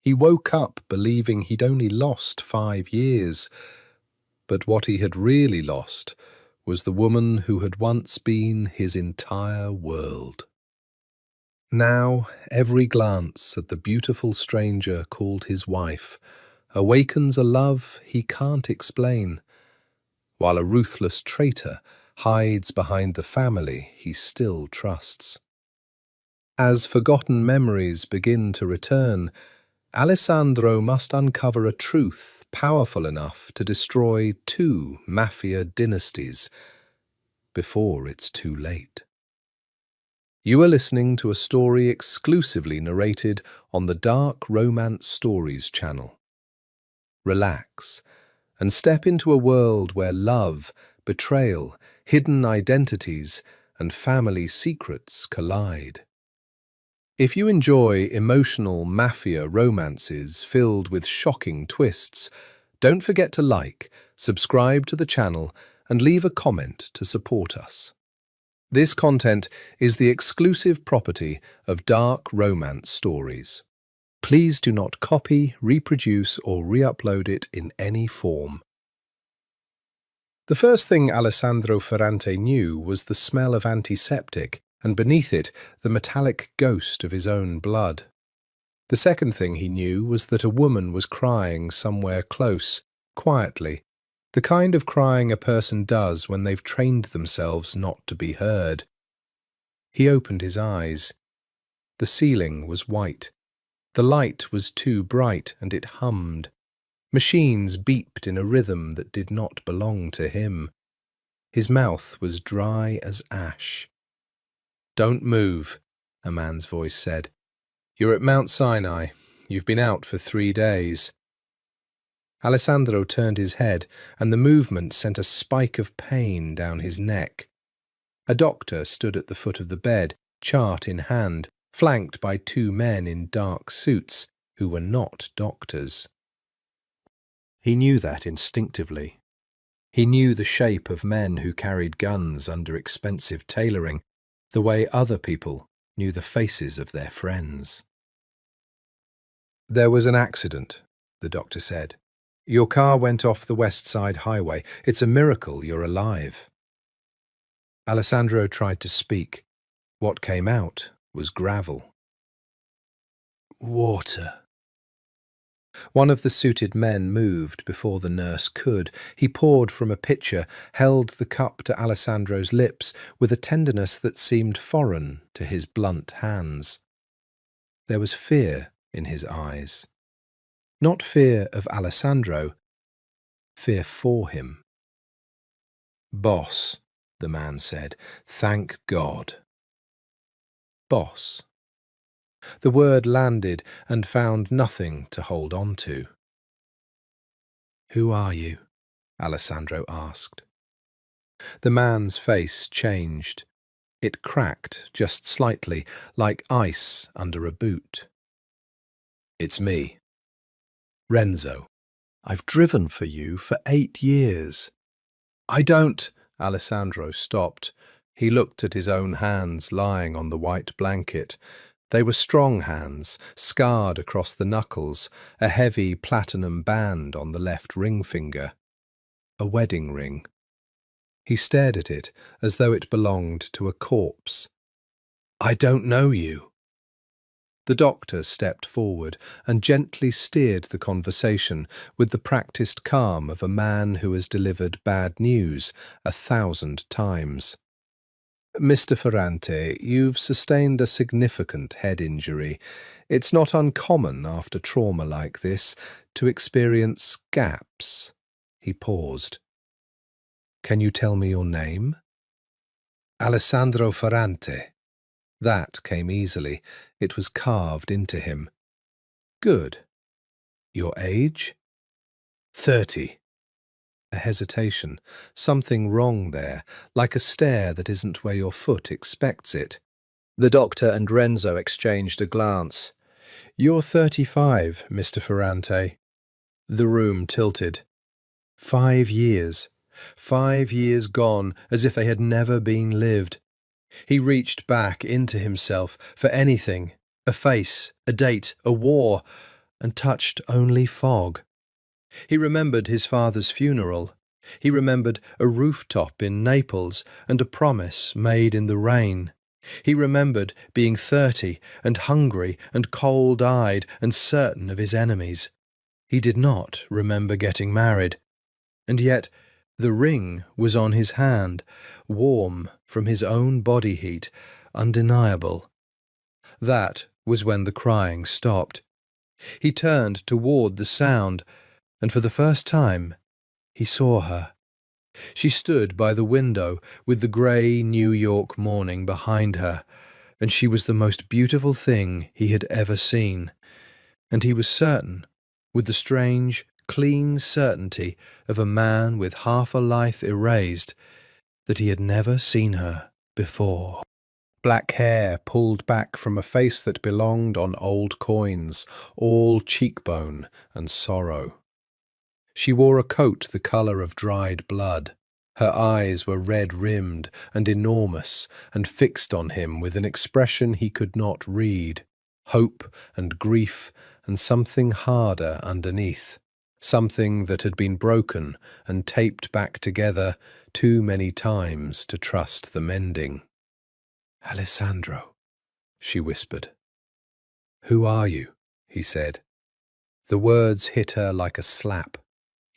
He woke up believing he'd only lost 5 years, but what he had really lost was the woman who had once been his entire world. Now, every glance at the beautiful stranger called his wife awakens a love he can't explain, while a ruthless traitor hides behind the family he still trusts. As forgotten memories begin to return, Alessandro must uncover a truth powerful enough to destroy 2 Mafia dynasties before it's too late. You are listening to a story exclusively narrated on the Dark Romance Stories channel. Relax and step into a world where love, betrayal, hidden identities, and family secrets collide. If you enjoy emotional mafia romances filled with shocking twists, don't forget to like, subscribe to the channel, and leave a comment to support us. This content is the exclusive property of Dark Romance Stories. Please do not copy, reproduce, or re-upload it in any form. The first thing Alessandro Ferrante knew was the smell of antiseptic, and beneath it, the metallic ghost of his own blood. The second thing he knew was that a woman was crying somewhere close, quietly, the kind of crying a person does when they've trained themselves not to be heard. He opened his eyes. The ceiling was white. The light was too bright, and it hummed. Machines beeped in a rhythm that did not belong to him. His mouth was dry as ash. "Don't move," a man's voice said. "You're at Mount Sinai. You've been out for 3 days." Alessandro turned his head, and the movement sent a spike of pain down his neck. A doctor stood at the foot of the bed, chart in hand, flanked by 2 men in dark suits who were not doctors. He knew that instinctively. He knew the shape of men who carried guns under expensive tailoring, the way other people knew the faces of their friends. "There was an accident," the doctor said. "Your car went off the West Side Highway. It's a miracle you're alive." Alessandro tried to speak. What came out was gravel. "Water." One of the suited men moved before the nurse could. He poured from a pitcher, held the cup to Alessandro's lips with a tenderness that seemed foreign to his blunt hands. There was fear in his eyes. Not fear of Alessandro, fear for him. "Boss," the man said, "thank God." Boss. The word landed and found nothing to hold on to. "Who are you?" Alessandro asked. The man's face changed. It cracked just slightly, like ice under a boot. "It's me. Renzo. I've driven for you for 8 years. "I don't—" Alessandro stopped. He looked at his own hands lying on the white blanket. They were strong hands, scarred across the knuckles, a heavy platinum band on the left ring finger. A wedding ring. He stared at it as though it belonged to a corpse. "I don't know you." The doctor stepped forward and gently steered the conversation with the practiced calm of a man who has delivered bad news 1,000 times. "Mr. Ferrante, you've sustained a significant head injury. It's not uncommon after trauma like this to experience gaps." He paused. "Can you tell me your name?" "Alessandro Ferrante." That came easily. It was carved into him. "Good. Your age?" 30. A hesitation. Something wrong there, like a stare that isn't where your foot expects it. The doctor and Renzo exchanged a glance. "You're 35, Mr. Ferrante." The room tilted. 5 years. 5 years gone, as if they had never been lived. He reached back into himself for anything, a face, a date, a war. and touched only fog. He remembered his father's funeral. He remembered a rooftop in Naples and a promise made in the rain. He remembered being 30 and hungry and cold-eyed and certain of his enemies. He did not remember getting married. And yet the ring was on his hand, warm from his own body heat, undeniable. That was when the crying stopped. He turned toward the sound, and for the first time he saw her. She stood by the window with the grey New York morning behind her, and she was the most beautiful thing he had ever seen. And he was certain, with the strange, clean certainty of a man with half a life erased, that he had never seen her before. Black hair pulled back from a face that belonged on old coins, all cheekbone and sorrow. She wore a coat the colour of dried blood. Her eyes were red-rimmed and enormous and fixed on him with an expression he could not read, hope and grief and something harder underneath, something that had been broken and taped back together too many times to trust the mending. "Alessandro," she whispered. "Who are you?" he said. The words hit her like a slap.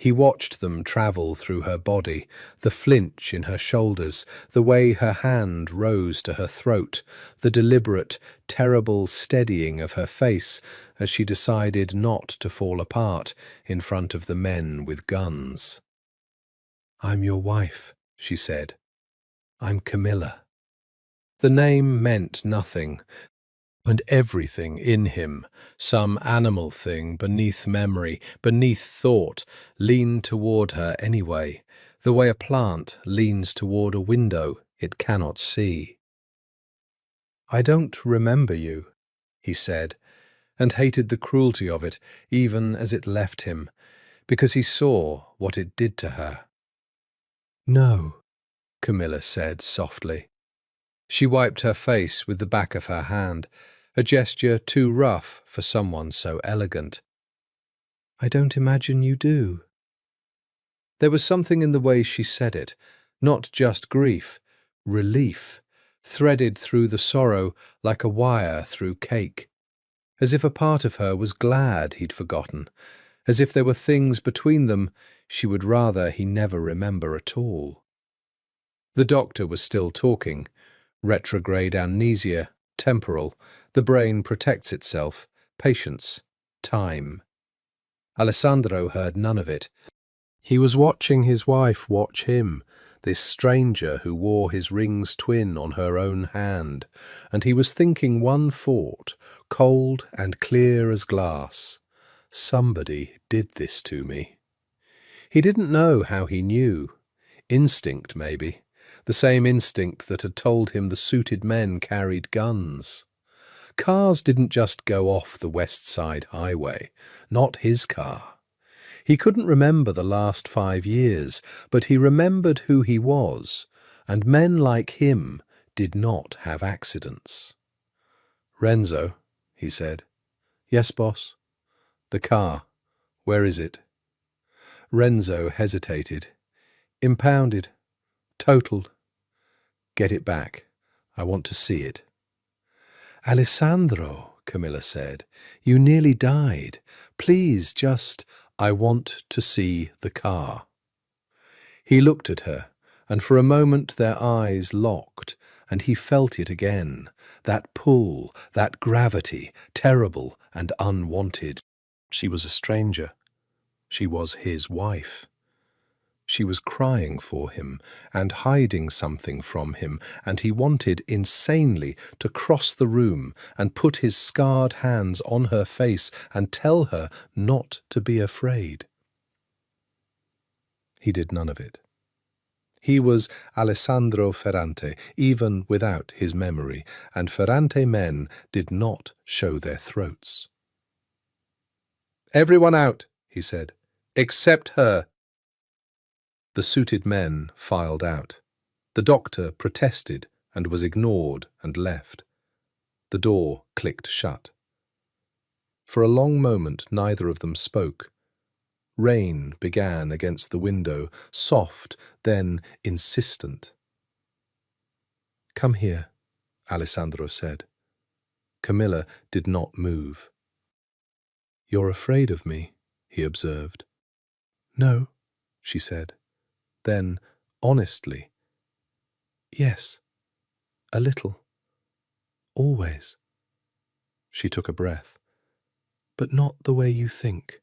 He watched them travel through her body, the flinch in her shoulders, the way her hand rose to her throat, the deliberate, terrible steadying of her face as she decided not to fall apart in front of the men with guns. "I'm your wife," she said. "I'm Camilla." The name meant nothing, and everything in him, some animal thing beneath memory, beneath thought, leaned toward her anyway, the way a plant leans toward a window it cannot see. "I don't remember you," he said, and hated the cruelty of it even as it left him, because he saw what it did to her. "No," Camilla said softly. She wiped her face with the back of her hand, a gesture too rough for someone so elegant. "I don't imagine you do." There was something in the way she said it, not just grief, relief, threaded through the sorrow like a wire through cake, as if a part of her was glad he'd forgotten, as if there were things between them she would rather he never remember at all. The doctor was still talking. Retrograde amnesia, temporal, the brain protects itself, patience, time. Alessandro heard none of it. He was watching his wife watch him, this stranger who wore his ring's twin on her own hand, and he was thinking one thought, cold and clear as glass. Somebody did this to me. He didn't know how he knew. Instinct, maybe. The same instinct that had told him the suited men carried guns. Cars didn't just go off the West Side Highway, not his car. He couldn't remember the last 5 years, but he remembered who he was, and men like him did not have accidents. "Renzo," he said. "Yes, boss." "The car. Where is it?" Renzo hesitated. "Impounded. Totaled." "Get it back. I want to see it." "Alessandro," Camilla said, "you nearly died. Please just—" "I want to see the car." He looked at her, and for a moment their eyes locked, and he felt it again, that pull, that gravity, terrible and unwanted. She was a stranger. She was his wife. She was crying for him and hiding something from him, and he wanted insanely to cross the room and put his scarred hands on her face and tell her not to be afraid. He did none of it. He was Alessandro Ferrante, even without his memory, and Ferrante men did not show their throats. "Everyone out," he said, "except her." The suited men filed out. The doctor protested and was ignored and left. The door clicked shut. For a long moment neither of them spoke. Rain began against the window, soft, then insistent. "Come here," Alessandro said. Camilla did not move. "You're afraid of me," he observed. "No," she said. Then, honestly, "Yes, a little. Always." She took a breath. "But not the way you think."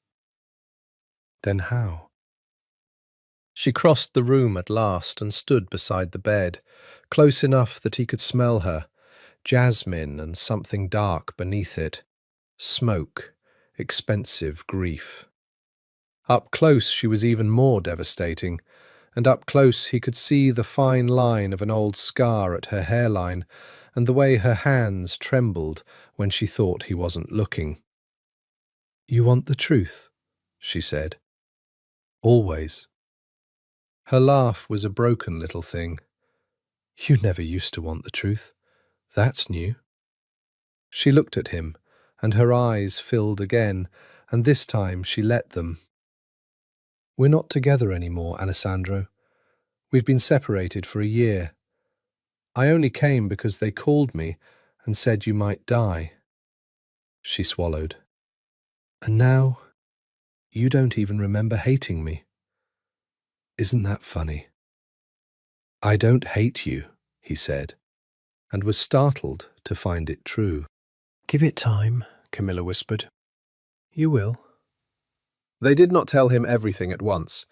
"Then how?" She crossed the room at last and stood beside the bed, close enough that he could smell her, jasmine and something dark beneath it, smoke, expensive grief. Up close she was even more devastating, and up close he could see the fine line of an old scar at her hairline and the way her hands trembled when she thought he wasn't looking. "You want the truth," she said. "Always." Her laugh was a broken little thing. "You never used to want the truth. That's new." She looked at him, and her eyes filled again, and this time she let them. "We're not together anymore, Alessandro. We've been separated for a year. I only came because they called me and said you might die." She swallowed. "And now, you don't even remember hating me. Isn't that funny?" "I don't hate you," he said, and was startled to find it true. "Give it time," Camilla whispered. "You will." They did not tell him everything at once.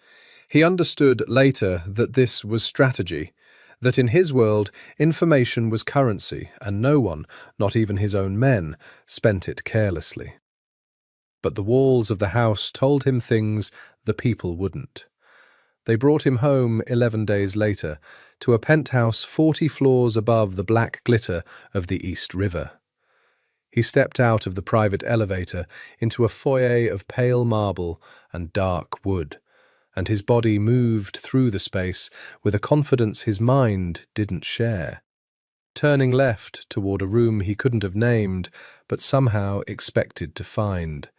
He understood later that this was strategy, that in his world information was currency, and no one, not even his own men, spent it carelessly. But the walls of the house told him things the people wouldn't. They brought him home 11 days later, to a penthouse 40 floors above the black glitter of the East River. He stepped out of the private elevator into a foyer of pale marble and dark wood, and his body moved through the space with a confidence his mind didn't share, turning left toward a room he couldn't have named but somehow expected to find,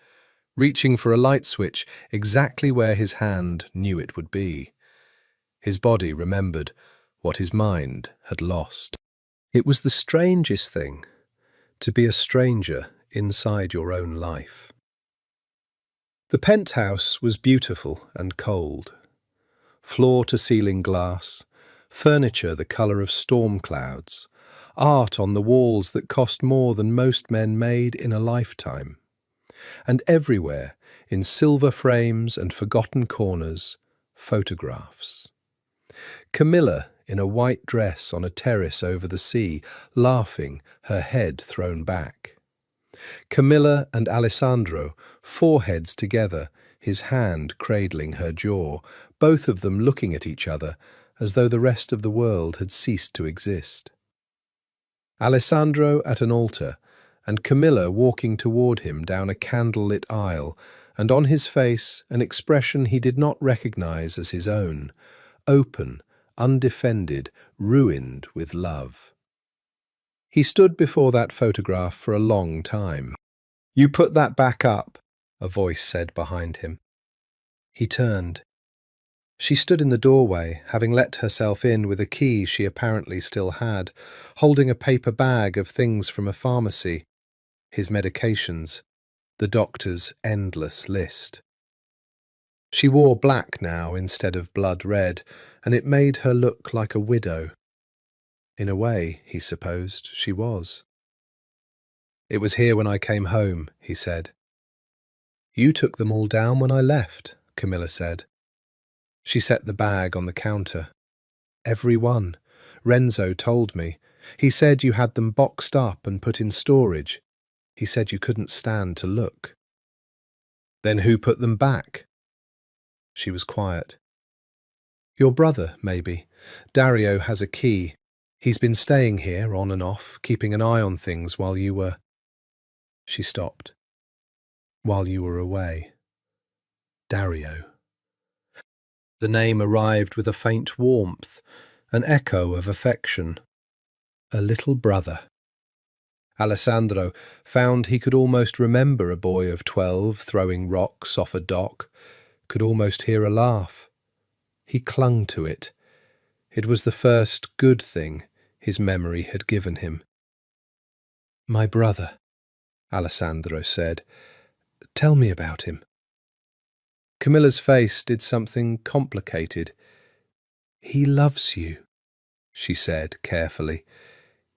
reaching for a light switch exactly where his hand knew it would be. His body remembered what his mind had lost. It was the strangest thing to be a stranger inside your own life. The penthouse was beautiful and cold. Floor-to-ceiling glass, furniture the colour of storm clouds, art on the walls that cost more than most men made in a lifetime. And everywhere, in silver frames and forgotten corners, photographs. Camilla in a white dress on a terrace over the sea, laughing, her head thrown back. Camilla and Alessandro, foreheads together, his hand cradling her jaw, both of them looking at each other as though the rest of the world had ceased to exist. Alessandro at an altar, and Camilla walking toward him down a candle-lit aisle, and on his face an expression he did not recognize as his own, open, undefended, ruined with love. He stood before that photograph for a long time. "You put that back up," a voice said behind him. He turned. She stood in the doorway, having let herself in with a key she apparently still had, holding a paper bag of things from a pharmacy, his medications, the doctor's endless list. She wore black now instead of blood red, and it made her look like a widow. In a way, he supposed, she was. "It was here when I came home," he said. "You took them all down when I left," Camilla said. She set the bag on the counter. "Every one. Renzo told me. He said you had them boxed up and put in storage. He said you couldn't stand to look." "Then who put them back?" She was quiet. "Your brother, maybe. Dario has a key. He's been staying here on and off, keeping an eye on things while you were—" She stopped. "While you were away. Dario." The name arrived with a faint warmth, an echo of affection. A little brother. Alessandro found he could almost remember a boy of 12 throwing rocks off a dock, could almost hear a laugh. He clung to it. It was the first good thing his memory had given him. "My brother," Alessandro said. "Tell me about him." Camilla's face did something complicated. "He loves you," she said carefully.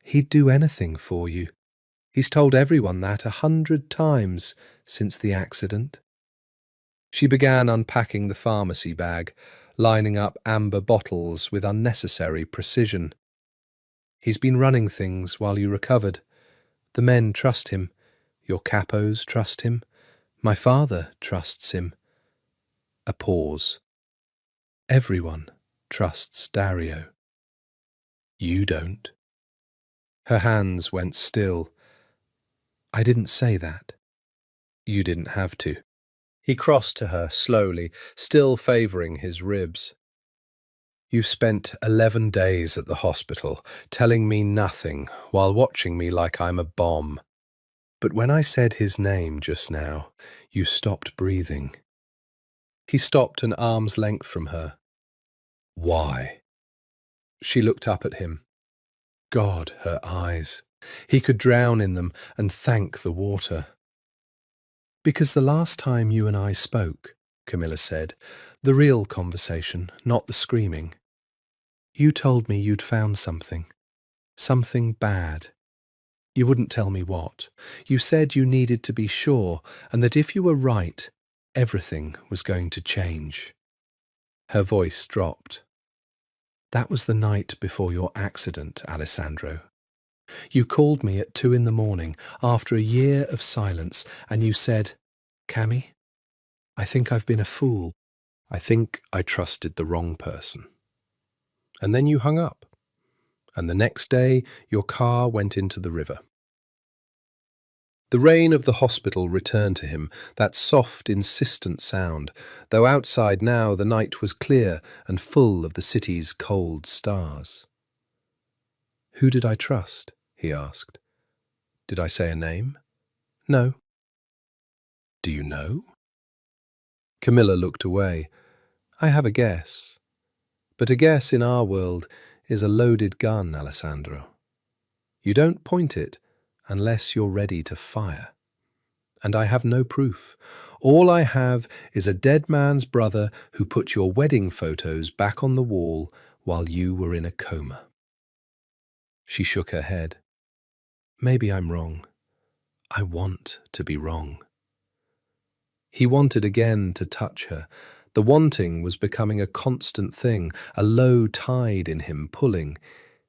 "He'd do anything for you. He's told everyone that 100 times since the accident." She began unpacking the pharmacy bag, lining up amber bottles with unnecessary precision. "He's been running things while you recovered. The men trust him. Your capos trust him. My father trusts him." A pause. "Everyone trusts Dario. You don't." Her hands went still. "I didn't say that. You didn't have to." He crossed to her slowly, still favouring his ribs. "You've spent 11 days at the hospital, telling me nothing while watching me like I'm a bomb. But when I said his name just now, you stopped breathing." He stopped an arm's length from her. "Why?" She looked up at him. God, her eyes. He could drown in them and thank the water. "Because the last time you and I spoke," Camilla said, "the real conversation, not the screaming, you told me you'd found something. Something bad. You wouldn't tell me what. You said you needed to be sure, and that if you were right, everything was going to change." Her voice dropped. "That was the night before your accident, Alessandro. You called me at 2 in the morning after a year of silence, and you said, 'Cammy, I think I've been a fool. I think I trusted the wrong person.' And then you hung up. And the next day your car went into the river." The rain of the hospital returned to him, that soft, insistent sound, though outside now the night was clear and full of the city's cold stars. "Who did I trust?" he asked. "Did I say a name?" "No." "Do you know?" Camilla looked away. "I have a guess. But a guess in our world is a loaded gun, Alessandro. You don't point it unless you're ready to fire. And I have no proof. All I have is a dead man's brother who put your wedding photos back on the wall while you were in a coma." She shook her head. "Maybe I'm wrong. I want to be wrong." He wanted again to touch her. The wanting was becoming a constant thing, a low tide in him pulling.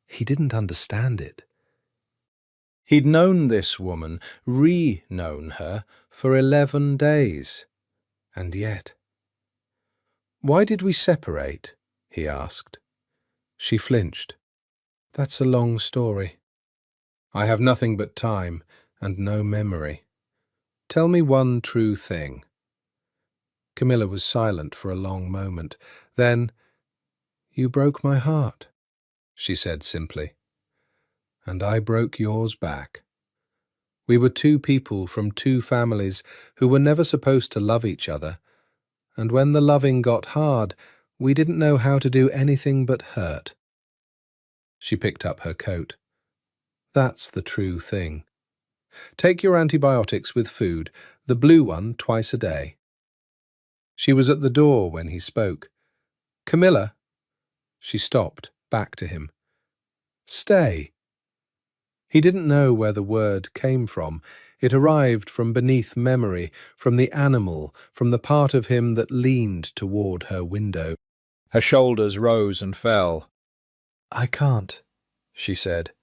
He didn't understand it. He'd known this woman, re-known her, for 11 days. And yet... "Why did we separate?" he asked. She flinched. "That's a long story. I have nothing but time and no memory. Tell me one true thing." Camilla was silent for a long moment. Then, "You broke my heart," she said simply. "And I broke yours back. We were two people from two families who were never supposed to love each other, and when the loving got hard, we didn't know how to do anything but hurt." She picked up her coat. "That's the true thing. Take your antibiotics with food, the blue one twice a day." She was at the door when he spoke. "Camilla." She stopped, back to him. "Stay." He didn't know where the word came from. It arrived from beneath memory, from the animal, from the part of him that leaned toward her window. Her shoulders rose and fell. "I can't," she said.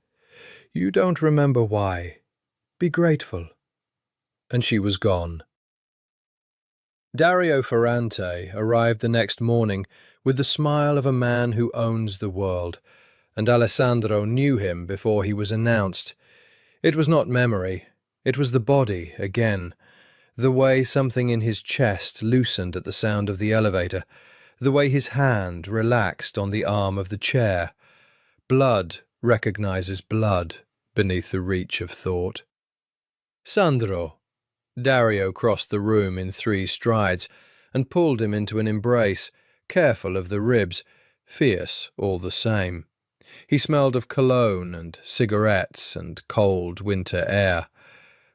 "You don't remember why. Be grateful." And she was gone. Dario Ferrante arrived the next morning with the smile of a man who owns the world, and Alessandro knew him before he was announced. It was not memory, it was the body again, the way something in his chest loosened at the sound of the elevator, the way his hand relaxed on the arm of the chair. Blood recognizes blood beneath the reach of thought. Sandro. Dario crossed the room in 3 strides and pulled him into an embrace, careful of the ribs, fierce all the same. He smelled of cologne and cigarettes and cold winter air.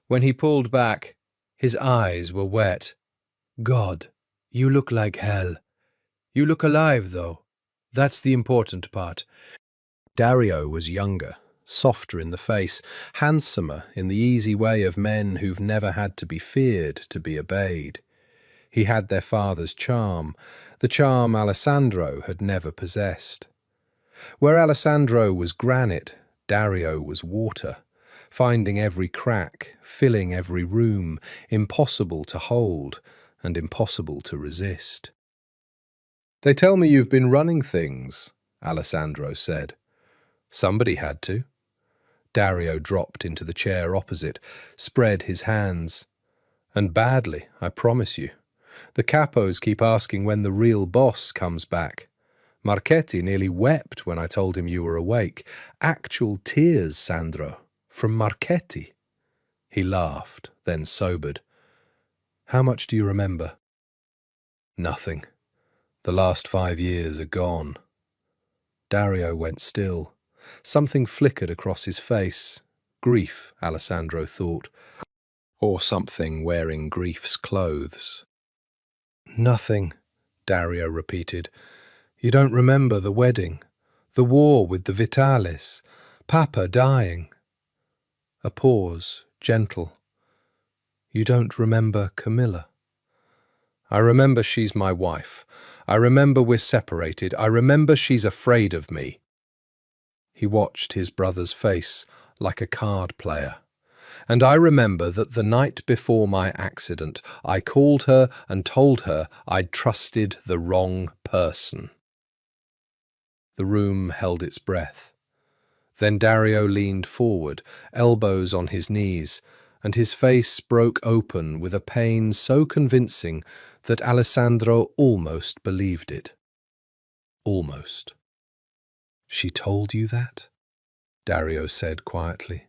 When he pulled back, his eyes were wet. God, you look like hell. You look alive, though. That's the important part. Dario was younger, softer in the face, handsomer in the easy way of men who've never had to be feared to be obeyed. He had their father's charm, the charm Alessandro had never possessed. Where Alessandro was granite, Dario was water, finding every crack, filling every room, impossible to hold and impossible to resist. "They tell me you've been running things," Alessandro said. Somebody had to. Dario dropped into the chair opposite, spread his hands. "And badly, I promise you. The capos keep asking when the real boss comes back. Marchetti nearly wept when I told him you were awake. Actual tears, Sandro, from Marchetti." He laughed, then sobered. "How much do you remember?" "Nothing. The last 5 years are gone." Dario went still. Something flickered across his face. Grief, Alessandro thought. Or something wearing grief's clothes. "Nothing," Dario repeated. "You don't remember the wedding, the war with the Vitalis, Papa dying." A pause, gentle. "You don't remember Camilla?" "I remember she's my wife. I remember we're separated. I remember she's afraid of me." He watched his brother's face like a card player. "And I remember that the night before my accident, I called her and told her I'd trusted the wrong person." The room held its breath. Then Dario leaned forward, elbows on his knees, and his face broke open with a pain so convincing that Alessandro almost believed it. Almost. "She told you that?" Dario said quietly.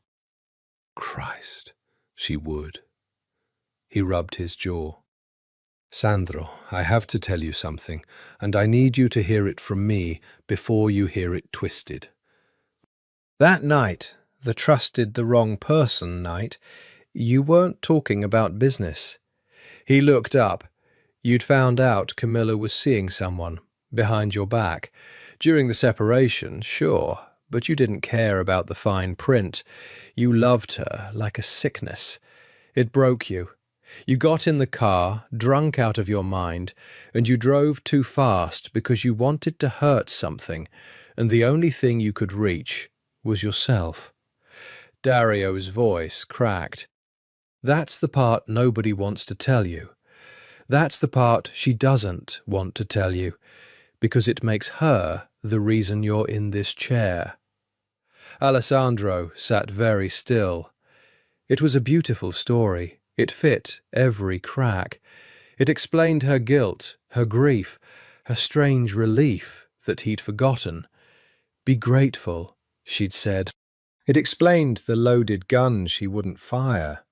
"Christ, she would." He rubbed his jaw. "Sandro, I have to tell you something, and I need you to hear it from me before you hear it twisted. That night, the trusted the wrong person night, you weren't talking about business." He looked up. "You'd found out Camilla was seeing someone, behind your back. During the separation, sure, but you didn't care about the fine print. You loved her like a sickness. It broke you. You got in the car, drunk out of your mind, and you drove too fast because you wanted to hurt something, and the only thing you could reach was yourself." Dario's voice cracked. "That's the part nobody wants to tell you. That's the part she doesn't want to tell you, because it makes her the reason you're in this chair." Alessandro sat very still. It was a beautiful story. It fit every crack. It explained her guilt, her grief, her strange relief that he'd forgotten. "Be grateful," she'd said. It explained the loaded gun she wouldn't fire.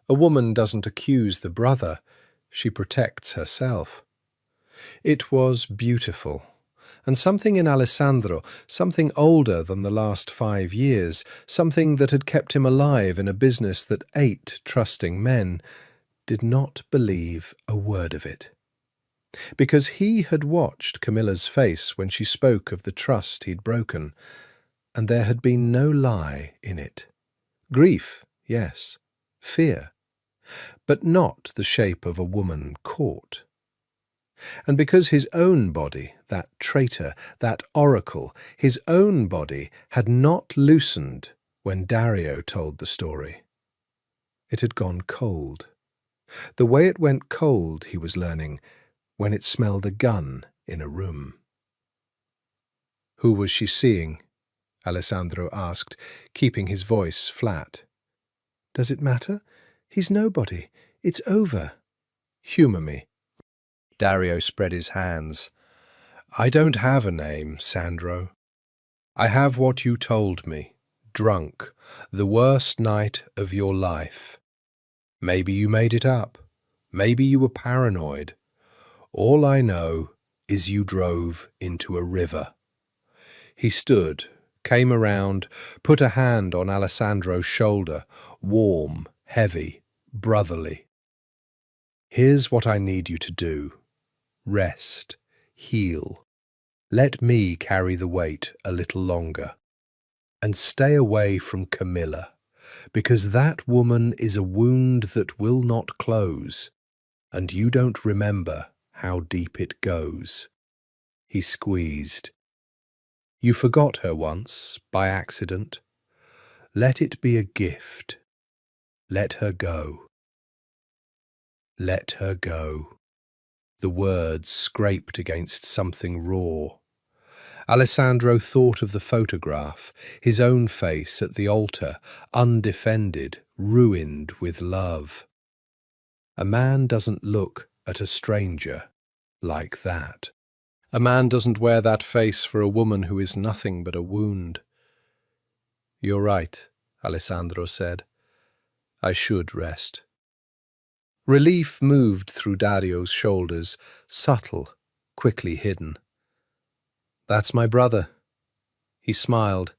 A woman doesn't accuse the brother. She protects herself. It was beautiful. And something in Alessandro, something older than the last 5 years, something that had kept him alive in a business that ate trusting men, did not believe a word of it. Because he had watched Camilla's face when she spoke of the trust he'd broken, and there had been no lie in it. Grief, yes. Fear. But not the shape of a woman caught. And because his own body, that traitor, that oracle, his own body had not loosened when Dario told the story. It had gone cold. The way it went cold, he was learning, when it smelled a gun in a room. "Who was she seeing?" Alessandro asked, keeping his voice flat. "Does it matter? He's nobody. It's over. Humour me." Dario spread his hands. "I don't have a name, Sandro. I have what you told me, drunk, the worst night of your life. Maybe you made it up. Maybe you were paranoid. All I know is you drove into a river. He stood, came around, put a hand on Alessandro's shoulder, warm, heavy, brotherly. Here's what I need you to do. Rest, heal. Let me carry the weight a little longer. And stay away from Camilla, because that woman is a wound that will not close, and you don't remember how deep it goes. He squeezed. You forgot her once, by accident. Let it be a gift. Let her go. Let her go. The words scraped against something raw. Alessandro thought of the photograph, his own face at the altar, undefended, ruined with love. A man doesn't look at a stranger like that. A man doesn't wear that face for a woman who is nothing but a wound. You're right, Alessandro said. I should rest. Relief moved through Dario's shoulders, subtle, quickly hidden. That's my brother. He smiled,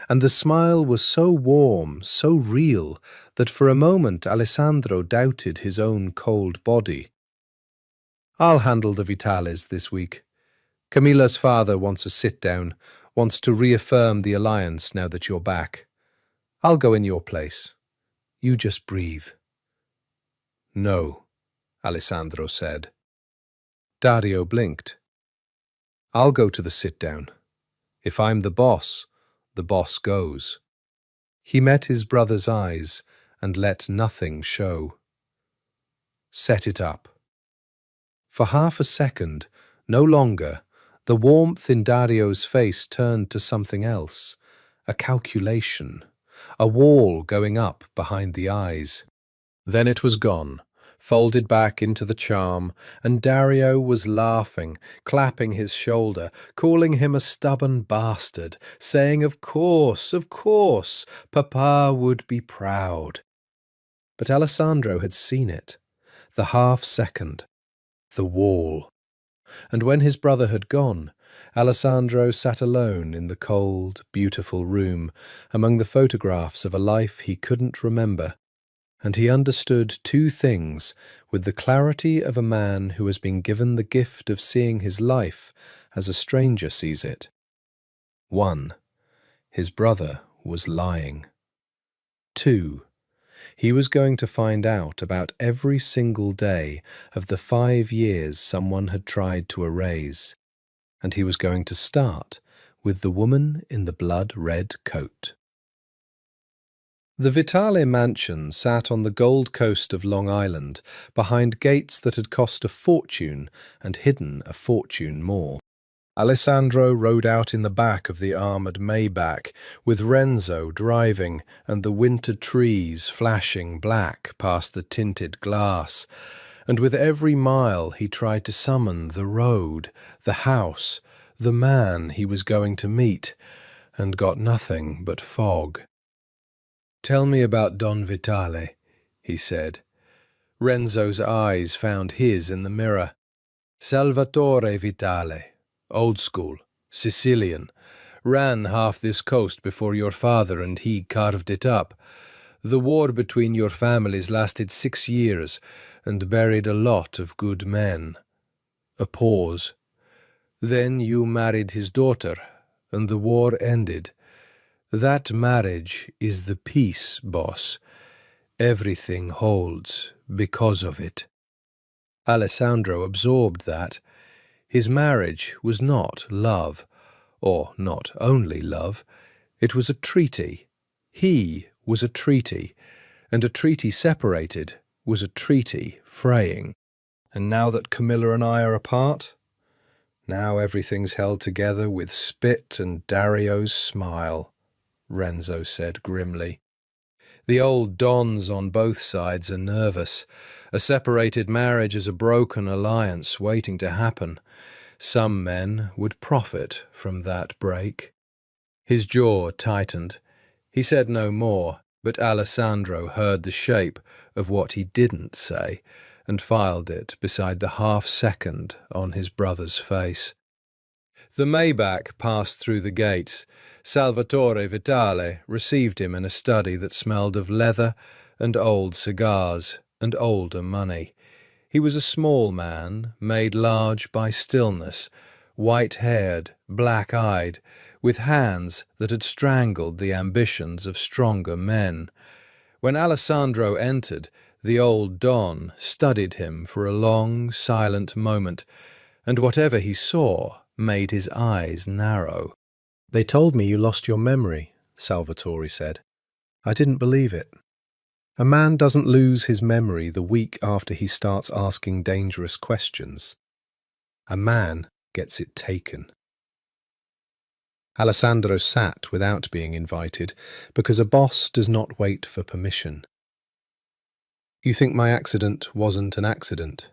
and the smile was so warm, so real, that for a moment Alessandro doubted his own cold body. I'll handle the Vitales this week. Camilla's father wants a sit-down, wants to reaffirm the alliance now that you're back. I'll go in your place. You just breathe. No, Alessandro said. Dario blinked. I'll go to the sit-down. If I'm the boss goes. He met his brother's eyes and let nothing show. Set it up. For half a second, no longer, the warmth in Dario's face turned to something else, a calculation, a wall going up behind the eyes. Then it was gone, folded back into the charm, and Dario was laughing, clapping his shoulder, calling him a stubborn bastard, saying, of course, Papa would be proud. But Alessandro had seen it, the half-second, the wall. And when his brother had gone, Alessandro sat alone in the cold, beautiful room, among the photographs of a life he couldn't remember. And he understood two things with the clarity of a man who has been given the gift of seeing his life as a stranger sees it. 1. His brother was lying. 2. He was going to find out about every single day of the 5 years someone had tried to erase, and he was going to start with the woman in the blood-red coat. The Vitale mansion sat on the Gold Coast of Long Island, behind gates that had cost a fortune and hidden a fortune more. Alessandro rode out in the back of the armoured Maybach, with Renzo driving and the winter trees flashing black past the tinted glass, and with every mile he tried to summon the road, the house, the man he was going to meet, and got nothing but fog. Tell me about Don Vitale, he said. Renzo's eyes found his in the mirror. Salvatore Vitale, old school, Sicilian, ran half this coast before your father and he carved it up. The war between your families lasted 6 years and buried a lot of good men. A pause. Then you married his daughter, and the war ended. That marriage is the peace, boss. Everything holds because of it. Alessandro absorbed that. His marriage was not love, or not only love. It was a treaty. He was a treaty, and a treaty separated was a treaty fraying. And now that Camilla and I are apart, now everything's held together with spit and Dario's smile, Renzo said grimly. The old dons on both sides are nervous. A separated marriage is a broken alliance waiting to happen. Some men would profit from that break. His jaw tightened. He said no more, But Alessandro heard the shape of what he didn't say and filed it beside the half-second on his brother's face. The Maybach passed through the gates. Salvatore Vitale received him in a study that smelled of leather and old cigars and older money. He was a small man, made large by stillness, white-haired, black-eyed, with hands that had strangled the ambitions of stronger men. When Alessandro entered, the old Don studied him for a long, silent moment, and whatever he saw made his eyes narrow. "They told me you lost your memory," Salvatore said. "I didn't believe it. A man doesn't lose his memory the week after he starts asking dangerous questions. A man gets it taken." Alessandro sat without being invited, because a boss does not wait for permission. "You think my accident wasn't an accident?"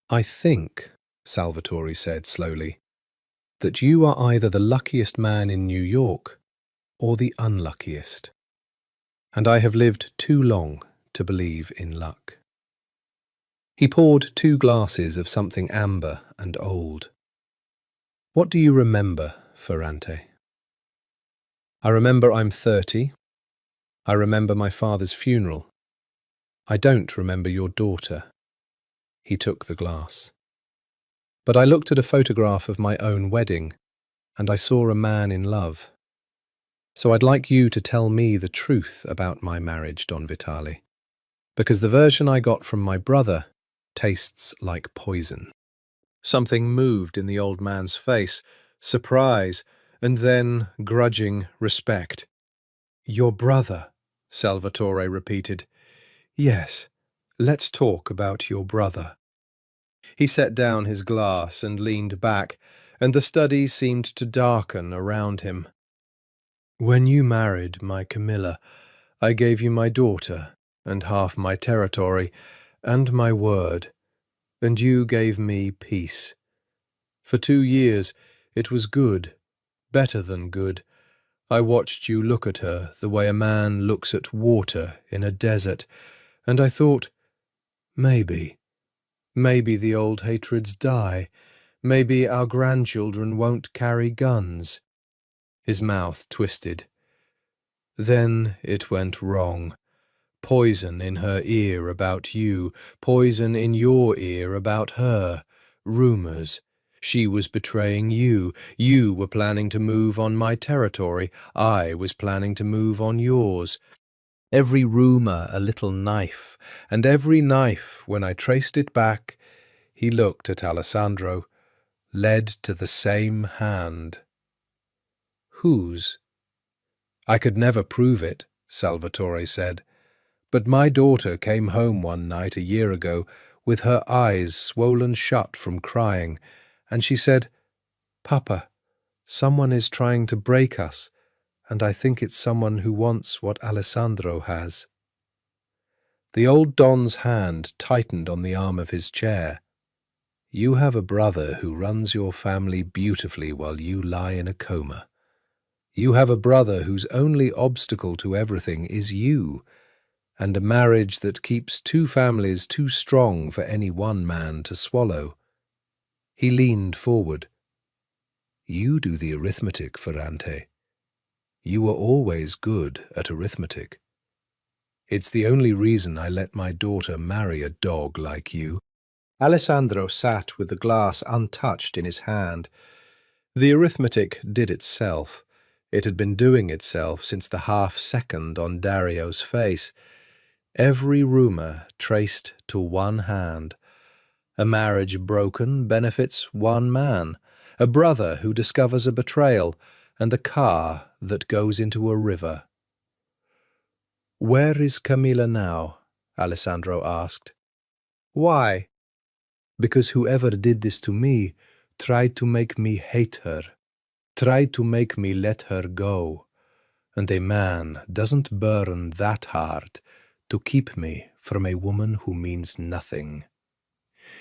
"I think," Salvatore said slowly, "that you are either the luckiest man in New York or the unluckiest. And I have lived too long to believe in luck." He poured 2 glasses of something amber and old. "What do you remember, Ferrante?" "I remember I'm 30. I remember my father's funeral. I don't remember your daughter." He took the glass. "But I looked at a photograph of my own wedding, and I saw a man in love. So I'd like you to tell me the truth about my marriage, Don Vitale, because the version I got from my brother tastes like poison." Something moved in the old man's face, surprise, and then grudging respect. "Your brother," Salvatore repeated. "Yes, let's talk about your brother." He set down his glass and leaned back, and the study seemed to darken around him. "When you married my Camilla, I gave you my daughter and half my territory and my word, and you gave me peace. For 2 years it was good, better than good. I watched you look at her the way a man looks at water in a desert, and I thought, maybe the old hatreds die. Maybe our grandchildren won't carry guns." His mouth twisted. "Then it went wrong. Poison in her ear about you, poison in your ear about her, rumors. She was betraying you. You were planning to move on my territory. I was planning to move on yours. Every rumor a little knife, and every knife, when I traced it back," he looked at Alessandro, "led to the same hand." "Whose?" "I could never prove it," Salvatore said. "But my daughter came home one night a year ago with her eyes swollen shut from crying, and she said, 'Papa, someone is trying to break us, and I think it's someone who wants what Alessandro has.'" The old Don's hand tightened on the arm of his chair. "You have a brother who runs your family beautifully while you lie in a coma. You have a brother whose only obstacle to everything is you, and a marriage that keeps 2 families too strong for any one man to swallow." He leaned forward. "You do the arithmetic, Ferrante. You were always good at arithmetic. It's the only reason I let my daughter marry a dog like you." Alessandro sat with the glass untouched in his hand. The arithmetic did itself. It had been doing itself since the half-second on Dario's face. Every rumor traced to one hand. A marriage broken benefits one man, a brother who discovers a betrayal, and a car that goes into a river. "Where is Camilla now?" Alessandro asked. "Why?" "Because whoever did this to me tried to make me hate her, tried to make me let her go, and a man doesn't burn that hard to keep me from a woman who means nothing."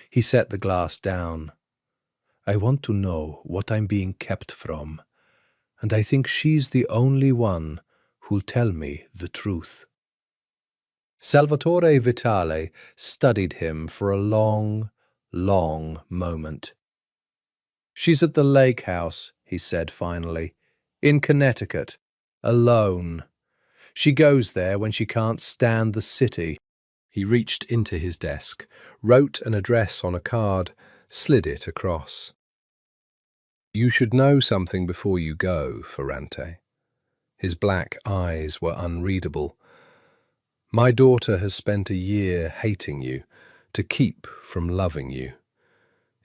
He set the glass down. "I want to know what I'm being kept from, and I think she's the only one who'll tell me the truth." Salvatore Vitale studied him for a long, long moment. "She's at the lake house," he said finally, "in Connecticut, alone. She goes there when she can't stand the city." He reached into his desk, wrote an address on a card, slid it across. "You should know something before you go, Ferrante." His black eyes were unreadable. "My daughter has spent a year hating you, to keep from loving you.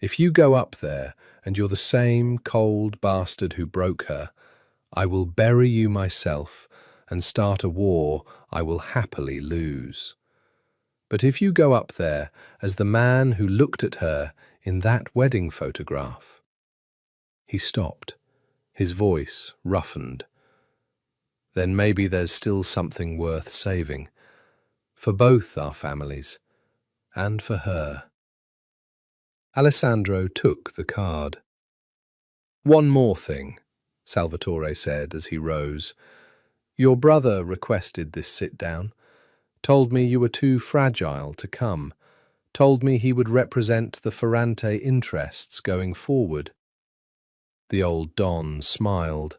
If you go up there and you're the same cold bastard who broke her, I will bury you myself and start a war I will happily lose. But if you go up there as the man who looked at her in that wedding photograph—" He stopped, his voice roughened. "Then maybe there's still something worth saving, for both our families, and for her." Alessandro took the card. "One more thing," Salvatore said as he rose. "Your brother requested this sit-down, told me you were too fragile to come, told me he would represent the Ferrante interests going forward." The old Don smiled,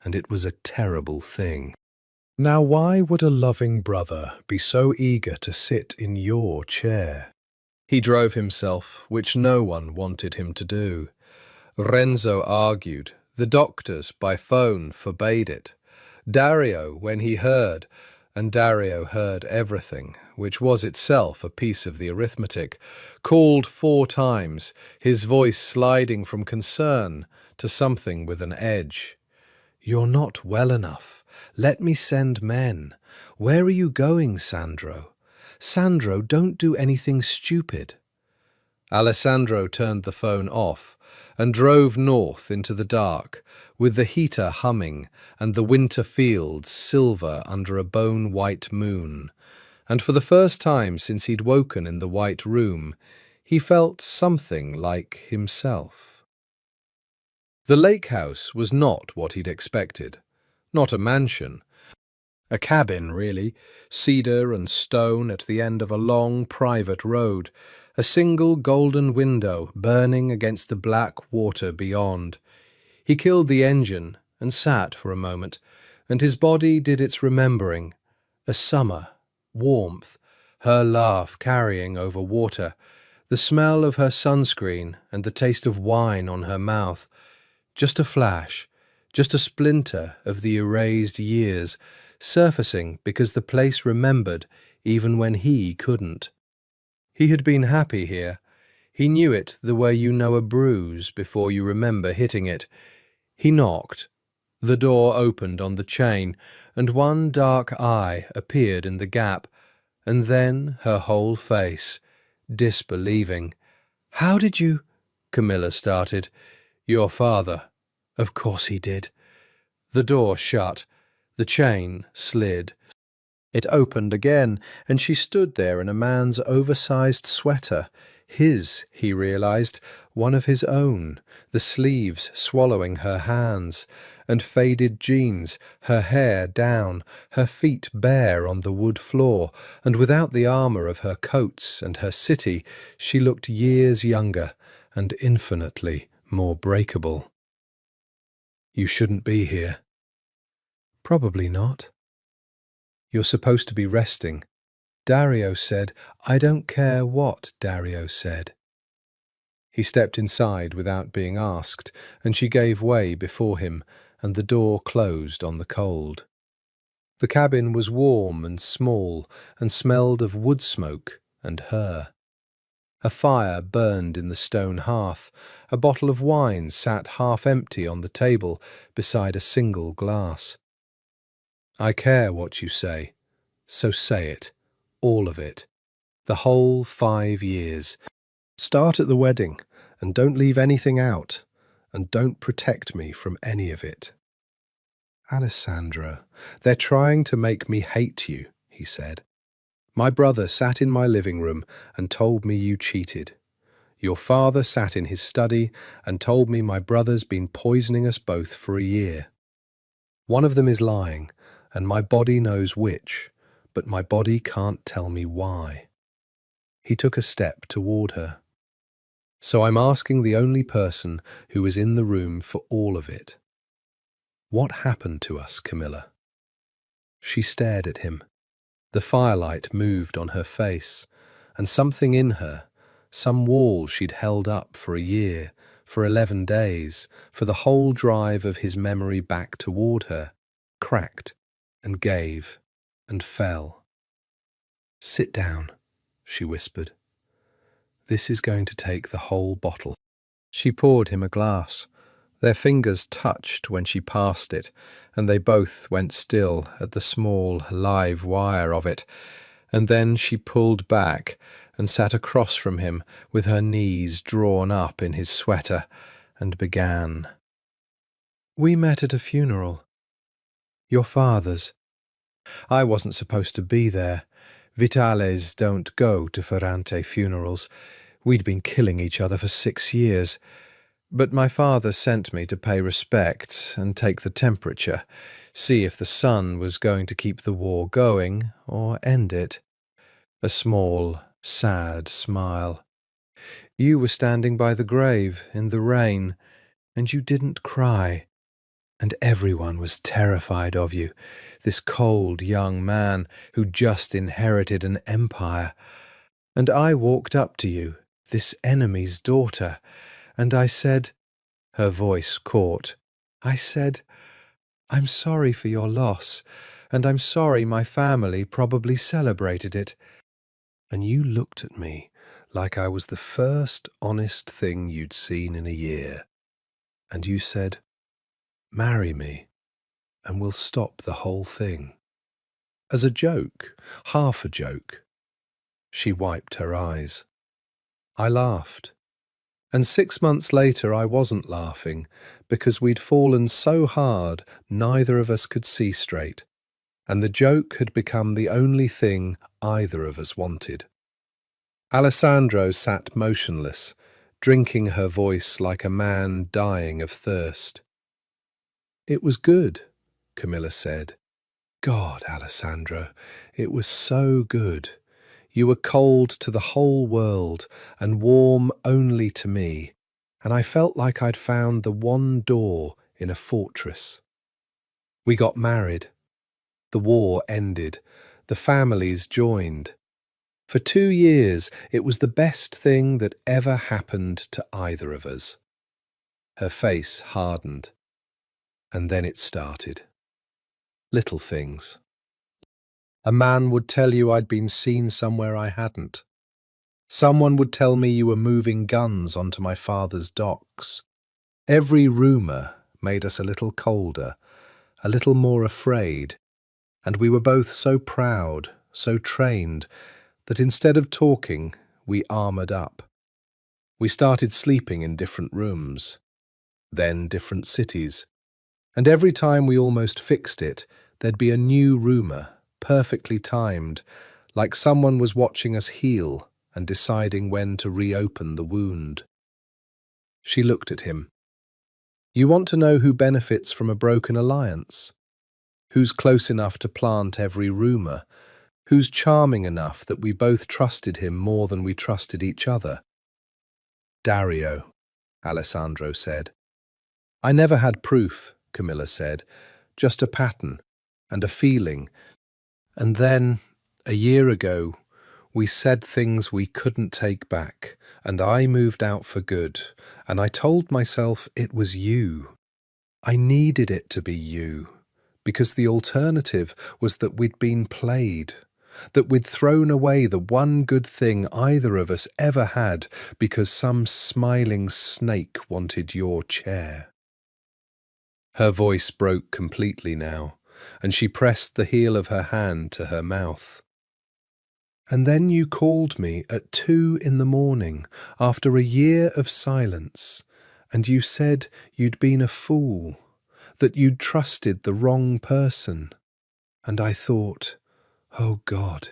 and it was a terrible thing. "Now why would a loving brother be so eager to sit in your chair?" He drove himself, which no one wanted him to do. Renzo argued. The doctors, by phone, forbade it. Dario, when he heard, and Dario heard everything, which was itself a piece of the arithmetic, called 4 times, his voice sliding from concern to something with an edge. "You're not well enough. Let me send men. Where are you going, Sandro? Sandro, don't do anything stupid." Alessandro turned the phone off and drove north into the dark, with the heater humming and the winter fields silver under a bone-white moon. And for the first time since he'd woken in the white room, he felt something like himself. The lake house was not what he'd expected. Not a mansion. A cabin, really, cedar and stone at the end of a long private road, a single golden window burning against the black water beyond. He killed the engine and sat for a moment, and his body did its remembering. A summer, warmth, her laugh carrying over water, the smell of her sunscreen and the taste of wine on her mouth. Just a flash, just a splinter of the erased years, surfacing because the place remembered even when he couldn't. He had been happy here. He knew it the way you know a bruise before you remember hitting it. He knocked. The door opened on the chain, and one dark eye appeared in the gap, and then her whole face, disbelieving. "How did you—" Camilla started. "Your father. Of course he did." The door shut. The chain slid. It opened again, and she stood there in a man's oversized sweater. His, he realized, one of his own, the sleeves swallowing her hands, and faded jeans, her hair down, her feet bare on the wood floor, and without the armor of her coats and her city, she looked years younger and infinitely more breakable. "You shouldn't be here." "Probably not." "You're supposed to be resting." Dario said. "I don't care what Dario said." He stepped inside without being asked, and she gave way before him, and the door closed on the cold. The cabin was warm and small, and smelled of wood smoke and her. A fire burned in the stone hearth. A bottle of wine sat half empty on the table beside a single glass. "I care what you say, so say it, all of it, the whole 5 years. Start at the wedding, and don't leave anything out, and don't protect me from any of it." "Alessandra, they're trying to make me hate you," he said. "My brother sat in my living room and told me you cheated. Your father sat in his study and told me my brother's been poisoning us both for a year. One of them is lying, and my body knows which, but my body can't tell me why. He took a step toward her. So I'm asking the only person who was in the room for all of it. What happened to us, Camilla? She stared at him. The firelight moved on her face, and something in her, some wall she'd held up for a year, for 11 days, for the whole drive of his memory back toward her, cracked and gave and fell. "Sit down," she whispered. "This is going to take the whole bottle." She poured him a glass. Their fingers touched when she passed it, and they both went still at the small, live wire of it. And then she pulled back and sat across from him with her knees drawn up in his sweater, and began. "We met at a funeral. Your father's. I wasn't supposed to be there. Vitales don't go to Ferrante funerals. We'd been killing each other for 6 years. But my father sent me to pay respects and take the temperature, see if the sun was going to keep the war going or end it." A small, sad smile. "You were standing by the grave in the rain, and you didn't cry. And everyone was terrified of you, this cold young man who just inherited an empire. And I walked up to you, this enemy's daughter, and I said," her voice caught, "I said, I'm sorry for your loss, and I'm sorry my family probably celebrated it. And you looked at me like I was the first honest thing you'd seen in a year. And you said, 'Marry me, and we'll stop the whole thing.' As a joke, half a joke." She wiped her eyes. I laughed. And 6 months later I wasn't laughing, because we'd fallen so hard neither of us could see straight, and the joke had become the only thing either of us wanted. Alessandro sat motionless, drinking her voice like a man dying of thirst. "It was good," Camilla said. "God, Alessandro, it was so good. You were cold to the whole world and warm only to me, and I felt like I'd found the one door in a fortress. We got married. The war ended. The families joined. For 2 years, it was the best thing that ever happened to either of us." Her face hardened. And then it started. Little things. A man would tell you I'd been seen somewhere I hadn't. Someone would tell me you were moving guns onto my father's docks. Every rumour made us a little colder, a little more afraid, and we were both so proud, so trained, that instead of talking, we armoured up. We started sleeping in different rooms, then different cities, and every time we almost fixed it, there'd be a new rumour, perfectly timed, like someone was watching us heal and deciding when to reopen the wound. She looked at him. "You want to know who benefits from a broken alliance? Who's close enough to plant every rumour? Who's charming enough that we both trusted him more than we trusted each other?" "Dario," Alessandro said. "I never had proof," Camilla said, "just a pattern and a feeling. And then, a year ago, we said things we couldn't take back, and I moved out for good, and I told myself it was you. I needed it to be you, because the alternative was that we'd been played, that we'd thrown away the one good thing either of us ever had because some smiling snake wanted your chair." Her voice broke completely now, and she pressed the heel of her hand to her mouth. "And then you called me at 2 in the morning after a year of silence, and you said you'd been a fool, that you'd trusted the wrong person. And I thought, oh God,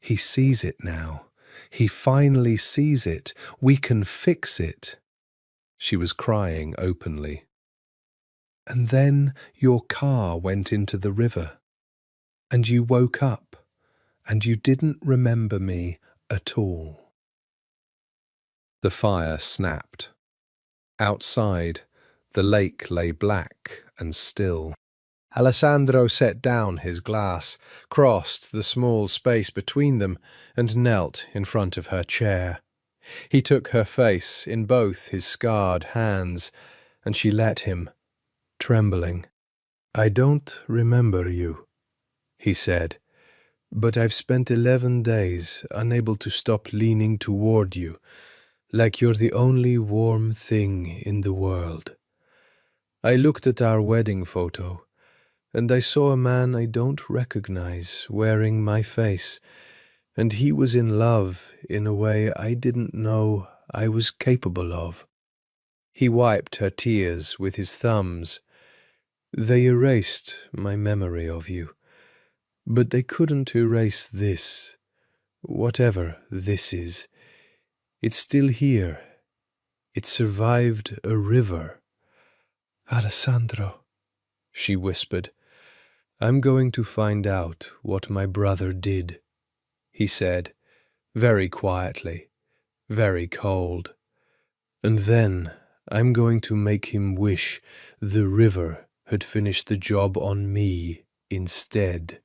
he sees it now. He finally sees it. We can fix it." She was crying openly. "And then your car went into the river. and you woke up, and you didn't remember me at all." The fire snapped. Outside, the lake lay black and still. Alessandro set down his glass, crossed the small space between them, and knelt in front of her chair. He took her face in both his scarred hands, and she let him, trembling. "I don't remember you," he said, "but I've spent 11 days unable to stop leaning toward you, like you're the only warm thing in the world. I looked at our wedding photo, and I saw a man I don't recognize wearing my face, and he was in love in a way I didn't know I was capable of." He wiped her tears with his thumbs. "They erased my memory of you, but they couldn't erase this, whatever this is. It's still here. It survived a river." "Alessandro," she whispered, "I'm going to find out what my brother did," he said, very quietly, very cold. "And then I'm going to make him wish the river had finished the job on me instead."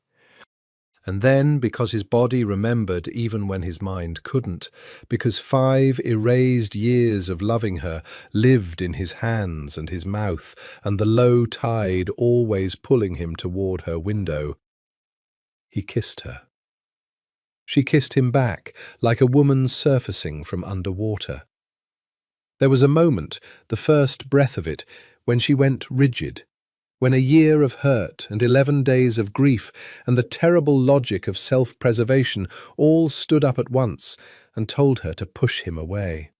And then, because his body remembered even when his mind couldn't, because 5 erased years of loving her lived in his hands and his mouth, and the low tide always pulling him toward her window, he kissed her. She kissed him back, like a woman surfacing from underwater. There was a moment, the first breath of it, when she went rigid, when a year of hurt and 11 days of grief and the terrible logic of self-preservation all stood up at once and told her to push him away.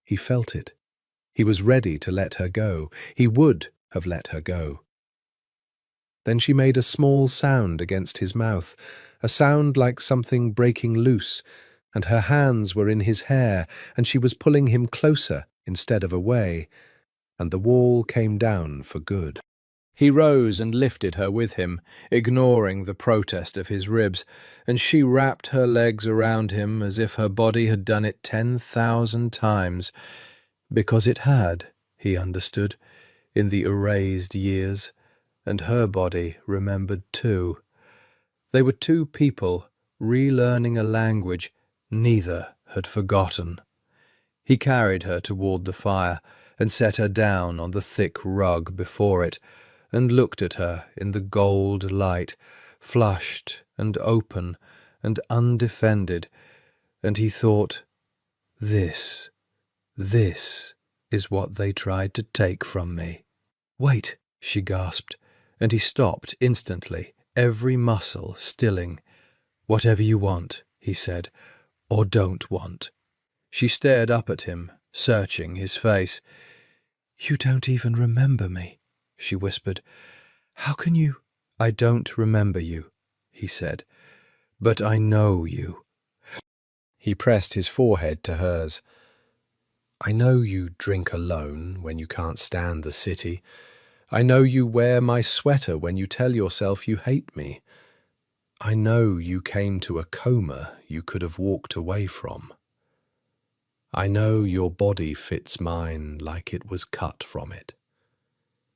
He felt it. He was ready to let her go. He would have let her go. Then she made a small sound against his mouth, a sound like something breaking loose, and her hands were in his hair, and she was pulling him closer instead of away, and the wall came down for good. He rose and lifted her with him, ignoring the protest of his ribs, and she wrapped her legs around him as if her body had done it 10,000 times, because it had, he understood, in the erased years, and her body remembered too. They were two people relearning a language neither had forgotten. He carried her toward the fire and set her down on the thick rug before it, and looked at her in the gold light, flushed and open and undefended, and he thought, This is what they tried to take from me." "Wait," she gasped, and he stopped instantly, every muscle stilling. "Whatever you want," he said, "or don't want." She stared up at him, searching his face. "You don't even remember me," she whispered. "How can you—" "I don't remember you," he said, "but I know you." He pressed his forehead to hers. "I know you drink alone when you can't stand the city. I know you wear my sweater when you tell yourself you hate me. I know you came to a coma you could have walked away from. I know your body fits mine like it was cut from it."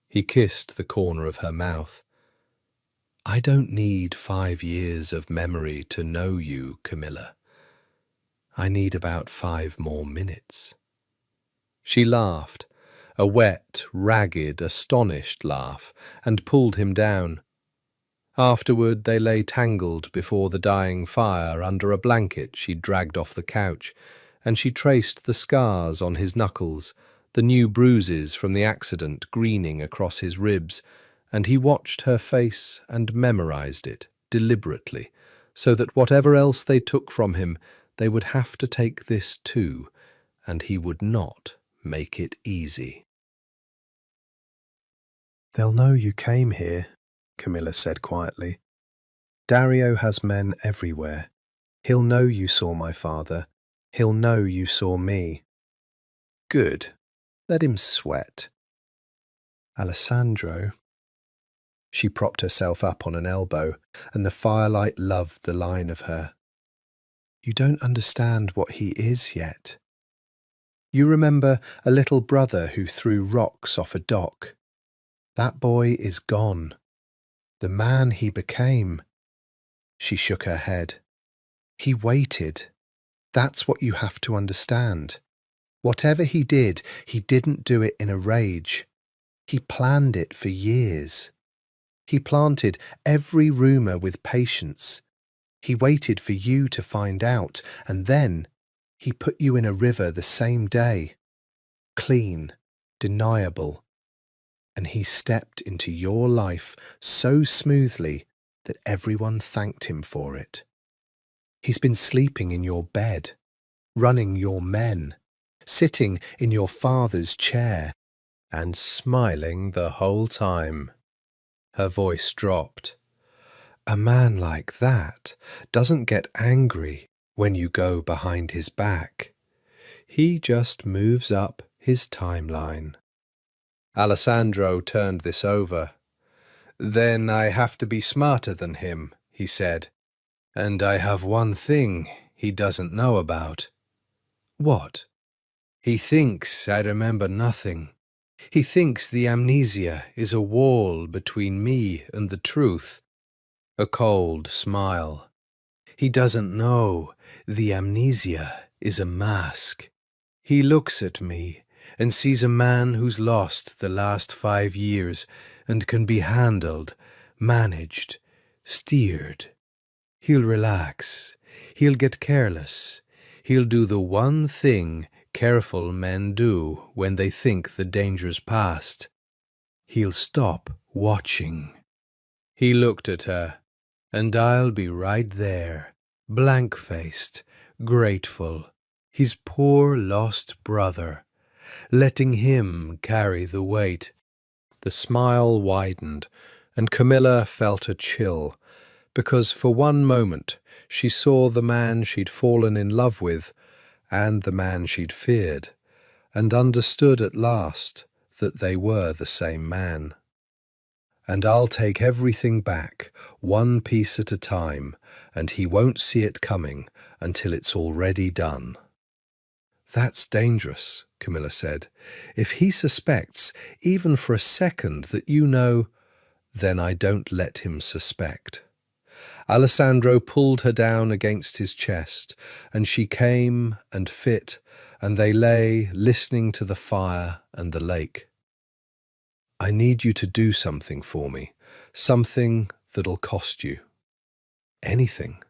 He kissed the corner of her mouth. "I don't need 5 years of memory to know you, Camilla. I need about 5 more minutes." She laughed, a wet, ragged, astonished laugh, and pulled him down. Afterward they lay tangled before the dying fire under a blanket she'd dragged off the couch, and she traced the scars on his knuckles, the new bruises from the accident greening across his ribs, and he watched her face and memorized it deliberately, so that whatever else they took from him, they would have to take this too, and he would not make it easy. "They'll know you came here," Camilla said quietly. "Dario has men everywhere. He'll know you saw my father. He'll know you saw me." "Good. Let him sweat." "Alessandro." She propped herself up on an elbow, and the firelight loved the line of her. You don't understand what he is yet. You remember a little brother who threw rocks off a dock. That boy is gone. The man he became. She shook her head. He waited. That's what you have to understand. Whatever he didn't do it in a rage. He planned it for years. He planted every rumour with patience. He waited for you to find out, and then he put you in a river the same day. Clean, deniable. And he stepped into your life so smoothly that everyone thanked him for it. He's been sleeping in your bed, running your men, sitting in your father's chair, and smiling the whole time. Her voice dropped. A man like that doesn't get angry when you go behind his back. He just moves up his timeline. Alessandro turned this over. Then I have to be smarter than him, he said. And I have one thing he doesn't know about. What? He thinks I remember nothing. He thinks the amnesia is a wall between me and the truth. A cold smile. He doesn't know the amnesia is a mask. He looks at me and sees a man who's lost the last 5 years and can be handled, managed, steered. He'll relax. He'll get careless. He'll do the one thing careful men do when they think the danger's past. He'll stop watching. He looked at her, and I'll be right there, blank-faced, grateful, his poor lost brother, letting him carry the weight. The smile widened, and Camilla felt a chill, because for one moment she saw the man she'd fallen in love with and the man she'd feared, and understood at last that they were the same man. And I'll take everything back, one piece at a time, and he won't see it coming until it's already done. That's dangerous, Camilla said. If he suspects, even for a second, that you know, then I don't let him suspect. Alessandro pulled her down against his chest, and she came and fit, and they lay listening to the fire and the lake. I need you to do something for me, something that'll cost you. Anything.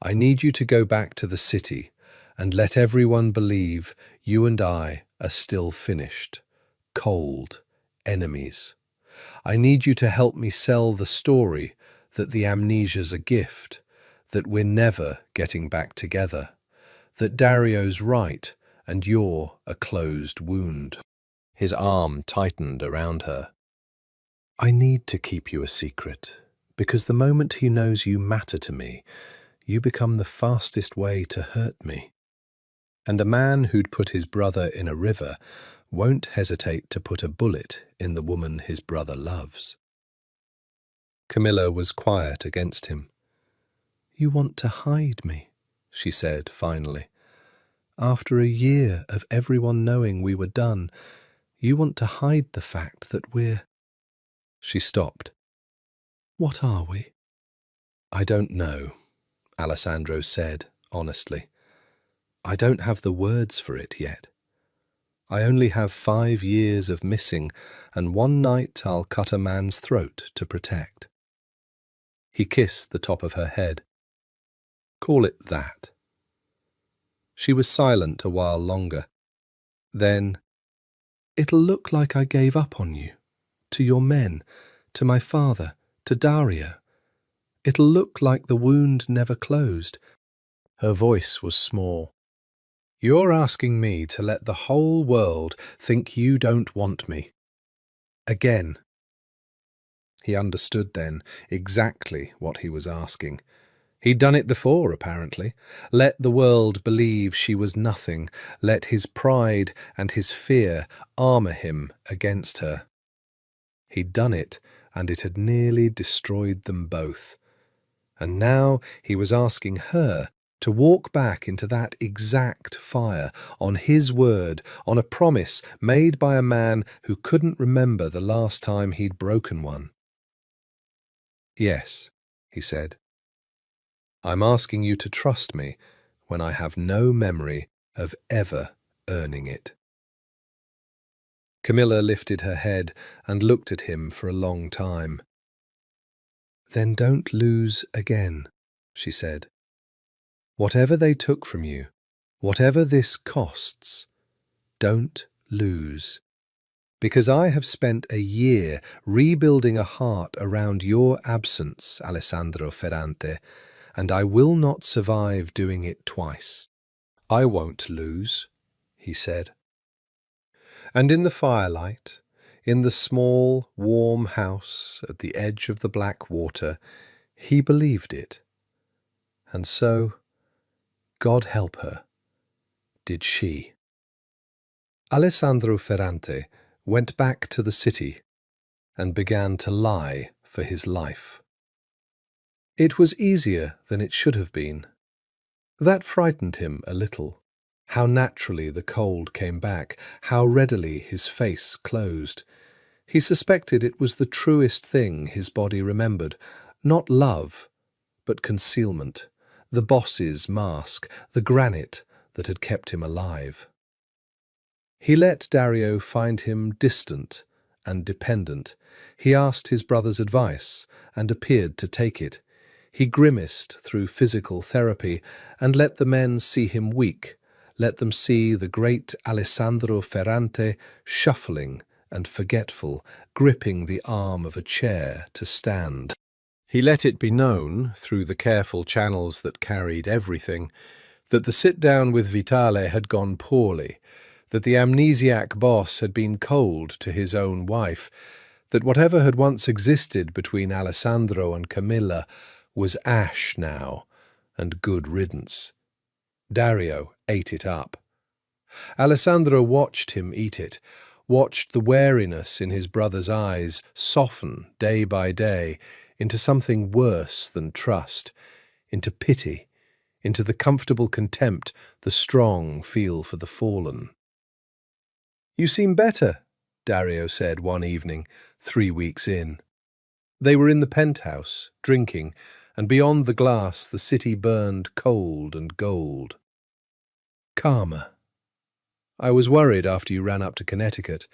I need you to go back to the city and let everyone believe you and I are still finished, cold, enemies. I need you to help me sell the story that the amnesia's a gift, that we're never getting back together, that Dario's right and you're a closed wound. His arm tightened around her. I need to keep you a secret, because the moment he knows you matter to me, you become the fastest way to hurt me. And a man who'd put his brother in a river won't hesitate to put a bullet in the woman his brother loves. Camilla was quiet against him. You want to hide me, she said finally. After a year of everyone knowing we were done, you want to hide the fact that we're... She stopped. What are we? I don't know, Alessandro said honestly. I don't have the words for it yet. I only have 5 years of missing, and one night I'll cut a man's throat to protect. He kissed the top of her head. Call it that. She was silent a while longer. Then, it'll look like I gave up on you, to your men, to my father, to Dario. It'll look like the wound never closed. Her voice was small. You're asking me to let the whole world think you don't want me. Again. He understood then exactly what he was asking. He'd done it before, apparently. Let the world believe she was nothing. Let his pride and his fear armour him against her. He'd done it and it had nearly destroyed them both. And now he was asking her to walk back into that exact fire, on his word, on a promise made by a man who couldn't remember the last time he'd broken one. "Yes," he said. "I'm asking you to trust me when I have no memory of ever earning it." Camilla lifted her head and looked at him for a long time. "Then don't lose again," she said. "Whatever they took from you, whatever this costs, don't lose. Because I have spent a year rebuilding a heart around your absence, Alessandro Ferrante, and I will not survive doing it twice." "I won't lose," he said. And in the firelight, in the small, warm house at the edge of the black water, he believed it. And so, God help her, did she. Alessandro Ferrante went back to the city and began to lie for his life. It was easier than it should have been. That frightened him a little. How naturally the cold came back, how readily his face closed. He suspected it was the truest thing his body remembered, not love, but concealment, the boss's mask, the granite that had kept him alive. He let Dario find him distant and dependent. He asked his brother's advice and appeared to take it. He grimaced through physical therapy and let the men see him weak, let them see the great Alessandro Ferrante shuffling and forgetful, gripping the arm of a chair to stand. He let it be known, through the careful channels that carried everything, that the sit-down with Vitale had gone poorly, that the amnesiac boss had been cold to his own wife, that whatever had once existed between Alessandro and Camilla was ash now, and good riddance. Dario ate it up. Alessandro watched him eat it, watched the wariness in his brother's eyes soften day by day into something worse than trust, into pity, into the comfortable contempt the strong feel for the fallen. "You seem better," Dario said one evening, 3 weeks in. They were in the penthouse, drinking, and beyond the glass the city burned cold and gold. "Calmer. I was worried after you ran up to Connecticut,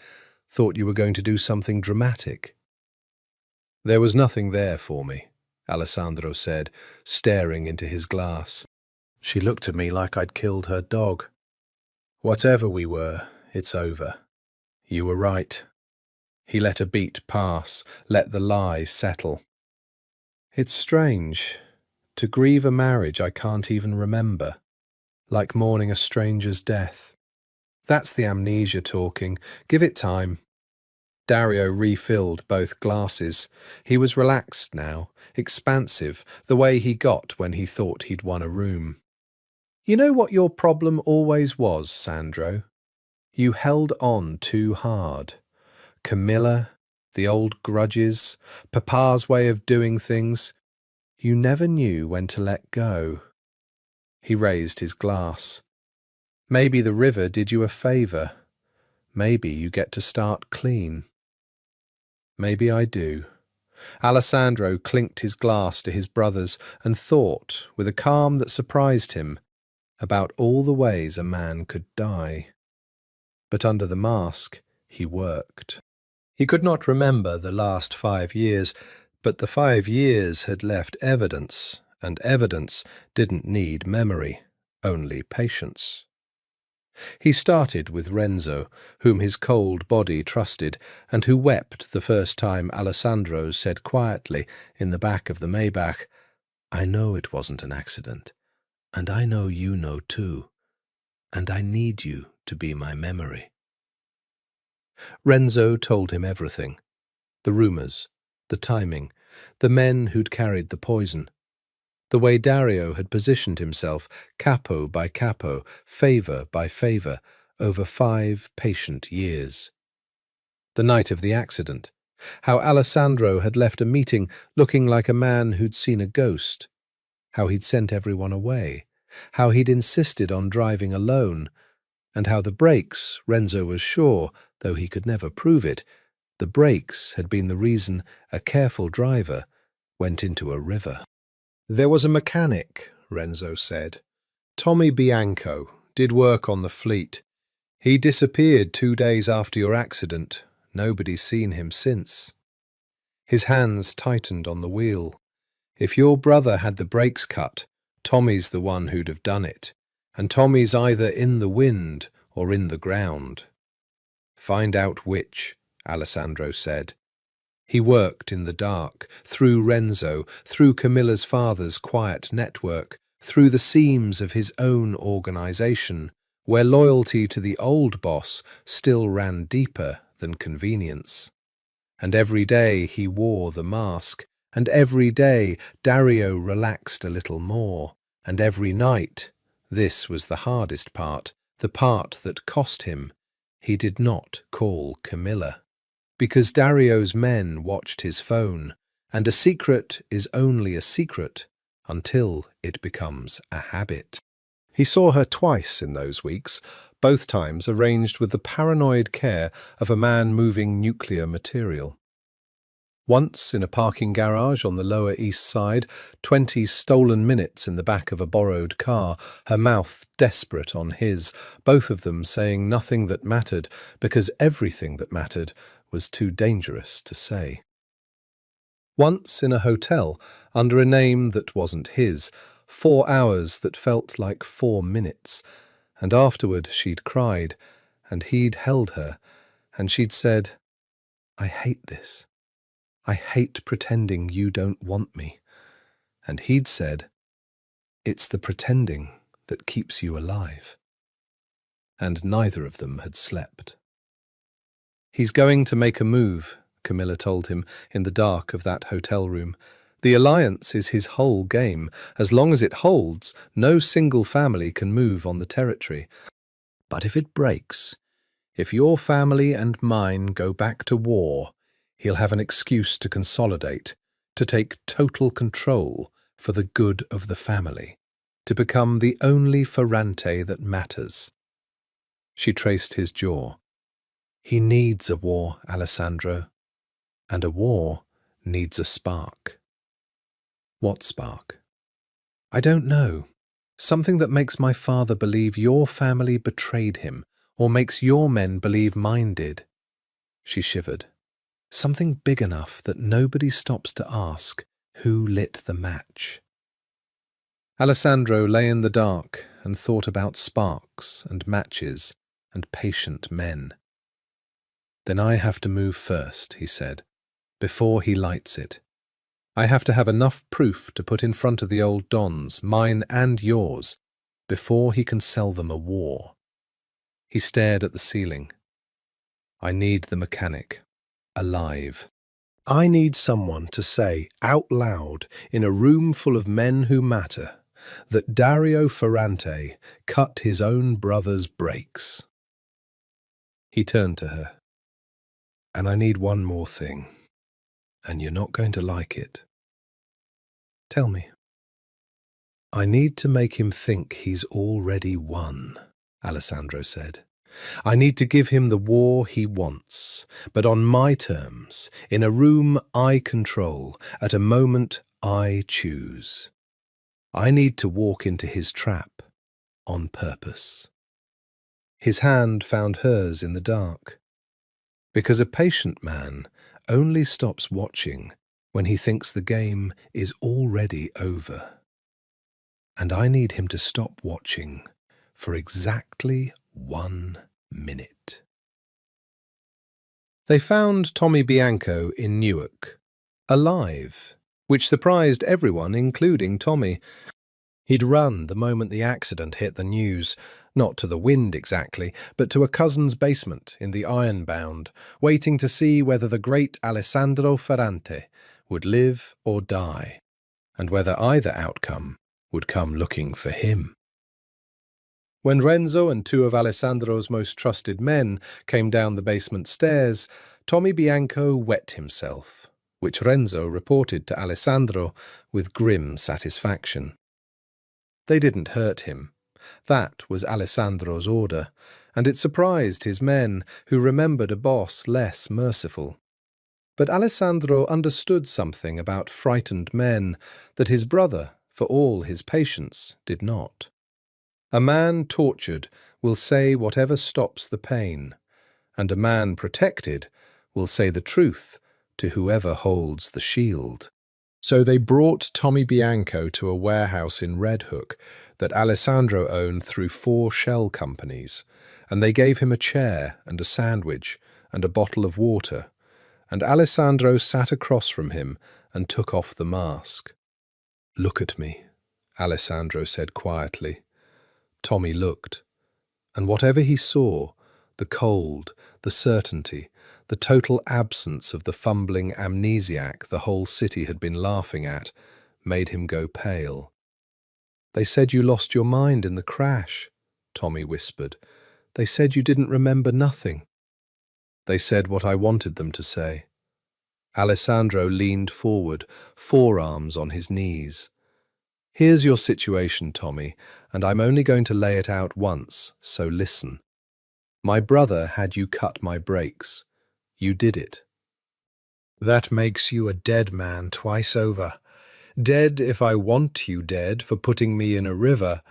thought you were going to do something dramatic." "There was nothing there for me," Alessandro said, staring into his glass. "She looked at me like I'd killed her dog. Whatever we were, it's over. You were right." He let a beat pass, let the lie settle. "It's strange, to grieve a marriage I can't even remember, like mourning a stranger's death. That's the amnesia talking. Give it time." Dario refilled both glasses. He was relaxed now, expansive, the way he got when he thought he'd won a room. "You know what your problem always was, Sandro? You held on too hard. Camilla, the old grudges, Papa's way of doing things. You never knew when to let go." He raised his glass. "Maybe the river did you a favour. Maybe you get to start clean." "Maybe I do." Alessandro clinked his glass to his brother's and thought, with a calm that surprised him, about all the ways a man could die. But under the mask, he worked. He could not remember the last 5 years, but the 5 years had left evidence, and evidence didn't need memory, only patience. He started with Renzo, whom his cold body trusted, and who wept the first time Alessandro said quietly in the back of the Maybach, "I know it wasn't an accident, and I know you know too, and I need you to be my memory." Renzo told him everything. The rumours, the timing, the men who'd carried the poison, the way Dario had positioned himself, capo by capo, favour by favour, over 5 patient years. The night of the accident, How Alessandro had left a meeting looking like a man who'd seen a ghost. How he'd sent everyone away. How he'd insisted on driving alone. And how the brakes, Renzo was sure, though he could never prove it, the brakes had been the reason a careful driver went into a river. There was a mechanic, Renzo said. Tommy Bianco did work on the fleet. He disappeared 2 days after your accident. Nobody's seen him since. His hands tightened on the wheel. If your brother had the brakes cut, Tommy's the one who'd have done it, and Tommy's either in the wind or in the ground. Find out which, Alessandro said. He worked in the dark, through Renzo, through Camilla's father's quiet network, through the seams of his own organization, where loyalty to the old boss still ran deeper than convenience. And every day he wore the mask, and every day Dario relaxed a little more, and every night, this was the hardest part, the part that cost him, he did not call Camilla. Because Dario's men watched his phone, and a secret is only a secret until it becomes a habit. He saw her twice in those weeks, both times arranged with the paranoid care of a man moving nuclear material. Once in a parking garage on the Lower East Side, 20 stolen minutes in the back of a borrowed car, her mouth desperate on his, both of them saying nothing that mattered because everything that mattered was too dangerous to say. Once in a hotel, under a name that wasn't his, 4 hours that felt like 4 minutes, and afterward she'd cried, and he'd held her, and she'd said, "I hate this. I hate pretending you don't want me." And he'd said, "It's the pretending that keeps you alive." And neither of them had slept. "He's going to make a move," Camilla told him in the dark of that hotel room. "The alliance is his whole game. As long as it holds, no single family can move on the territory. But if it breaks, if your family and mine go back to war, he'll have an excuse to consolidate, to take total control for the good of the family, to become the only Ferrante that matters." She traced his jaw. "He needs a war, Alessandro, and a war needs a spark." "What spark?" "I don't know. Something that makes my father believe your family betrayed him, or makes your men believe mine did." She shivered. "Something big enough that nobody stops to ask who lit the match." Alessandro lay in the dark and thought about sparks and matches and patient men. "Then I have to move first," he said, "before he lights it. I have to have enough proof to put in front of the old dons, mine and yours, before he can sell them a war." He stared at the ceiling. "I need the mechanic. Alive. I need someone to say out loud in a room full of men who matter that Dario Ferrante cut his own brother's brakes." He turned to her. "And I need one more thing, and you're not going to like it." "Tell me." "I need to make him think he's already won," Alessandro said. "I need to give him the war he wants, but on my terms, in a room I control, at a moment I choose. I need to walk into his trap on purpose." His hand found hers in the dark. Because a patient man only stops watching when he thinks the game is already over. And I need him to stop watching for exactly 1 minute. They found Tommy Bianco in Newark, alive, which surprised everyone, including Tommy. He'd run the moment the accident hit the news, not to the wind exactly, but to a cousin's basement in the Ironbound, waiting to see whether the great Alessandro Ferrante would live or die, and whether either outcome would come looking for him. When Renzo and two of Alessandro's most trusted men came down the basement stairs, Tommy Bianco wet himself, which Renzo reported to Alessandro with grim satisfaction. They didn't hurt him. That was Alessandro's order, and it surprised his men, who remembered a boss less merciful. But Alessandro understood something about frightened men that his brother, for all his patience, did not. A man tortured will say whatever stops the pain, and a man protected will say the truth to whoever holds the shield. So they brought Tommy Bianco to a warehouse in Red Hook that Alessandro owned through 4 shell companies, and they gave him a chair and a sandwich and a bottle of water, and Alessandro sat across from him and took off the mask. "Look at me," Alessandro said quietly. Tommy looked, and whatever he saw, the cold, the certainty, the total absence of the fumbling amnesiac the whole city had been laughing at, made him go pale. "They said you lost your mind in the crash," Tommy whispered. "They said you didn't remember nothing." "They said what I wanted them to say." Alessandro leaned forward, forearms on his knees. "Here's your situation, Tommy, and I'm only going to lay it out once, so listen. My brother had you cut my brakes. You did it. That makes you a dead man twice over. Dead if I want you dead for putting me in a river,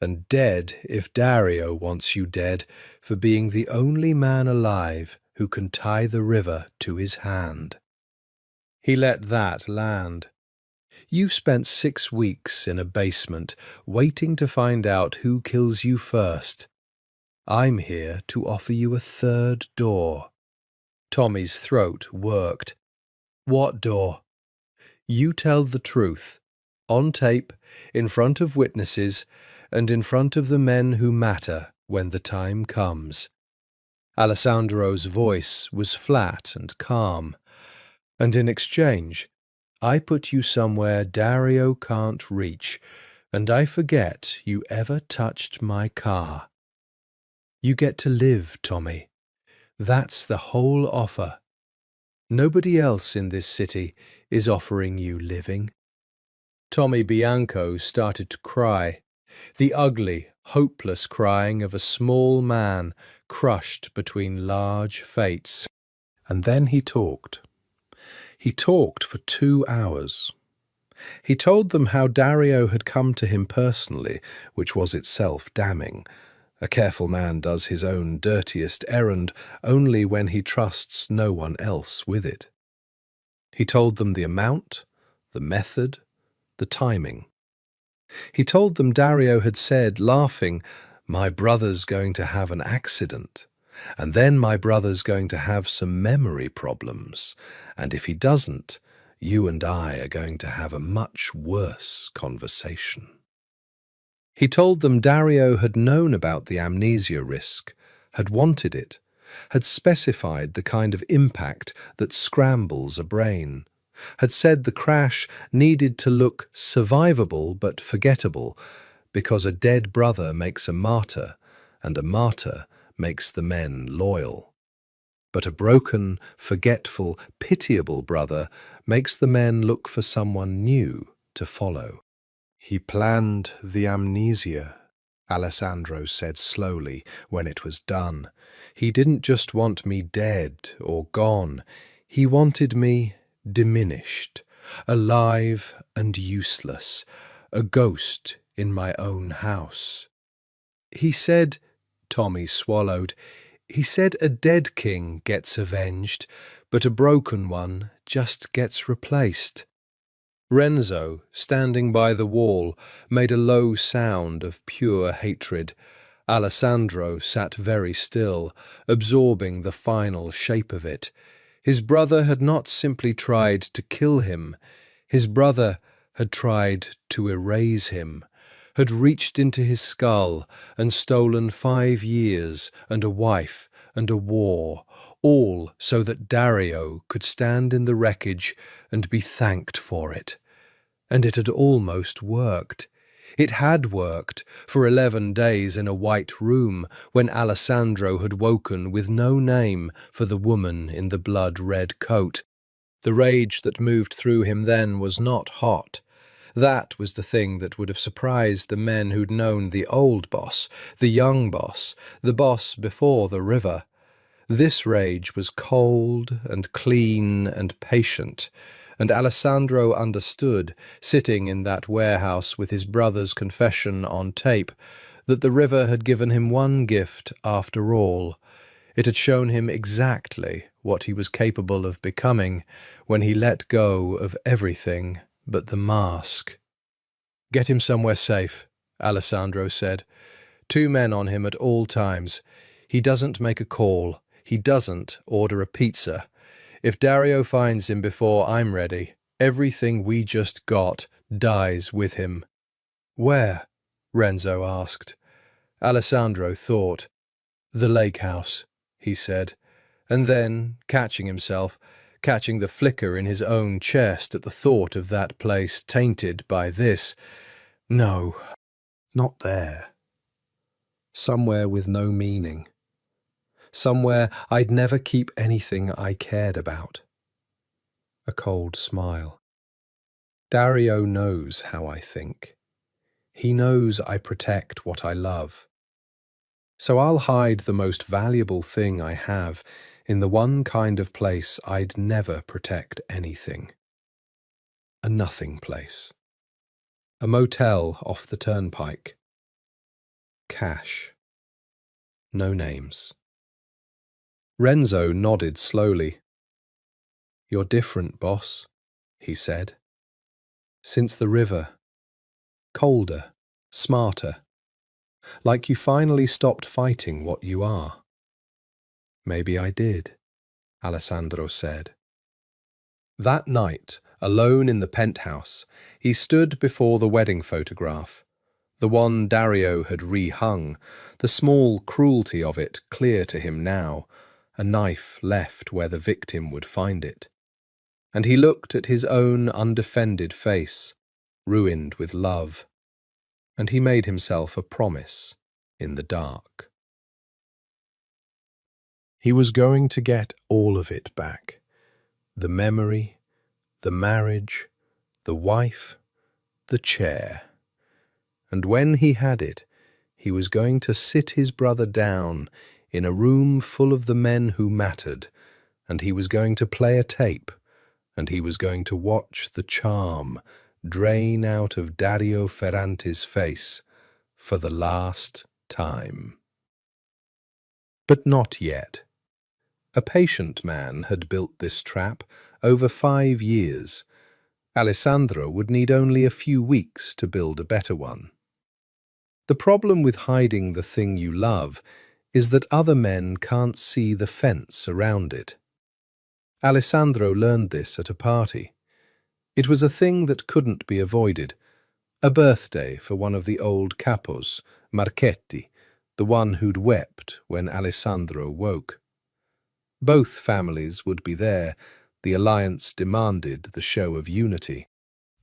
and dead if Dario wants you dead for being the only man alive who can tie the river to his hand." He let that land. "You've spent 6 weeks in a basement waiting to find out who kills you first. I'm here to offer you a 3rd door." Tommy's throat worked. "What door?" "You tell the truth, on tape, in front of witnesses, and in front of the men who matter when the time comes." Alessandro's voice was flat and calm. "And in exchange, I put you somewhere Dario can't reach, and I forget you ever touched my car. You get to live, Tommy. That's the whole offer. Nobody else in this city is offering you living." Tommy Bianco started to cry, the ugly, hopeless crying of a small man crushed between large fates. And then he talked. He talked for 2 hours. He told them how Dario had come to him personally, which was itself damning. A careful man does his own dirtiest errand only when he trusts no one else with it. He told them the amount, the method, the timing. He told them Dario had said, laughing, "My brother's going to have an accident, and then my brother's going to have some memory problems, and if he doesn't, you and I are going to have a much worse conversation." He told them Dario had known about the amnesia risk, had wanted it, had specified the kind of impact that scrambles a brain, had said the crash needed to look survivable but forgettable, because a dead brother makes a martyr, and a martyr makes the men loyal. But a broken, forgetful, pitiable brother makes the men look for someone new to follow. "He planned the amnesia," Alessandro said slowly when it was done. "He didn't just want me dead or gone. He wanted me diminished, alive and useless, a ghost in my own house. He said," Tommy swallowed, "he said a dead king gets avenged, but a broken one just gets replaced." Renzo, standing by the wall, made a low sound of pure hatred. Alessandro sat very still, absorbing the final shape of it. His brother had not simply tried to kill him. His brother had tried to erase him, had reached into his skull and stolen 5 years and a wife and a war, all so that Dario could stand in the wreckage and be thanked for it. And it had almost worked. It had worked for 11 days in a white room when Alessandro had woken with no name for the woman in the blood-red coat. The rage that moved through him then was not hot. That was the thing that would have surprised the men who'd known the old boss, the young boss, the boss before the river. This rage was cold and clean and patient, and Alessandro understood, sitting in that warehouse with his brother's confession on tape, that the river had given him one gift after all. It had shown him exactly what he was capable of becoming when he let go of everything but the mask. "Get him somewhere safe," Alessandro said. "2 men on him at all times. He doesn't make a call. He doesn't order a pizza. If Dario finds him before I'm ready, everything we just got dies with him." "Where?" Renzo asked. Alessandro thought. "The lake house," he said, and then, catching himself, catching the flicker in his own chest at the thought of that place tainted by this, "No, not there. Somewhere with no meaning. Somewhere I'd never keep anything I cared about." A cold smile. "Dario knows how I think. He knows I protect what I love. So I'll hide the most valuable thing I have in the one kind of place I'd never protect anything. A nothing place. A motel off the turnpike. Cash. No names." Renzo nodded slowly. "You're different, boss," he said. "Since the river. Colder, smarter. Like you finally stopped fighting what you are." "Maybe I did," Alessandro said. That night, alone in the penthouse, he stood before the wedding photograph, the one Dario had rehung, the small cruelty of it clear to him now, a knife left where the victim would find it. And he looked at his own undefended face, ruined with love, and he made himself a promise in the dark. He was going to get all of it back. The memory, the marriage, the wife, the chair. And when he had it, he was going to sit his brother down in a room full of the men who mattered, and he was going to play a tape, and he was going to watch the charm drain out of Dario Ferrante's face for the last time. But not yet. A patient man had built this trap over 5 years. Alessandro would need only a few weeks to build a better one. The problem with hiding the thing you love is that other men can't see the fence around it. Alessandro learned this at a party. It was a thing that couldn't be avoided. A birthday for one of the old capos, Marchetti, the one who'd wept when Alessandro woke. Both families would be there. The alliance demanded the show of unity.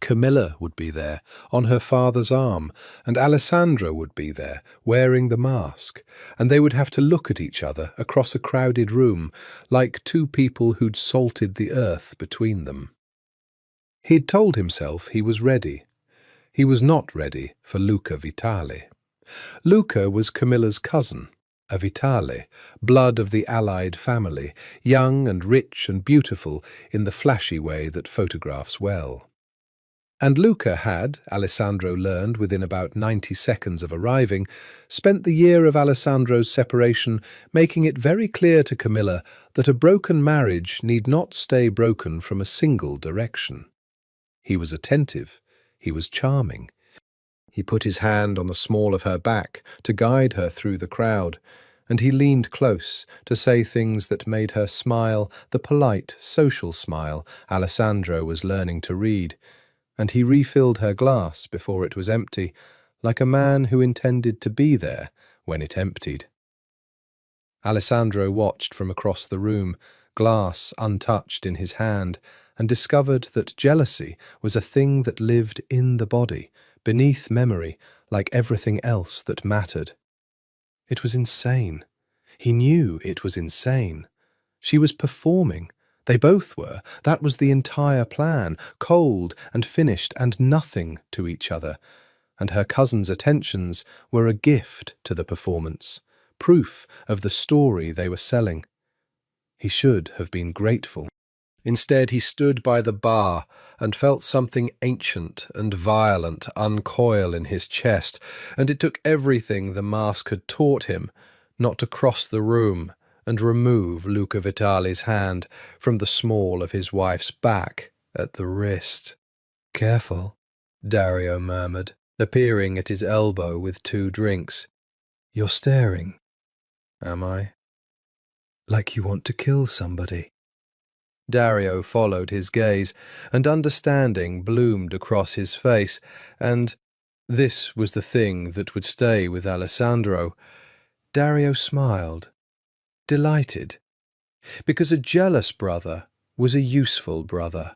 Camilla would be there, on her father's arm, and Alessandro would be there, wearing the mask, and they would have to look at each other across a crowded room, like 2 people who'd salted the earth between them. He'd told himself he was ready. He was not ready for Luca Vitale. Luca was Camilla's cousin, a Vitale, blood of the allied family, young and rich and beautiful in the flashy way that photographs well. And Luca had, Alessandro learned within about 90 seconds of arriving, spent the year of Alessandro's separation making it very clear to Camilla that a broken marriage need not stay broken from a single direction. He was attentive. He was charming. He put his hand on the small of her back to guide her through the crowd, and he leaned close to say things that made her smile, the polite, social smile Alessandro was learning to read. And he refilled her glass before it was empty, like a man who intended to be there when it emptied. Alessandro watched from across the room, glass untouched in his hand, and discovered that jealousy was a thing that lived in the body, beneath memory, like everything else that mattered. It was insane. He knew it was insane. She was performing. They both were. That was the entire plan, cold and finished and nothing to each other. And her cousin's attentions were a gift to the performance, proof of the story they were selling. He should have been grateful. Instead, he stood by the bar and felt something ancient and violent uncoil in his chest, and it took everything the mask had taught him not to cross the room and remove Luca Vitali's hand from the small of his wife's back at the wrist. "Careful," Dario murmured, appearing at his elbow with 2 drinks. "You're staring." "Am I?" "Like you want to kill somebody." Dario followed his gaze, and understanding bloomed across his face, and this was the thing that would stay with Alessandro. Dario smiled, delighted, because a jealous brother was a useful brother.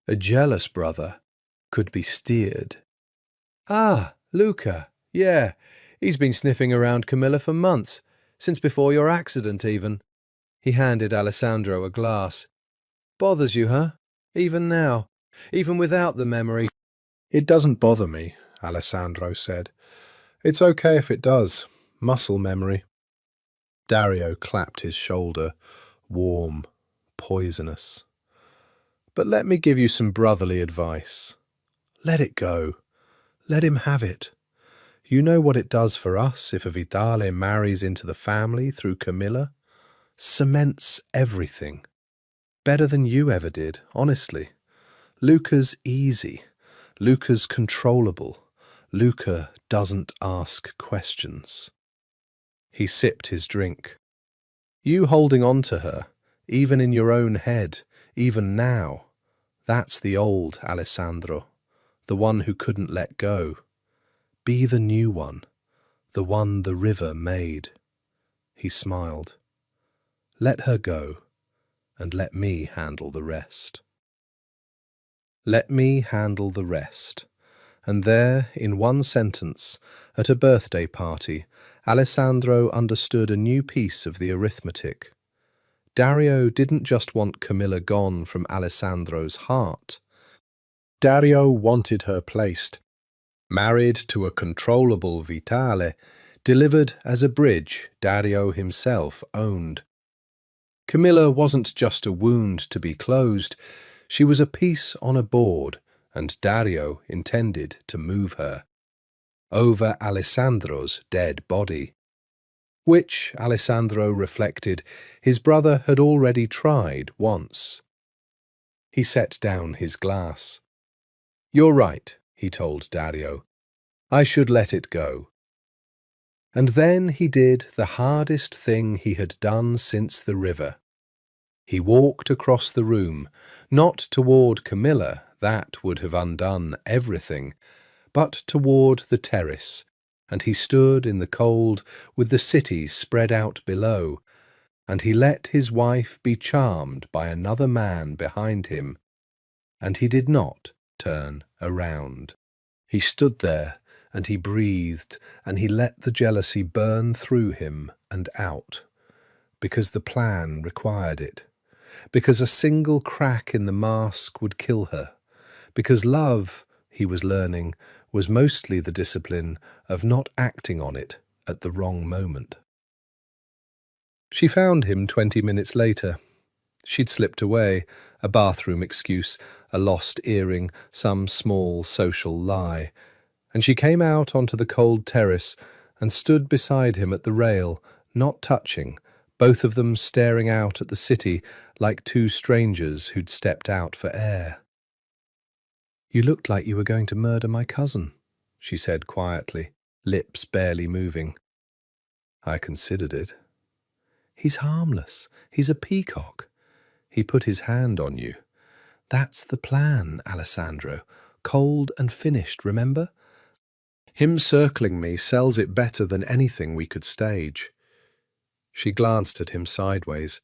A jealous brother could be steered. "Ah, Luca, yeah, he's been sniffing around Camilla for months, since before your accident even." He handed Alessandro a glass. "Bothers you, huh? Even now? Even without the memory?" "It doesn't bother me," Alessandro said. "It's okay if it does. Muscle memory." Dario clapped his shoulder, warm, poisonous. "But let me give you some brotherly advice. Let it go. Let him have it. You know what it does for us if a Vitale marries into the family through Camilla? Cements everything. Better than you ever did, honestly. Luca's easy. Luca's controllable. Luca doesn't ask questions." He sipped his drink. "You holding on to her, even in your own head, even now, that's the old Alessandro, the one who couldn't let go. Be the new one, the one the river made." He smiled. "Let her go, and let me handle the rest." Let me handle the rest. And there, in one sentence, at a birthday party, Alessandro understood a new piece of the arithmetic. Dario didn't just want Camilla gone from Alessandro's heart. Dario wanted her placed, married to a controllable Vitale, delivered as a bridge Dario himself owned. Camilla wasn't just a wound to be closed, she was a piece on a board, and Dario intended to move her over Alessandro's dead body, which, Alessandro reflected, his brother had already tried once. He set down his glass. "You're right," he told Dario. "I should let it go." And then he did the hardest thing he had done since the river. He walked across the room, not toward Camilla, that would have undone everything, but toward the terrace, and he stood in the cold with the city spread out below, and he let his wife be charmed by another man behind him, and he did not turn around. He stood there, and he breathed, and he let the jealousy burn through him and out, because the plan required it, because a single crack in the mask would kill her, because love, he was learning, was mostly the discipline of not acting on it at the wrong moment. She found him 20 minutes later. She'd slipped away, a bathroom excuse, a lost earring, some small social lie, and she came out onto the cold terrace and stood beside him at the rail, not touching, both of them staring out at the city like 2 strangers who'd stepped out for air. "You looked like you were going to murder my cousin," she said quietly, lips barely moving. "I considered it." "He's harmless. He's a peacock. He put his hand on you. That's the plan, Alessandro. Cold and finished, remember? Him circling me sells it better than anything we could stage." She glanced at him sideways.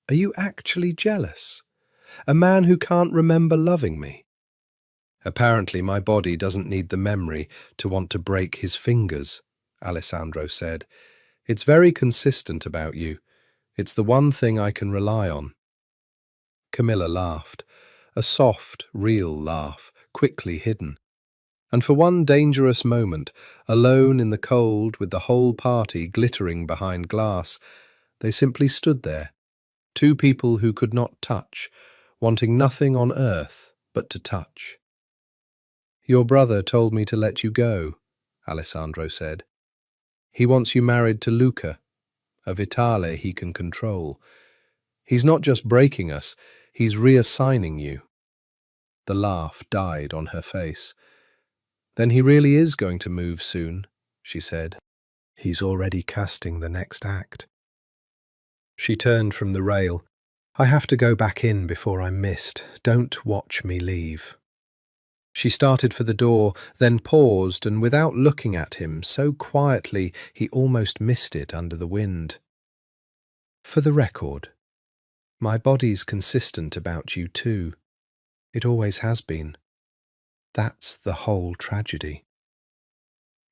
"Are you actually jealous? A man who can't remember loving me?" Apparently my body doesn't need the memory to want to break his fingers, Alessandro said. It's very consistent about you. It's the one thing I can rely on. Camilla laughed, a soft, real laugh, quickly hidden. And for one dangerous moment, alone in the cold with the whole party glittering behind glass, they simply stood there, two people who could not touch, wanting nothing on earth but to touch. Your brother told me to let you go, Alessandro said. He wants you married to Luca, a Vitale he can control. He's not just breaking us, he's reassigning you. The laugh died on her face. Then he really is going to move soon, she said. He's already casting the next act. She turned from the rail. I have to go back in before I'm missed. Don't watch me leave. She started for the door, then paused, and without looking at him, so quietly he almost missed it under the wind. For the record, my body's consistent about you too. It always has been. That's the whole tragedy.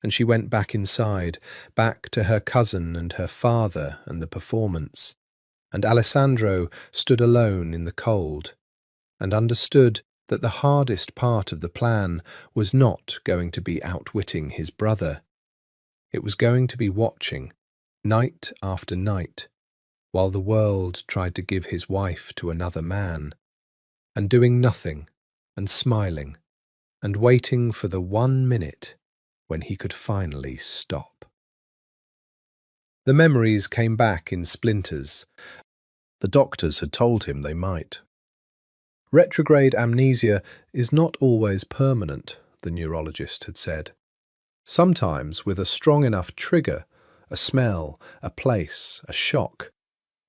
And she went back inside, back to her cousin and her father and the performance, and Alessandro stood alone in the cold, and understood that the hardest part of the plan was not going to be outwitting his brother. It was going to be watching, night after night, while the world tried to give his wife to another man, and doing nothing, and smiling, and waiting for the 1 minute when he could finally stop. The memories came back in splinters. The doctors had told him they might. Retrograde amnesia is not always permanent, the neurologist had said. Sometimes, with a strong enough trigger, a smell, a place, a shock,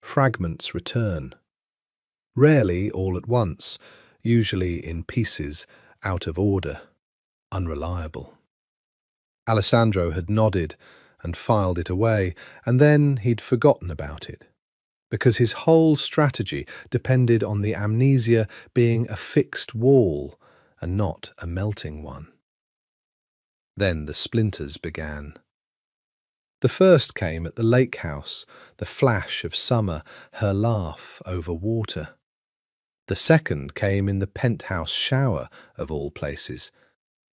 fragments return. Rarely all at once, usually in pieces, out of order, unreliable. Alessandro had nodded and filed it away, and then he'd forgotten about it, because his whole strategy depended on the amnesia being a fixed wall and not a melting one. Then the splinters began. The first came at the lake house, the flash of summer, her laugh over water. The second came in the penthouse shower, of all places,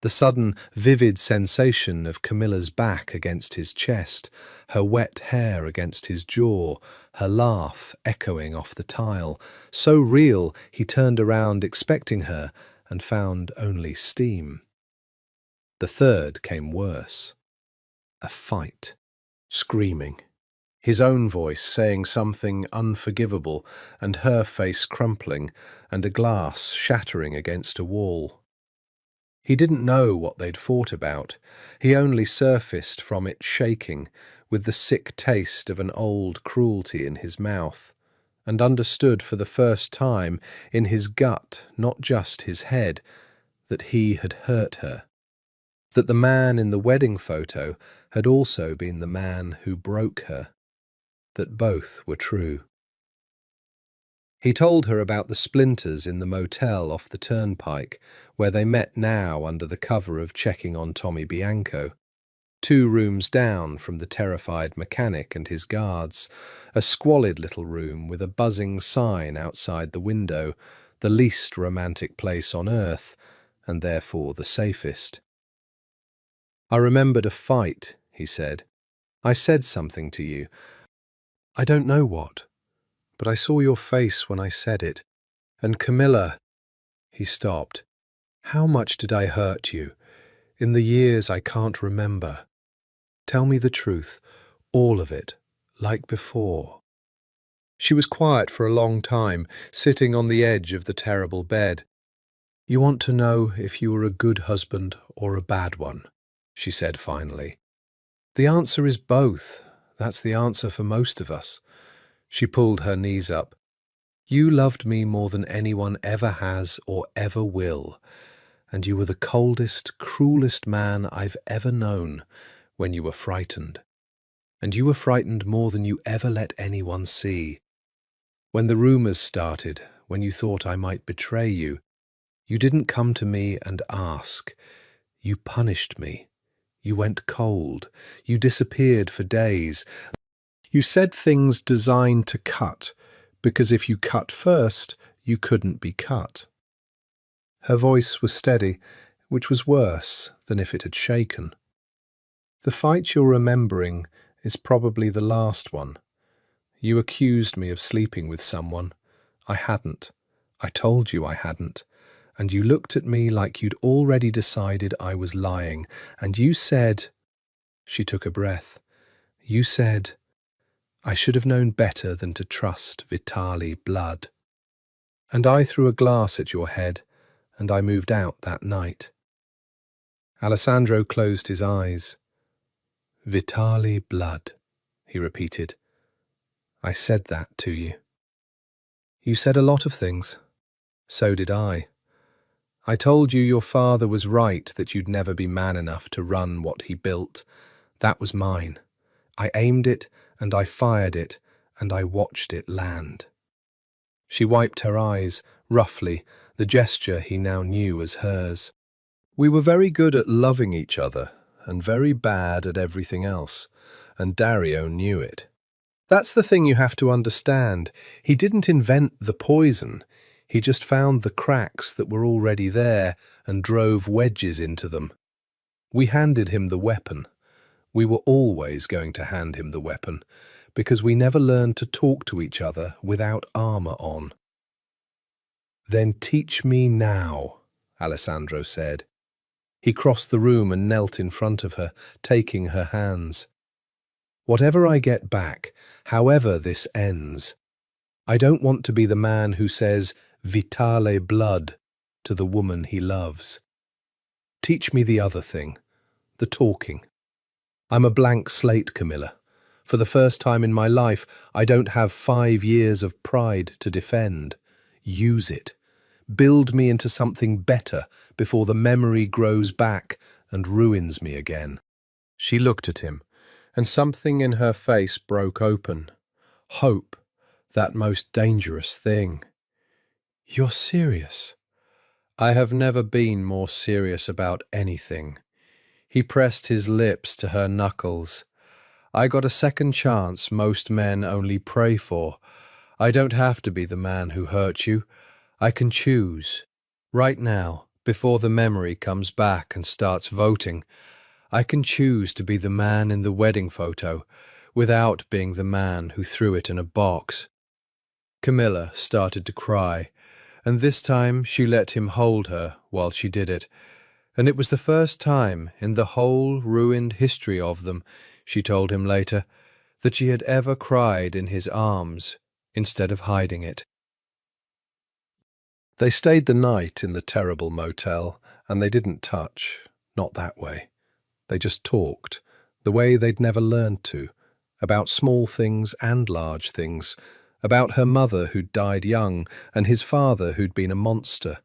the sudden, vivid sensation of Camilla's back against his chest, her wet hair against his jaw, her laugh echoing off the tile, so real he turned around expecting her and found only steam. The third came worse. A fight. Screaming. His own voice saying something unforgivable, and her face crumpling, and a glass shattering against a wall. He didn't know what they'd fought about. He only surfaced from it shaking, with the sick taste of an old cruelty in his mouth, and understood for the first time, in his gut, not just his head, that he had hurt her. That the man in the wedding photo had also been the man who broke her. That both were true. He told her about the splinters in the motel off the turnpike, where they met now under the cover of checking on Tommy Bianco. 2 rooms down from the terrified mechanic and his guards, a squalid little room with a buzzing sign outside the window, the least romantic place on earth, and therefore the safest. I remembered a fight, he said. I said something to you. I don't know what. But I saw your face when I said it. And Camilla, he stopped. How much did I hurt you? In the years I can't remember. Tell me the truth, all of it, like before. She was quiet for a long time, sitting on the edge of the terrible bed. You want to know if you were a good husband or a bad one, she said finally. The answer is both. That's the answer for most of us. She pulled her knees up. You loved me more than anyone ever has or ever will, and you were the coldest, cruelest man I've ever known when you were frightened. And you were frightened more than you ever let anyone see. When the rumours started, when you thought I might betray you, You didn't come to me and ask. You punished me. You went cold. You disappeared for days. You said things designed to cut, because if you cut first, you couldn't be cut. Her voice was steady, which was worse than if it had shaken. The fight you're remembering is probably the last one. You accused me of sleeping with someone. I hadn't. I told you I hadn't. And you looked at me like you'd already decided I was lying. And you said— She took a breath. You said, I should have known better than to trust Vitali blood. And I threw a glass at your head, and I moved out that night. Alessandro closed his eyes. Vitali blood, he repeated. I said that to you. You said a lot of things. So did I. I told you your father was right, that you'd never be man enough to run what he built. That was mine. I aimed it, and I fired it, and I watched it land. She wiped her eyes, roughly, the gesture he now knew as hers. We were very good at loving each other, and very bad at everything else, and Dario knew it. That's the thing you have to understand. He didn't invent the poison. He just found the cracks that were already there and drove wedges into them. We handed him the weapon. We were always going to hand him the weapon, because we never learned to talk to each other without armor on. Then teach me now, Alessandro said. He crossed the room and knelt in front of her, taking her hands. Whatever I get back, however this ends, I don't want to be the man who says vitale blood to the woman he loves. Teach me the other thing, the talking. I'm a blank slate, Camilla. For the first time in my life, I don't have 5 years of pride to defend. Use it. Build me into something better before the memory grows back and ruins me again. She looked at him, and something in her face broke open. Hope, that most dangerous thing. You're serious? I have never been more serious about anything. He pressed his lips to her knuckles. I got a second chance most men only pray for. I don't have to be the man who hurt you. I can choose. Right now, before the memory comes back and starts voting, I can choose to be the man in the wedding photo without being the man who threw it in a box. Camilla started to cry, and this time she let him hold her while she did it. And it was the first time in the whole ruined history of them, she told him later, that she had ever cried in his arms instead of hiding it. They stayed the night in the terrible motel, and they didn't touch, not that way. They just talked, the way they'd never learned to, about small things and large things, about her mother who'd died young and his father who'd been a monster,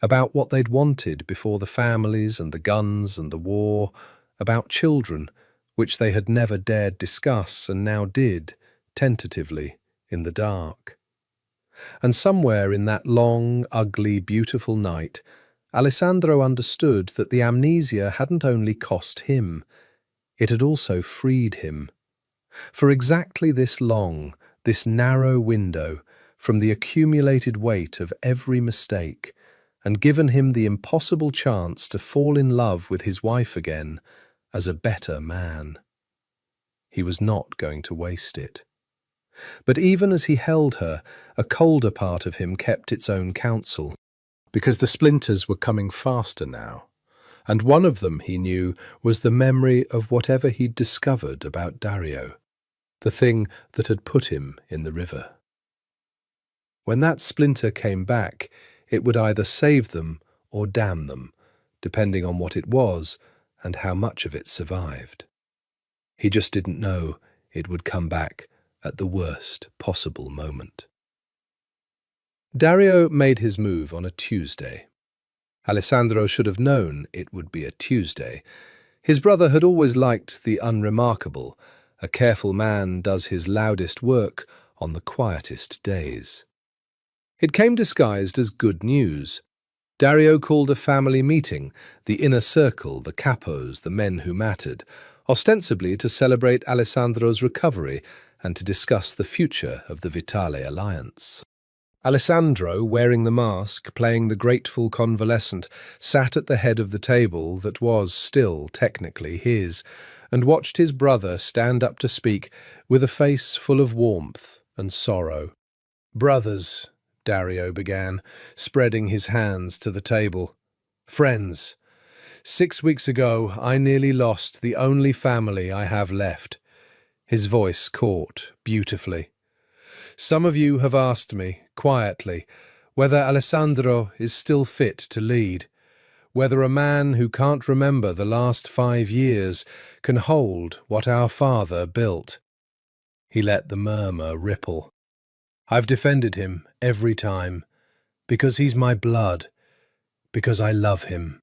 about what they'd wanted before the families and the guns and the war, about children, which they had never dared discuss and now did, tentatively, in the dark. And somewhere in that long, ugly, beautiful night, Alessandro understood that the amnesia hadn't only cost him, it had also freed him. For exactly this long, this narrow window, from the accumulated weight of every mistake, and given him the impossible chance to fall in love with his wife again as a better man. He was not going to waste it. But even as he held her, a colder part of him kept its own counsel, because the splinters were coming faster now, and one of them, he knew, was the memory of whatever he'd discovered about Dario, the thing that had put him in the river. When that splinter came back, it would either save them or damn them, depending on what it was and how much of it survived. He just didn't know it would come back at the worst possible moment. Dario made his move on a Tuesday. Alessandro should have known it would be a Tuesday. His brother had always liked the unremarkable. A careful man does his loudest work on the quietest days. It came disguised as good news. Dario called a family meeting, the inner circle, the capos, the men who mattered, ostensibly to celebrate Alessandro's recovery and to discuss the future of the Vitale alliance. Alessandro, wearing the mask, playing the grateful convalescent, sat at the head of the table that was still technically his, and watched his brother stand up to speak with a face full of warmth and sorrow. "Brothers," Dario began, spreading his hands to the table. "Friends, 6 weeks ago I nearly lost the only family I have left." His voice caught beautifully. "Some of you have asked me, quietly, whether Alessandro is still fit to lead, whether a man who can't remember the last 5 years can hold what our father built." He let the murmur ripple. "I've defended him every time, because he's my blood, because I love him."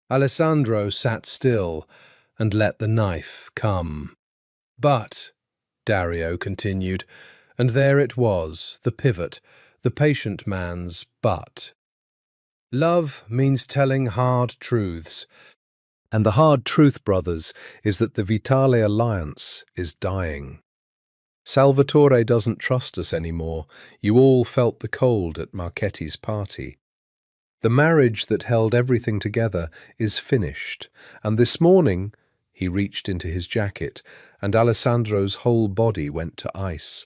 Alessandro sat still and let the knife come. "But," Dario continued, and there it was, the pivot, the patient man's but. "Love means telling hard truths. And the hard truth, brothers, is that the Vitale alliance is dying. Salvatore doesn't trust us anymore. You all felt the cold at Marchetti's party. The marriage that held everything together is finished, and this morning—" he reached into his jacket, and Alessandro's whole body went to ice.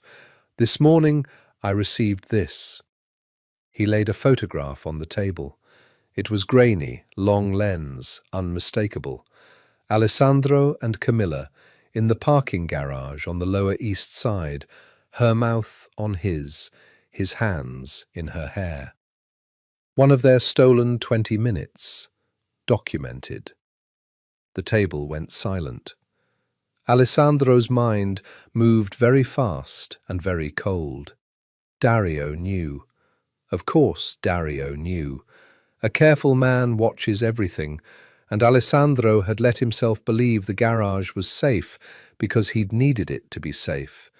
"This morning I received this." He laid a photograph on the table. It was grainy, long lens, unmistakable. Alessandro and Camilla in the parking garage on the Lower East Side, her mouth on his hands in her hair. One of their stolen 20 minutes, documented. The table went silent. Alessandro's mind moved very fast and very cold. Dario knew. Of course Dario knew. A careful man watches everything, and Alessandro had let himself believe the garage was safe because he'd needed it to be safe.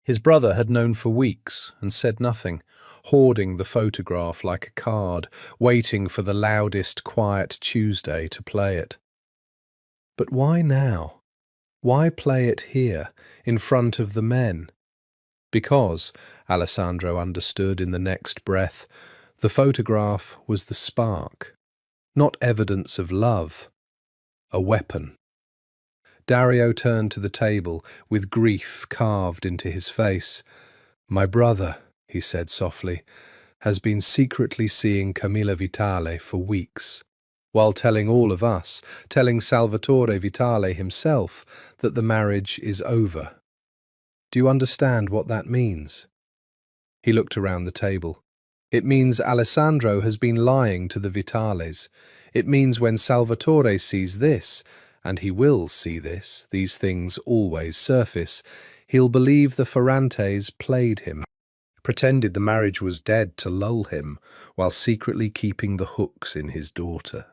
His brother had known for weeks and said nothing, hoarding the photograph like a card, waiting for the loudest quiet Tuesday to play it. But why now? Why play it here, in front of the men? Because, Alessandro understood in the next breath, the photograph was the spark, not evidence of love, a weapon. Dario turned to the table, with grief carved into his face. "My brother," he said softly, "has been secretly seeing Camilla Vitale for weeks, while telling all of us, telling Salvatore Vitale himself, that the marriage is over. Do you understand what that means?" He looked around the table. "It means Alessandro has been lying to the Vitales. It means when Salvatore sees this, and he will see this, these things always surface, he'll believe the Ferrantes played him, pretended the marriage was dead to lull him, while secretly keeping the hooks in his daughter.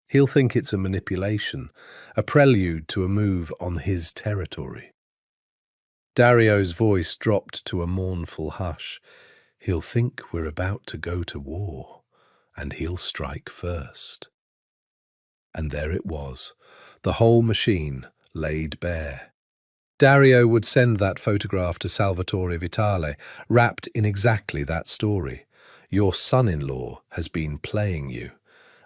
He'll think it's a manipulation, a prelude to a move on his territory." Dario's voice dropped to a mournful hush. "He'll think we're about to go to war, and he'll strike first." And there it was, the whole machine laid bare. Dario would send that photograph to Salvatore Vitale, wrapped in exactly that story. "Your son-in-law has been playing you."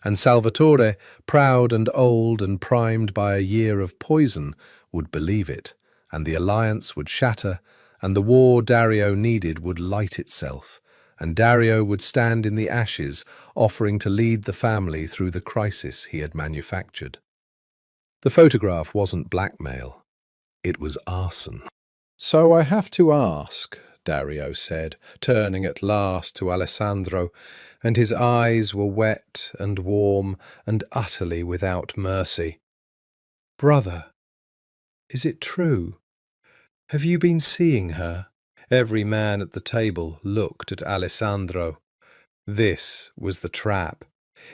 And Salvatore, proud and old and primed by a year of poison, would believe it, and the alliance would shatter, and the war Dario needed would light itself, and Dario would stand in the ashes, offering to lead the family through the crisis he had manufactured. The photograph wasn't blackmail. It was arson. "So I have to ask," Dario said, turning at last to Alessandro, and his eyes were wet and warm and utterly without mercy. "Brother, is it true? Have you been seeing her?" Every man at the table looked at Alessandro. This was the trap.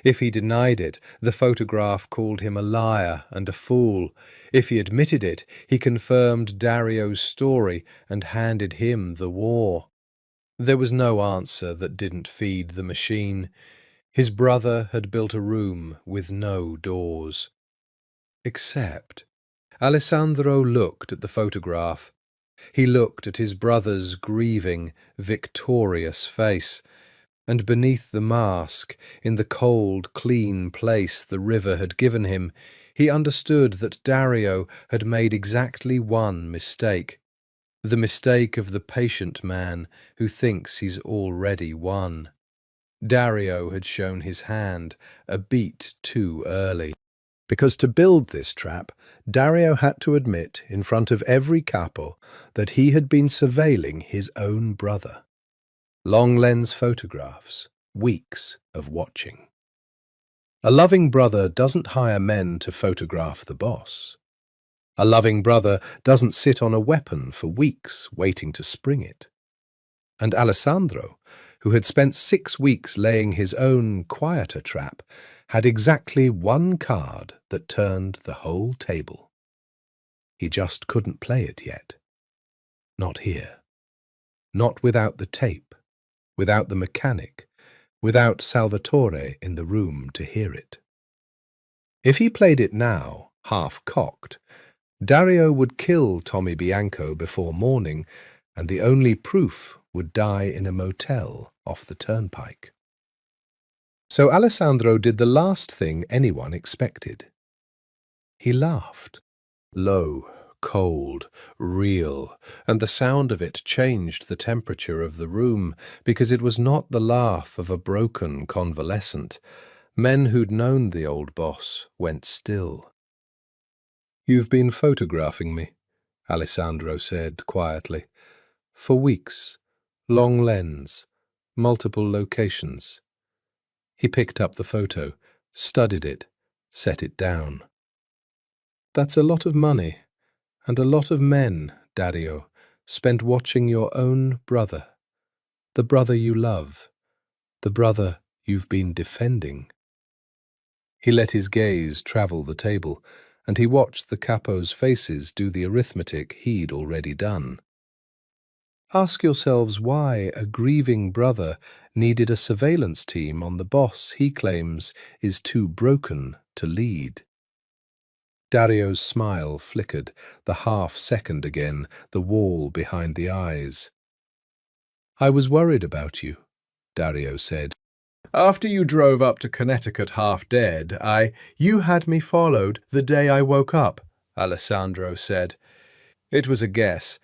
If he denied it, the photograph called him a liar and a fool. If he admitted it, he confirmed Dario's story and handed him the war. There was no answer that didn't feed the machine. His brother had built a room with no doors. Except Alessandro looked at the photograph. He looked at his brother's grieving, victorious face, and beneath the mask, in the cold, clean place the river had given him, he understood that Dario had made exactly one mistake. The mistake of the patient man who thinks he's already won. Dario had shown his hand a beat too early. Because to build this trap, Dario had to admit in front of every capo that he had been surveilling his own brother. Long lens photographs, weeks of watching. A loving brother doesn't hire men to photograph the boss. A loving brother doesn't sit on a weapon for weeks waiting to spring it. And Alessandro, who had spent 6 weeks laying his own quieter trap, had exactly one card that turned the whole table. He just couldn't play it yet. Not here. Not without the tape, without the mechanic, without Salvatore in the room to hear it. If he played it now, half-cocked, Dario would kill Tommy Bianco before morning, and the only proof would die in a motel off the turnpike. So Alessandro did the last thing anyone expected. He laughed. Low, cold, real, and the sound of it changed the temperature of the room, because it was not the laugh of a broken convalescent. Men who'd known the old boss went still. "You've been photographing me," Alessandro said quietly. "For weeks. Long lens. Multiple locations." He picked up the photo, studied it, set it down. "That's a lot of money, and a lot of men, Dario, spent watching your own brother. The brother you love. The brother you've been defending." He let his gaze travel the table, and he watched the capos' faces do the arithmetic he'd already done. Ask yourselves why a grieving brother needed a surveillance team on the boss he claims is too broken to lead. Dario's smile flickered, the half-second again, the wall behind the eyes. "I was worried about you," Dario said. "After you drove up to Connecticut half dead, You had me followed the day I woke up," Alessandro said. It was a guess.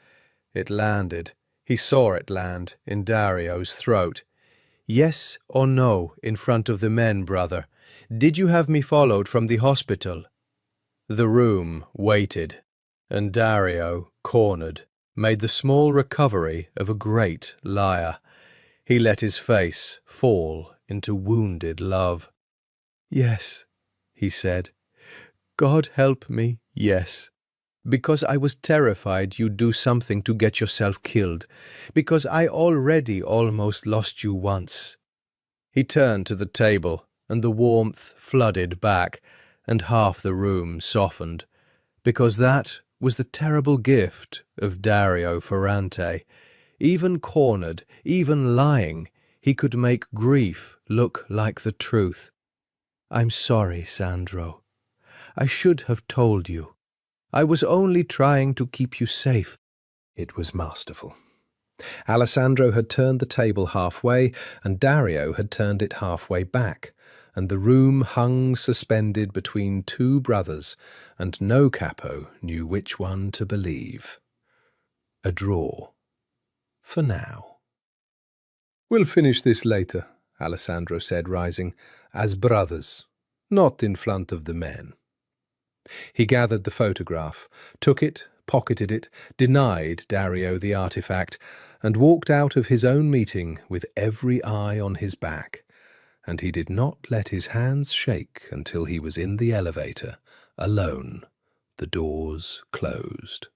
It landed. He saw it land in Dario's throat. "Yes or no in front of the men, brother? Did you have me followed from the hospital?" The room waited, and Dario, cornered, made the small recovery of a great liar. He let his face fall into wounded love. "Yes," he said. "God help me, yes. Because I was terrified you'd do something to get yourself killed. Because I already almost lost you once." He turned to the table, and the warmth flooded back, and half the room softened. Because that was the terrible gift of Dario Ferrante. Even cornered, even lying, he could make grief look like the truth. "I'm sorry, Sandro. I should have told you. I was only trying to keep you safe." It was masterful. Alessandro had turned the table halfway, and Dario had turned it halfway back, and the room hung suspended between two brothers, and no capo knew which one to believe. A draw. For now. "We'll finish this later," Alessandro said, rising, "as brothers, not in front of the men." He gathered the photograph, took it, pocketed it, denied Dario the artifact, and walked out of his own meeting with every eye on his back. And he did not let his hands shake until he was in the elevator, alone, the doors closed.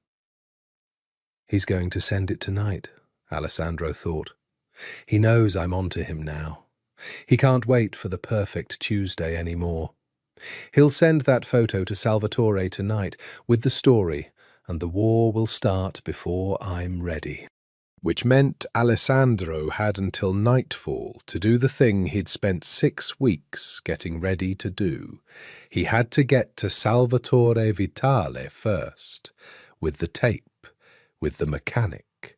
"He's going to send it tonight," Alessandro thought. "He knows I'm on to him now. He can't wait for the perfect Tuesday any more. He'll send that photo to Salvatore tonight with the story, and the war will start before I'm ready." which meant Alessandro had until nightfall to do the thing he'd spent 6 weeks getting ready to do. He had to get to Salvatore Vitale first, with the tape, with the mechanic,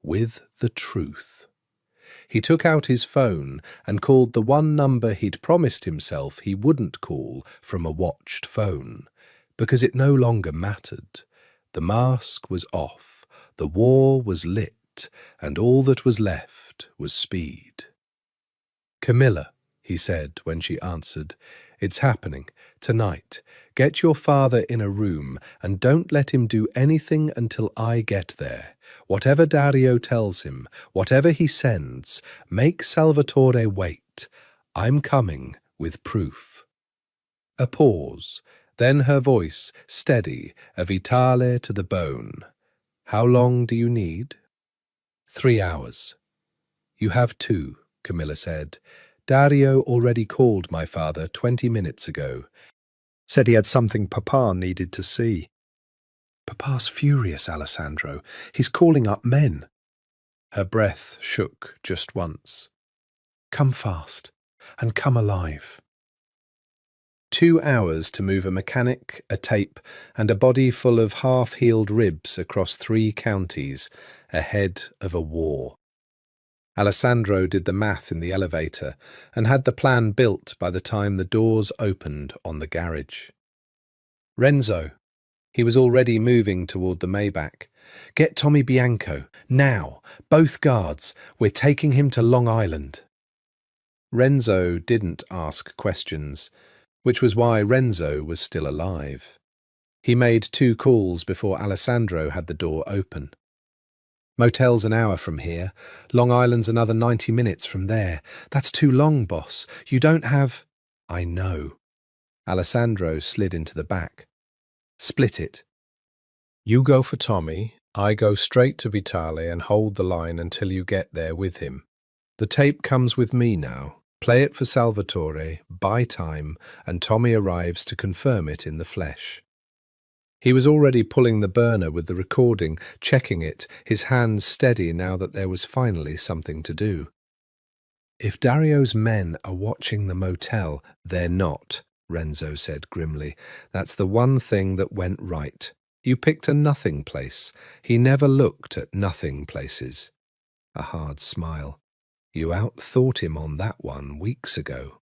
with the truth. He took out his phone and called the one number he'd promised himself he wouldn't call from a watched phone, because it no longer mattered. The mask was off, the war was lit, and all that was left was speed. "Camilla," he said when she answered, "it's happening, tonight. Get your father in a room and don't let him do anything until I get there. Whatever Dario tells him, whatever he sends, make Salvatore wait. I'm coming with proof." A pause, then her voice, steady, a Vitale to the bone. "How long do you need?" 3 hours. "You have 2, Camilla said. "Dario already called my father 20 minutes ago. Said he had something Papa needed to see." "Papa's furious, Alessandro. He's calling up men." Her breath shook just once. "Come fast, and come alive." 2 hours to move a mechanic, a tape, and a body full of half-healed ribs across 3 counties, ahead of a war. Alessandro did the math in the elevator and had the plan built by the time the doors opened on the garage. "Renzo." He was already moving toward the Maybach. "Get Tommy Bianco, now! Both guards! We're taking him to Long Island." Renzo didn't ask questions, which was why Renzo was still alive. He made 2 calls before Alessandro had the door open. "Motel's an hour from here. Long Island's another 90 minutes from there. That's too long, boss. You don't have—" "I know." Alessandro slid into the back. "Split it. You go for Tommy, I go straight to Vitale and hold the line until you get there with him. The tape comes with me now. Play it for Salvatore, buy time, and Tommy arrives to confirm it in the flesh." He was already pulling the burner with the recording, checking it, his hands steady now that there was finally something to do. "If Dario's men are watching the motel, they're not," Renzo said grimly. "That's the one thing that went right. You picked a nothing place. He never looked at nothing places." A hard smile. "You outthought him on that one weeks ago."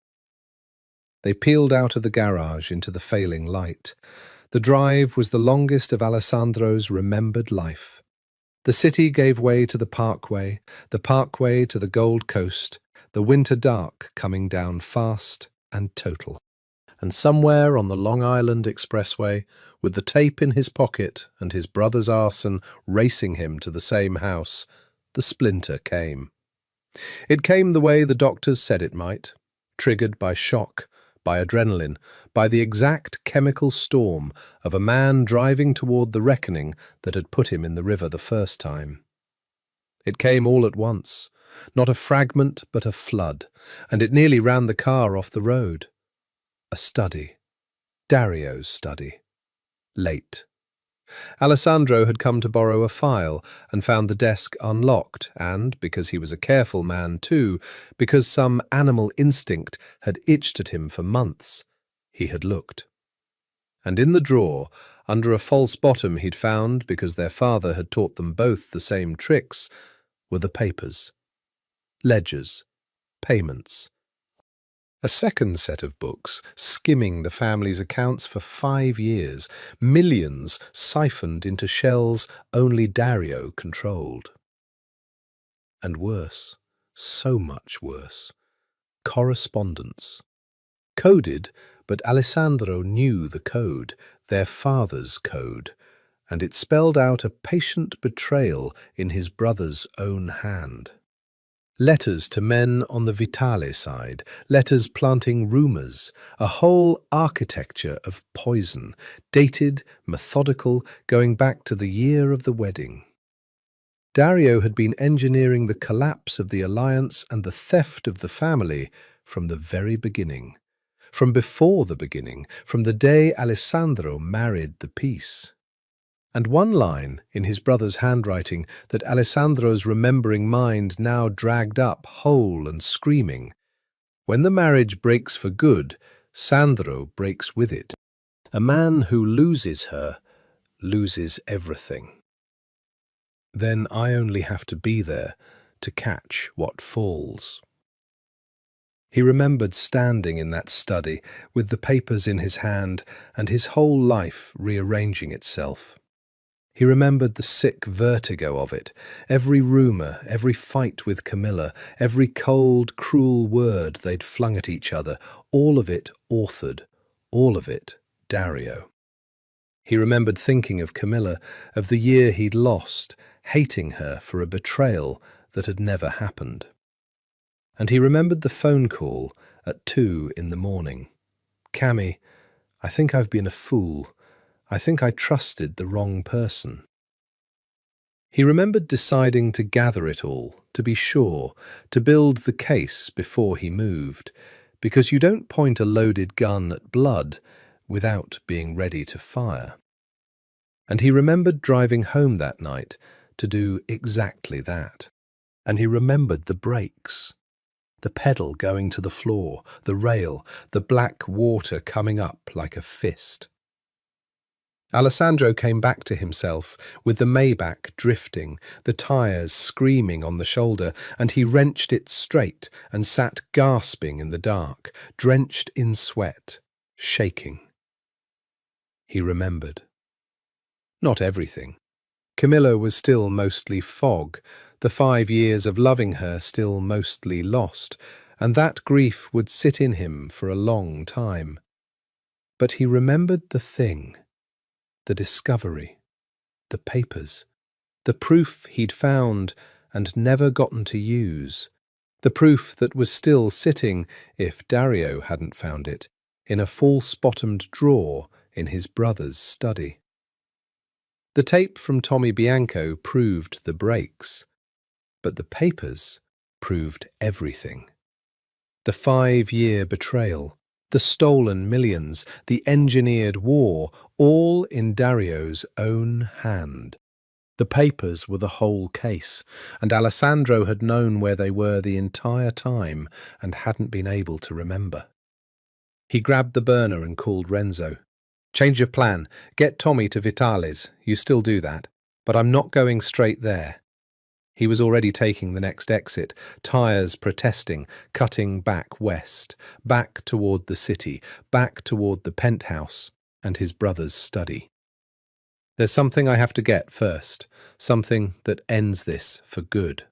They peeled out of the garage into the failing light. The drive was the longest of Alessandro's remembered life. The city gave way to the parkway to the Gold Coast, the winter dark coming down fast and total. And somewhere on the Long Island Expressway, with the tape in his pocket and his brother's arson racing him to the same house, the splinter came. It came the way the doctors said it might, triggered by shock, by adrenaline, by the exact chemical storm of a man driving toward the reckoning that had put him in the river the first time. It came all at once, not a fragment but a flood, and it nearly ran the car off the road. A study. Dario's study. Late. Alessandro had come to borrow a file and found the desk unlocked, and, because he was a careful man too, because some animal instinct had itched at him for months, he had looked. And in the drawer, under a false bottom he'd found because their father had taught them both the same tricks, were the papers. Ledgers. Payments. A second set of books, skimming the family's accounts for 5 years, millions siphoned into shells only Dario controlled. And worse, so much worse, correspondence. Coded, but Alessandro knew the code, their father's code, and it spelled out a patient betrayal in his brother's own hand. Letters to men on the Vitale side, letters planting rumours, a whole architecture of poison, dated, methodical, going back to the year of the wedding. Dario had been engineering the collapse of the alliance and the theft of the family from the very beginning, from before the beginning, from the day Alessandro married the peace. and one line in his brother's handwriting that Alessandro's remembering mind now dragged up whole and screaming. When the marriage breaks for good, Sandro breaks with it. A man who loses her loses everything. Then I only have to be there to catch what falls. He remembered standing in that study with the papers in his hand and his whole life rearranging itself. He remembered the sick vertigo of it, every rumour, every fight with Camilla, every cold, cruel word they'd flung at each other, all of it authored, all of it Dario. He remembered thinking of Camilla, of the year he'd lost, hating her for a betrayal that had never happened. And he remembered the phone call at 2 in the morning. "Cammy, I think I've been a fool. I think I trusted the wrong person." He remembered deciding to gather it all, to be sure, to build the case before he moved, because you don't point a loaded gun at blood without being ready to fire. And he remembered driving home that night to do exactly that. And he remembered the brakes, the pedal going to the floor, the rail, the black water coming up like a fist. Alessandro came back to himself, with the Maybach drifting, the tyres screaming on the shoulder, and he wrenched it straight and sat gasping in the dark, drenched in sweat, shaking. He remembered. Not everything. Camilla was still mostly fog, the 5 years of loving her still mostly lost, and that grief would sit in him for a long time. But he remembered the thing. The discovery, the papers, the proof he'd found and never gotten to use, the proof that was still sitting, if Dario hadn't found it, in a false-bottomed drawer in his brother's study. The tape from Tommy Bianco proved the breaks, but the papers proved everything. The 5-year betrayal, the stolen millions, the engineered war, all in Dario's own hand. The papers were the whole case, and Alessandro had known where they were the entire time and hadn't been able to remember. He grabbed the burner and called Renzo. "Change of plan. Get Tommy to Vitale's. You still do that. But I'm not going straight there." He was already taking the next exit, tyres protesting, cutting back west, back toward the city, back toward the penthouse and his brother's study. "There's something I have to get first, something that ends this for good."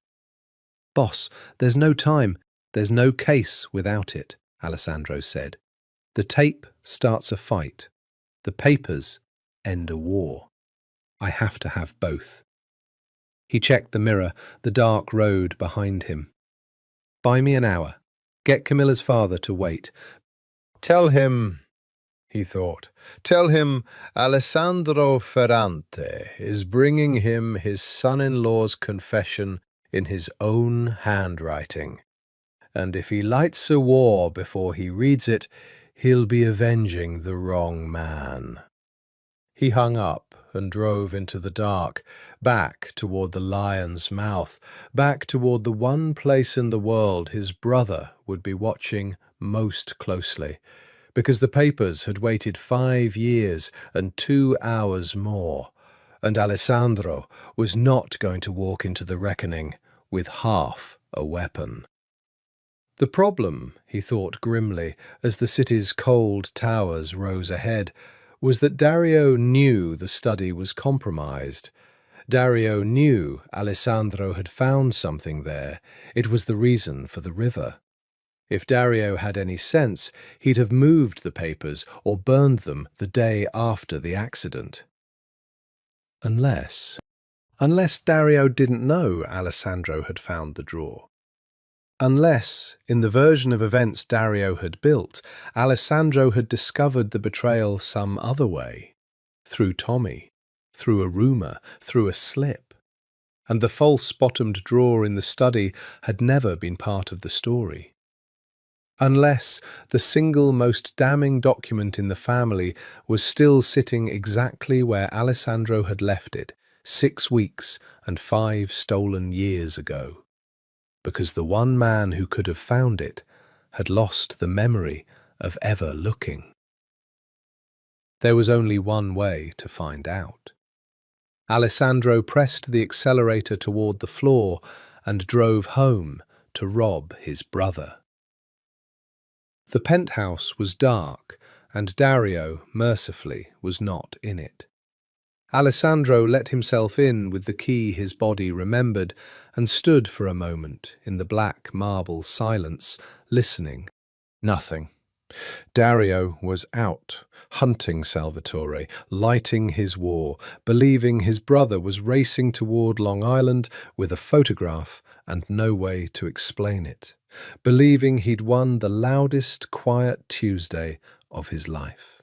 "Boss, there's no time. There's no case without it," Alessandro said. "The tape starts a fight. The papers end a war. I have to have both." He checked the mirror, the dark road behind him. "Buy me an hour. Get Camilla's father to wait. Tell him," he thought, "tell him Alessandro Ferrante is bringing him his son-in-law's confession in his own handwriting. And if he lights a war before he reads it, he'll be avenging the wrong man." He hung up and drove into the dark, back toward the lion's mouth, back toward the one place in the world his brother would be watching most closely, because the papers had waited 5 years and 2 hours more, and Alessandro was not going to walk into the reckoning with half a weapon. The problem, he thought grimly, as the city's cold towers rose ahead, was that Dario knew the study was compromised. Dario knew Alessandro had found something there. It was the reason for the river. If Dario had any sense, he'd have moved the papers or burned them the day after the accident. Unless Dario didn't know Alessandro had found the drawer. Unless, in the version of events Dario had built, Alessandro had discovered the betrayal some other way, through Tommy, through a rumour, through a slip, and the false-bottomed drawer in the study had never been part of the story. unless the single most damning document in the family was still sitting exactly where Alessandro had left it 6 weeks and 5 stolen years ago. Because the one man who could have found it had lost the memory of ever looking. There was only one way to find out. Alessandro pressed the accelerator toward the floor and drove home to rob his brother. The penthouse was dark, and Dario, mercifully, was not in it. Alessandro let himself in with the key his body remembered and stood for a moment in the black marble silence, listening. Nothing. Dario was out, hunting Salvatore, lighting his war, believing his brother was racing toward Long Island with a photograph and no way to explain it, believing he'd won the loudest quiet Tuesday of his life.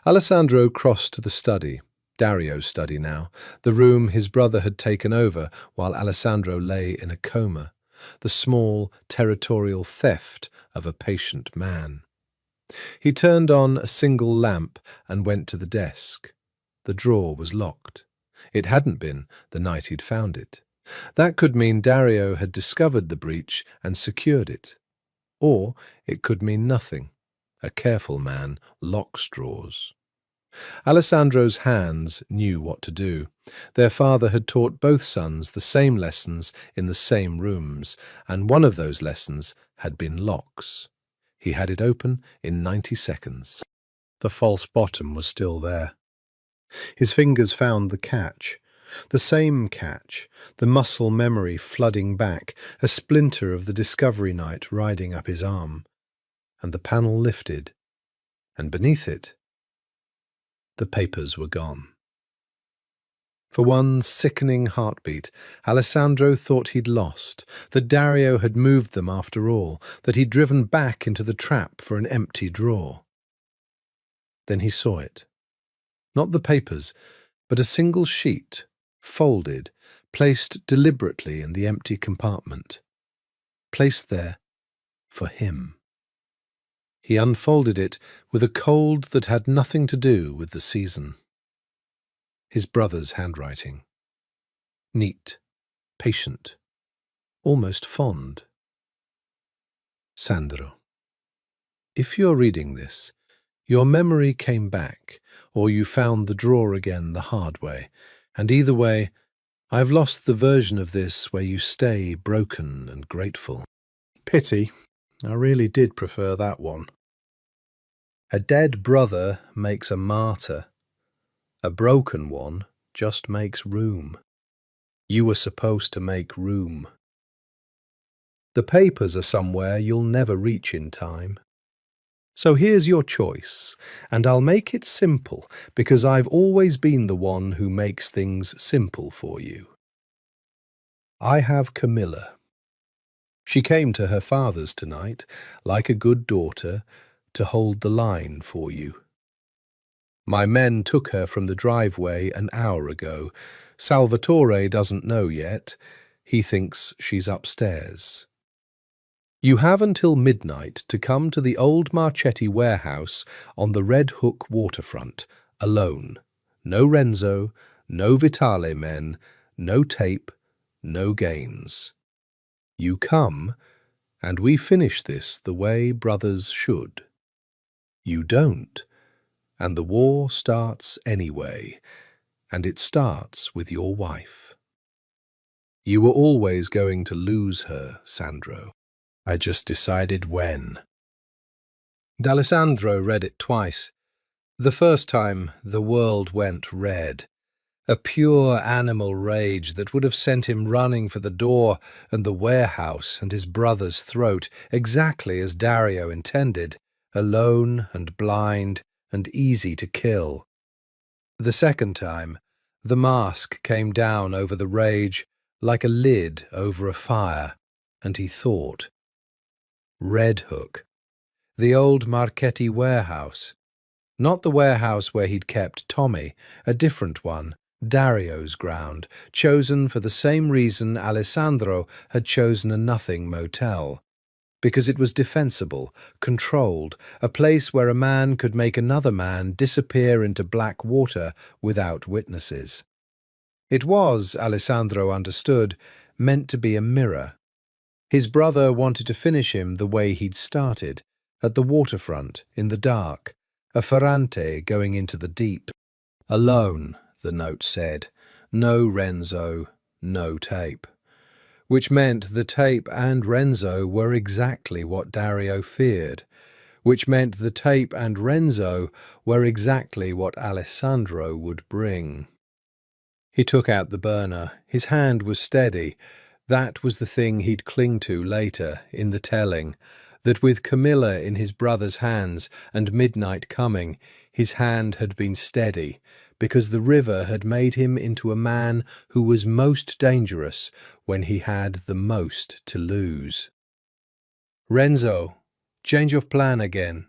Alessandro crossed to the study, Dario's study now, the room his brother had taken over while Alessandro lay in a coma, the small, territorial theft of a patient man. He turned on a single lamp and went to the desk. The drawer was locked. It hadn't been the night he'd found it. That could mean Dario had discovered the breach and secured it. Or it could mean nothing. A careful man locks drawers. Alessandro's hands knew what to do. Their father had taught both sons the same lessons in the same rooms, and one of those lessons had been locks. He had it open in 90 seconds. The false bottom was still there. His fingers found the catch. The same catch, the muscle memory flooding back, a splinter of the discovery night riding up his arm. And the panel lifted, and beneath it, the papers were gone. For one sickening heartbeat, Alessandro thought he'd lost, that Dario had moved them after all, that he'd driven back into the trap for an empty drawer. Then he saw it. Not the papers, but a single sheet, folded, placed deliberately in the empty compartment. Placed there for him. He unfolded it with a cold that had nothing to do with the season. His brother's handwriting. Neat, patient, almost fond. Sandro. If you're reading this, your memory came back, or you found the drawer again the hard way, and either way, I've lost the version of this where you stay broken and grateful. Pity. I really did prefer that one. A dead brother makes a martyr. A broken one just makes room. You were supposed to make room. The papers are somewhere you'll never reach in time. So here's your choice, and I'll make it simple because I've always been the one who makes things simple for you. I have Camilla. She came to her father's tonight, like a good daughter, to hold the line for you. My men took her from the driveway an hour ago. Salvatore doesn't know yet. He thinks she's upstairs. You have until midnight to come to the old Marchetti warehouse on the Red Hook waterfront, alone. No Renzo, no Vitale men, no tape, no games. You come, and we finish this the way brothers should. You don't, and the war starts anyway, and it starts with your wife. You were always going to lose her, Sandro. I just decided when. D'Alessandro read it twice. The first time, the world went red. A pure animal rage that would have sent him running for the door and the warehouse and his brother's throat, exactly as Dario intended, alone and blind and easy to kill. The second time, the mask came down over the rage like a lid over a fire, and he thought. Red Hook. The old Marchetti warehouse. Not the warehouse where he'd kept Tommy, a different one, Dario's ground, chosen for the same reason Alessandro had chosen a nothing motel. because it was defensible, controlled, a place where a man could make another man disappear into black water without witnesses. It was, Alessandro understood, meant to be a mirror. His brother wanted to finish him the way he'd started, at the waterfront, in the dark, a Ferrante going into the deep. Alone, the note said. No Renzo, no tape. Which meant the tape and Renzo were exactly what Dario feared. Which meant the tape and Renzo were exactly what Alessandro would bring. He took out the burner. His hand was steady. That was the thing he'd cling to later, in the telling, that with Camilla in his brother's hands and midnight coming, his hand had been steady, because the river had made him into a man who was most dangerous when he had the most to lose. Renzo, change of plan again.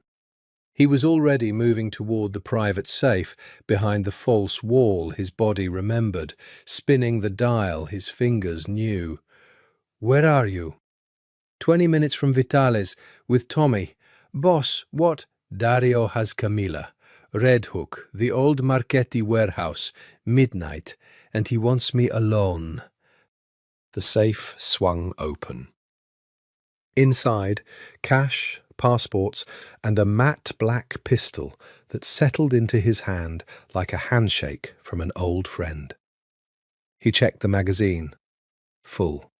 He was already moving toward the private safe behind the false wall his body remembered, spinning the dial his fingers knew. Where are you? 20 minutes from Vitale's, with Tommy. Boss, what? Dario has Camilla. Red Hook, the old Marchetti warehouse, midnight, and he wants me alone. The safe swung open. Inside, cash, passports, and a matte black pistol that settled into his hand like a handshake from an old friend. He checked the magazine. Full.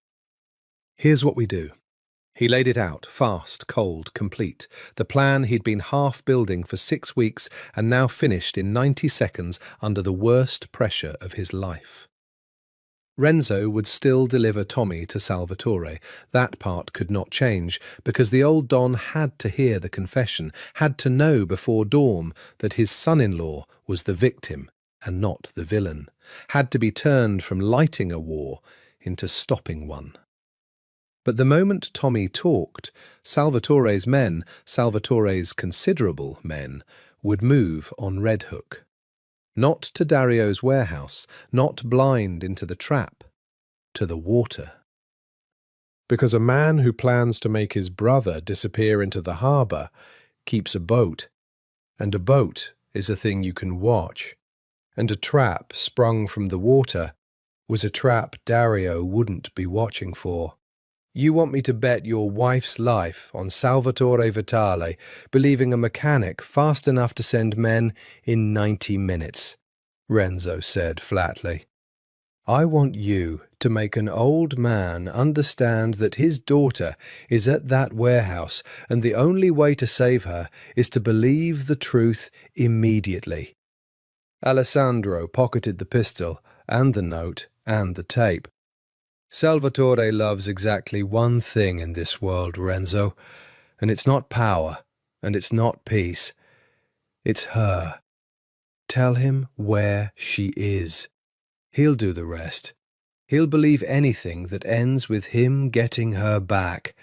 Here's what we do. He laid it out, fast, cold, complete, the plan he'd been half building for 6 weeks and now finished in 90 seconds under the worst pressure of his life. Renzo would still deliver Tommy to Salvatore. That part could not change, because the old Don had to hear the confession, had to know before dawn that his son-in-law was the victim and not the villain, had to be turned from lighting a war into stopping one. But the moment Tommy talked, Salvatore's men, Salvatore's considerable men, would move on Red Hook. Not to Dario's warehouse, not blind into the trap, to the water. Because a man who plans to make his brother disappear into the harbour keeps a boat, and a boat is a thing you can watch, and a trap sprung from the water was a trap Dario wouldn't be watching for. You want me to bet your wife's life on Salvatore Vitale believing a mechanic fast enough to send men in 90 minutes, Renzo said flatly. I want you to make an old man understand that his daughter is at that warehouse and the only way to save her is to believe the truth immediately. Alessandro pocketed the pistol and the note and the tape. Salvatore loves exactly one thing in this world, Renzo, and it's not power, and it's not peace. It's her. Tell him where she is. He'll do the rest. He'll believe anything that ends with him getting her back.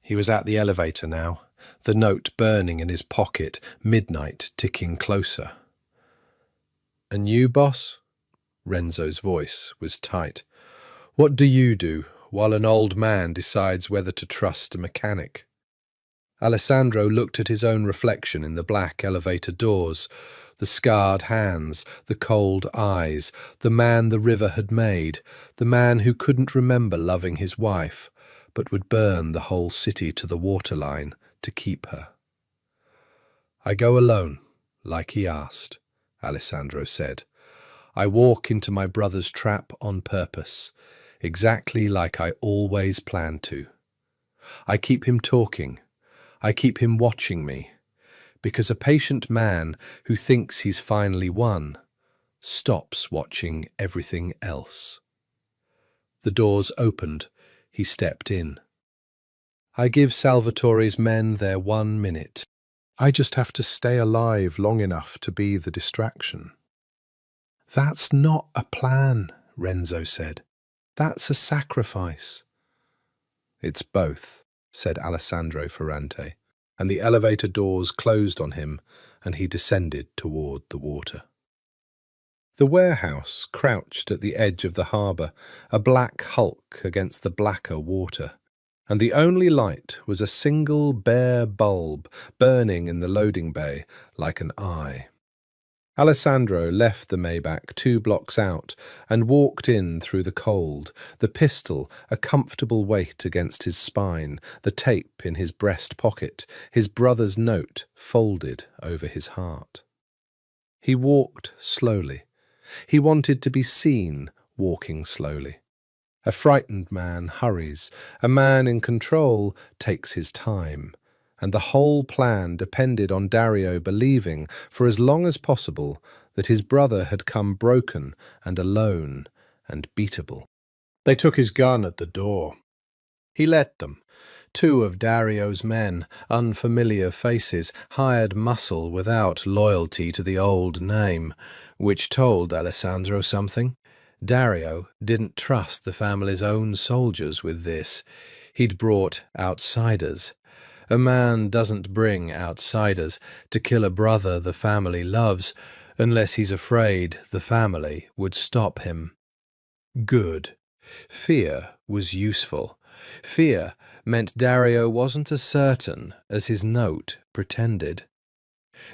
He was at the elevator now, the note burning in his pocket, midnight ticking closer. And you, boss? Renzo's voice was tight. What do you do while an old man decides whether to trust a mechanic? Alessandro looked at his own reflection in the black elevator doors, the scarred hands, the cold eyes, the man the river had made, the man who couldn't remember loving his wife, but would burn the whole city to the waterline to keep her. I go alone, like he asked, Alessandro said. I walk into my brother's trap on purpose, exactly like I always planned to. I keep him talking. I keep him watching me, because a patient man who thinks he's finally won stops watching everything else. The doors opened. He stepped in. I give Salvatore's men their 1 minute. I just have to stay alive long enough to be the distraction. That's not a plan, Renzo said. That's a sacrifice. It's both, said Alessandro Ferrante, and the elevator doors closed on him, and he descended toward the water. The warehouse crouched at the edge of the harbour, a black hulk against the blacker water, and the only light was a single bare bulb burning in the loading bay like an eye. Alessandro left the Maybach 2 blocks out and walked in through the cold, the pistol a comfortable weight against his spine, the tape in his breast pocket, his brother's note folded over his heart. He walked slowly. He wanted to be seen walking slowly. A frightened man hurries, a man in control takes his time, and the whole plan depended on Dario believing, for as long as possible, that his brother had come broken and alone and beatable. They took his gun at the door. He let them. 2 of Dario's men, unfamiliar faces, hired muscle without loyalty to the old name, which told Alessandro something. Dario didn't trust the family's own soldiers with this. He'd brought outsiders. A man doesn't bring outsiders to kill a brother the family loves unless he's afraid the family would stop him. Good. Fear was useful. Fear meant Dario wasn't as certain as his note pretended.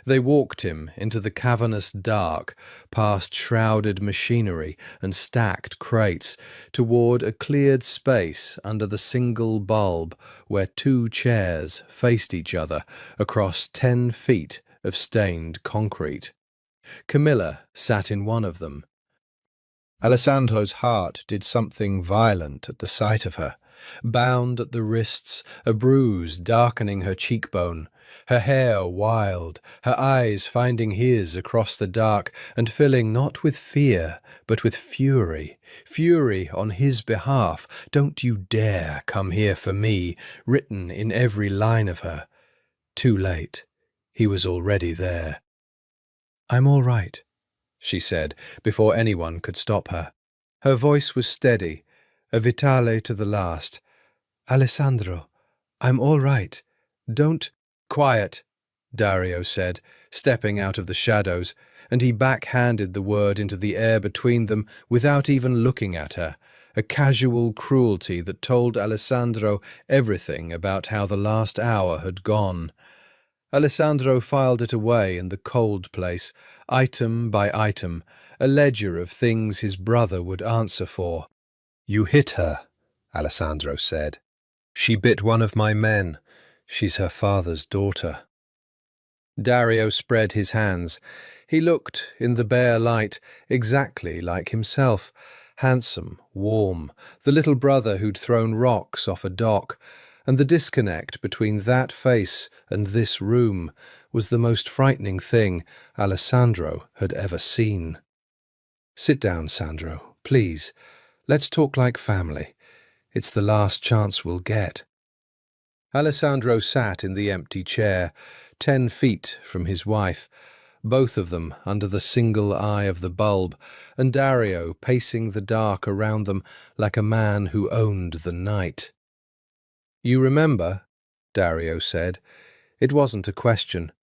They walked him into the cavernous dark, past shrouded machinery and stacked crates, toward a cleared space under the single bulb where 2 chairs faced each other across 10 feet of stained concrete. Camilla sat in one of them. Alessandro's heart did something violent at the sight of her. Bound at the wrists, a bruise darkening her cheekbone, her hair wild, her eyes finding his across the dark and filling not with fear, but with fury. Fury on his behalf. "Don't you dare come here for me," written in every line of her. Too late. He was already there. "I'm all right," she said, before anyone could stop her. Her voice was steady, a vitale to the last. "Alessandro, I'm all right. Don't—" "Quiet," Dario said, stepping out of the shadows, and he backhanded the word into the air between them without even looking at her, a casual cruelty that told Alessandro everything about how the last hour had gone. Alessandro filed it away in the cold place, item by item, a ledger of things his brother would answer for. "You hit her," Alessandro said. "She bit one of my men. She's her father's daughter." Dario spread his hands. He looked, in the bare light, exactly like himself, handsome, warm, the little brother who'd thrown rocks off a dock, and the disconnect between that face and this room was the most frightening thing Alessandro had ever seen. "Sit down, Sandro, please. Let's talk like family. It's the last chance we'll get." Alessandro sat in the empty chair, 10 feet from his wife, both of them under the single eye of the bulb, and Dario pacing the dark around them like a man who owned the night. "You remember?" Dario said. "It wasn't a question.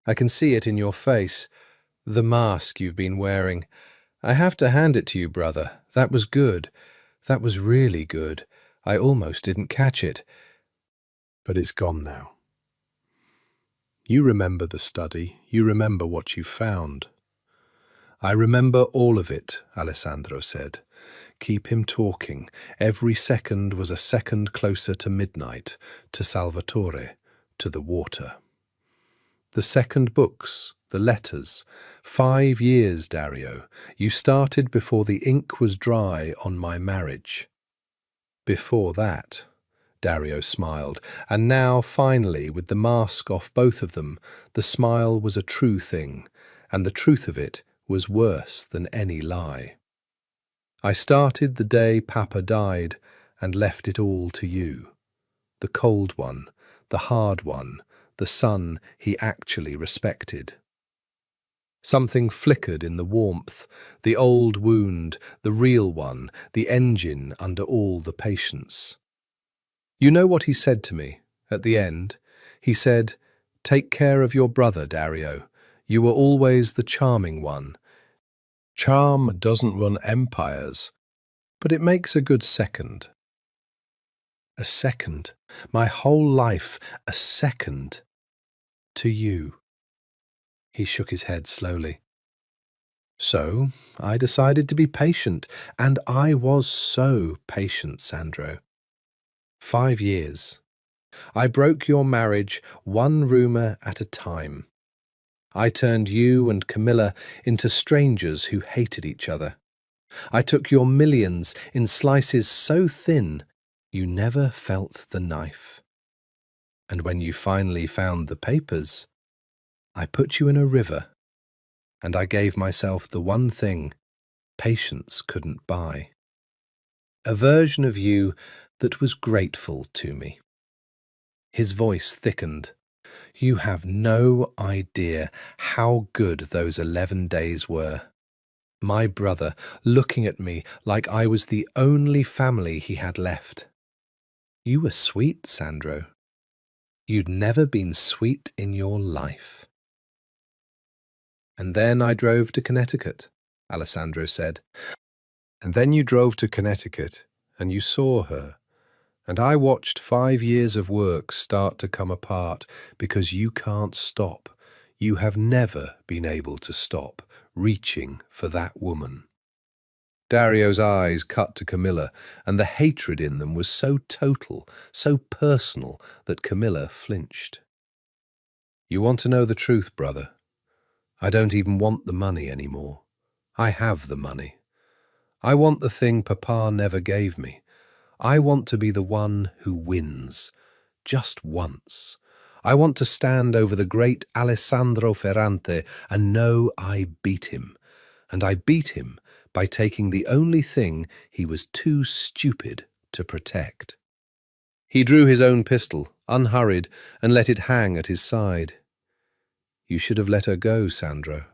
I can see it in your face. The mask you've been wearing. I have to hand it to you, brother. That was good. That was really good. I almost didn't catch it. But it's gone now. You remember the study. You remember what you found." "I remember all of it," Alessandro said. Keep him talking. Every second was a second closer to midnight, to Salvatore, to the water. "The second books, the letters. 5 years, Dario. You started before the ink was dry on my marriage." "Before that," Dario smiled, and now, finally, with the mask off both of them, the smile was a true thing, and the truth of it was worse than any lie. "I started the day Papa died and left it all to you. The cold one, the hard one, the son he actually respected." Something flickered in the warmth, the old wound, the real one, the engine under all the patience. "You know what he said to me at the end? He said, 'Take care of your brother, Dario. You were always the charming one. Charm doesn't run empires, but it makes a good second.' A second. My whole life, a second. To you. He shook his head slowly. So I decided to be patient, and I was so patient, Sandro. 5 years. I broke your marriage one rumour at a time. I turned you and Camilla into strangers who hated each other. I took your millions in slices so thin you never felt the knife. And when you finally found the papers, I put you in a river, and I gave myself the one thing patience couldn't buy. A version of you that was grateful to me. His voice thickened. You have no idea how good those 11 days were. My brother looking at me like I was the only family he had left. You were sweet, Sandro. You'd never been sweet in your life. And then I drove to Connecticut, Alessandro said. And then you drove to Connecticut, and you saw her. And I watched 5 years of work start to come apart because you can't stop. You have never been able to stop reaching for that woman. Dario's eyes cut to Camilla, and the hatred in them was so total, so personal, that Camilla flinched. You want to know the truth, brother? I don't even want the money anymore. I have the money. I want the thing Papa never gave me. I want to be the one who wins, just once. I want to stand over the great Alessandro Ferrante and know I beat him. And I beat him by taking the only thing he was too stupid to protect. He drew his own pistol, unhurried, and let it hang at his side. You should have let her go, Sandro.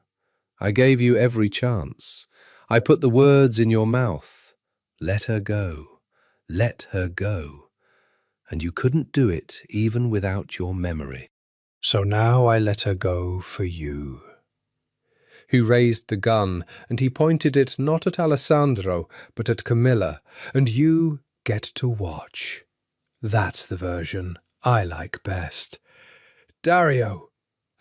I gave you every chance. I put the words in your mouth. Let her go. Let her go. And you couldn't do it even without your memory. So now I let her go for you. He raised the gun, and he pointed it not at Alessandro, but at Camilla. And you get to watch. That's the version I like best. Dario!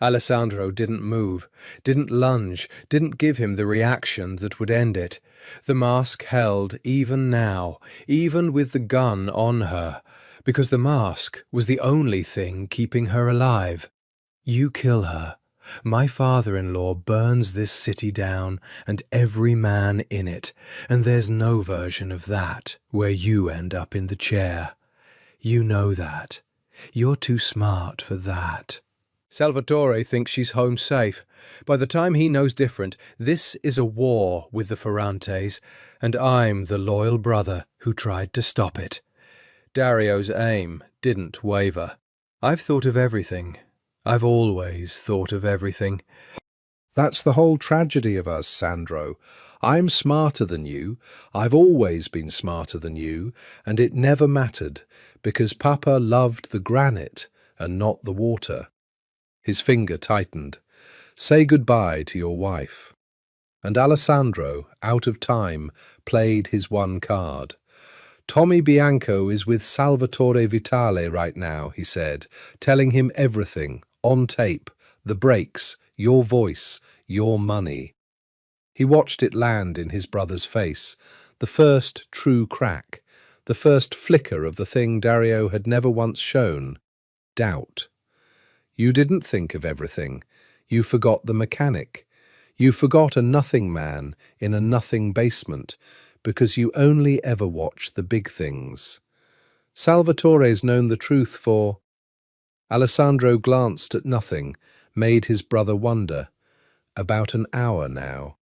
Alessandro didn't move, didn't lunge, didn't give him the reaction that would end it. The mask held even now, even with the gun on her, because the mask was the only thing keeping her alive. You kill her. My father-in-law burns this city down and every man in it, and there's no version of that where you end up in the chair. You know that. You're too smart for that. Salvatore thinks she's home safe. By the time he knows different, this is a war with the Ferrantes, and I'm the loyal brother who tried to stop it. Dario's aim didn't waver. I've thought of everything. I've always thought of everything. That's the whole tragedy of us, Sandro. I'm smarter than you. I've always been smarter than you, and it never mattered, because Papa loved the granite and not the water. His finger tightened. Say goodbye to your wife. And Alessandro, out of time, played his one card. Tommy Bianco is with Salvatore Vitale right now, he said, telling him everything, on tape, the breaks, your voice, your money. He watched it land in his brother's face, the first true crack, the first flicker of the thing Dario had never once shown, doubt. You didn't think of everything. You forgot the mechanic. You forgot a nothing man in a nothing basement, because you only ever watch the big things. Salvatore's known the truth for... Alessandro glanced at nothing, made his brother wonder. About an hour now.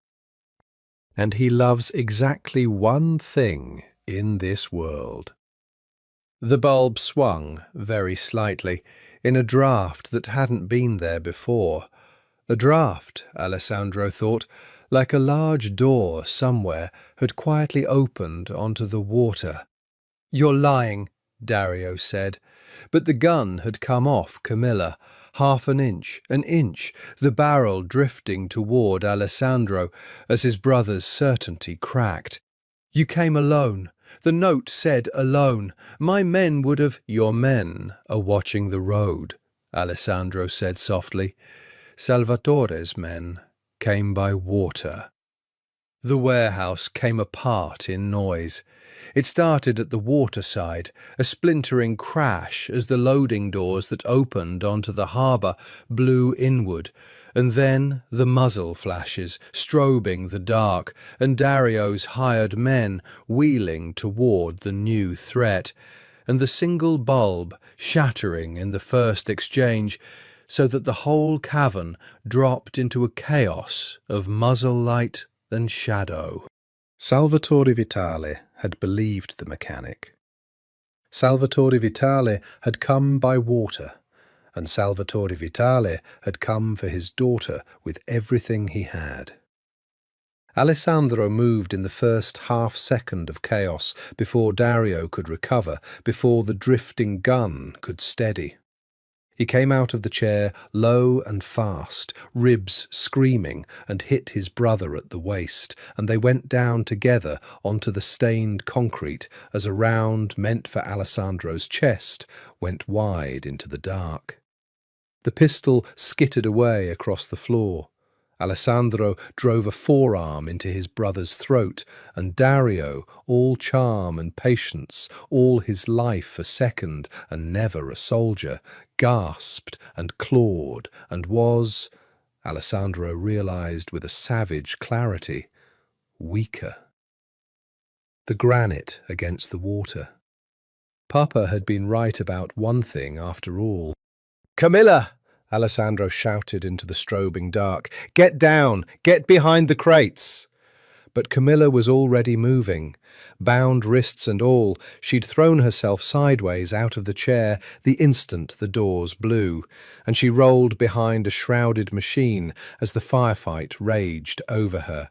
And he loves exactly one thing in this world. The bulb swung very slightly, in a draught that hadn't been there before. A draught, Alessandro thought, like a large door somewhere had quietly opened onto the water. You're lying, Dario said. But the gun had come off Camilla, half an inch, the barrel drifting toward Alessandro as his brother's certainty cracked. You came alone. The note said alone. My men would have— Your men are watching the road, Alessandro said softly. Salvatore's men came by water. The warehouse came apart in noise. It started at the waterside, a splintering crash as the loading doors that opened onto the harbour blew inward, and then the muzzle flashes, strobing the dark, and Dario's hired men wheeling toward the new threat, and the single bulb shattering in the first exchange, so that the whole cavern dropped into a chaos of muzzle light and shadow. Salvatore Vitale had believed the mechanic. Salvatore Vitale had come by water, and Salvatore Vitale had come for his daughter with everything he had. Alessandro moved in the first half-second of chaos before Dario could recover, before the drifting gun could steady. He came out of the chair low and fast, ribs screaming, and hit his brother at the waist, and they went down together onto the stained concrete as a round meant for Alessandro's chest went wide into the dark. The pistol skittered away across the floor. Alessandro drove a forearm into his brother's throat, and Dario, all charm and patience, all his life a second and never a soldier, gasped and clawed and was, Alessandro realized with a savage clarity, weaker. The granite against the water. Papa had been right about one thing after all. "Camilla!" Alessandro shouted into the strobing dark. "Get down! Get behind the crates!" But Camilla was already moving. Bound wrists and all, she'd thrown herself sideways out of the chair the instant the doors blew, and she rolled behind a shrouded machine as the firefight raged over her.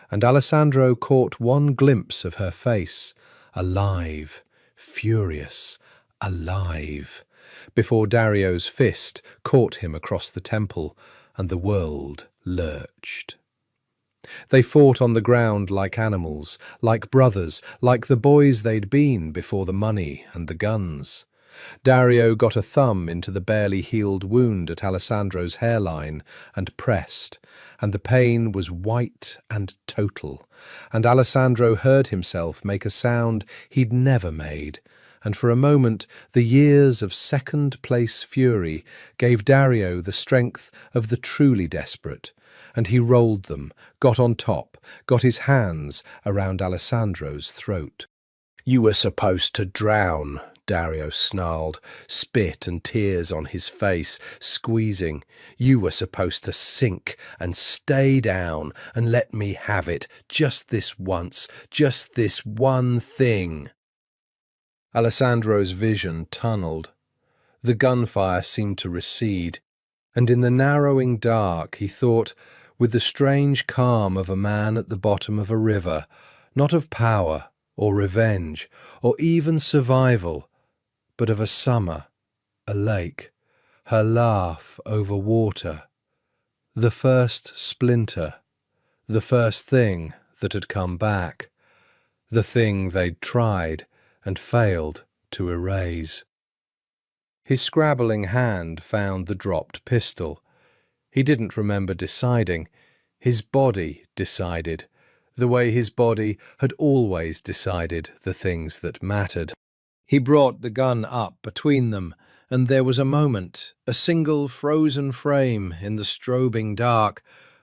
And Alessandro caught one glimpse of her face, alive, furious, alive, before Dario's fist caught him across the temple, and the world lurched. They fought on the ground like animals, like brothers, like the boys they'd been before the money and the guns. Dario got a thumb into the barely healed wound at Alessandro's hairline and pressed, and the pain was white and total, and Alessandro heard himself make a sound he'd never made, and for a moment the years of second-place fury gave Dario the strength of the truly desperate, and he rolled them, got on top, got his hands around Alessandro's throat. "You were supposed to drown," Dario snarled, spit and tears on his face, squeezing. "You were supposed to sink and stay down and let me have it, just this once, just this one thing." Alessandro's vision tunneled. The gunfire seemed to recede, and in the narrowing dark he thought, with the strange calm of a man at the bottom of a river, not of power or revenge or even survival, but of a summer, a lake, her laugh over water, the first splinter, the first thing that had come back, the thing they'd tried and failed to erase. His scrabbling hand found the dropped pistol. He didn't remember deciding. His body decided, the way his body had always decided the things that mattered. He brought the gun up between them, and there was a moment, a single frozen frame in the strobing dark,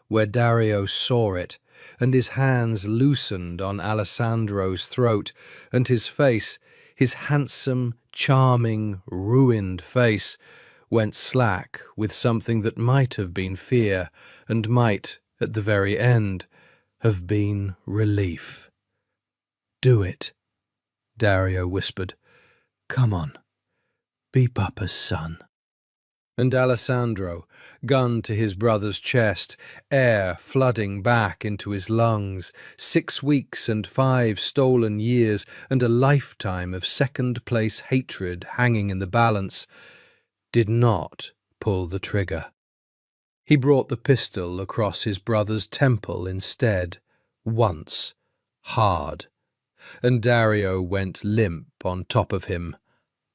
where Dario saw it, and his hands loosened on Alessandro's throat, and his face, his handsome, charming, ruined face, went slack with something that might have been fear, and might, at the very end, have been relief. "Do it," Dario whispered. "Come on, be Papa's son." And Alessandro, gun to his brother's chest, air flooding back into his lungs, 6 weeks and 5 stolen years, and a lifetime of second-place hatred hanging in the balance, did not pull the trigger. He brought the pistol across his brother's temple instead, once, hard, and Dario went limp on top of him,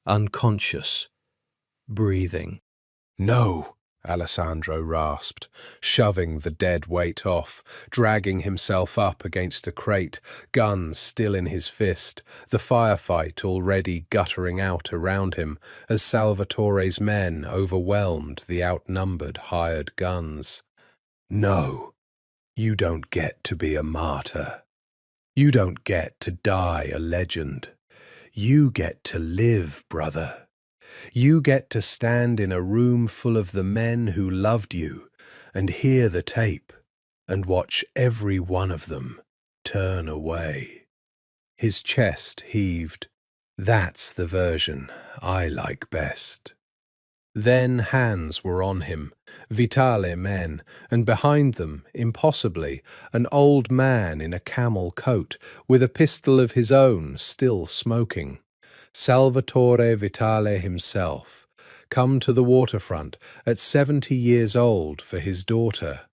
unconscious, breathing. "No," Alessandro rasped, shoving the dead weight off, dragging himself up against a crate, gun still in his fist, the firefight already guttering out around him as Salvatore's men overwhelmed the outnumbered hired guns. "No, you don't get to be a martyr. You don't get to die a legend. You get to live, brother. You get to stand in a room full of the men who loved you and hear the tape and watch every one of them turn away." His chest heaved. "That's the version I like best." Then hands were on him, Vitale men, and behind them, impossibly, an old man in a camel coat, with a pistol of his own still smoking. Salvatore Vitale himself, come to the waterfront at 70 years old for his daughter.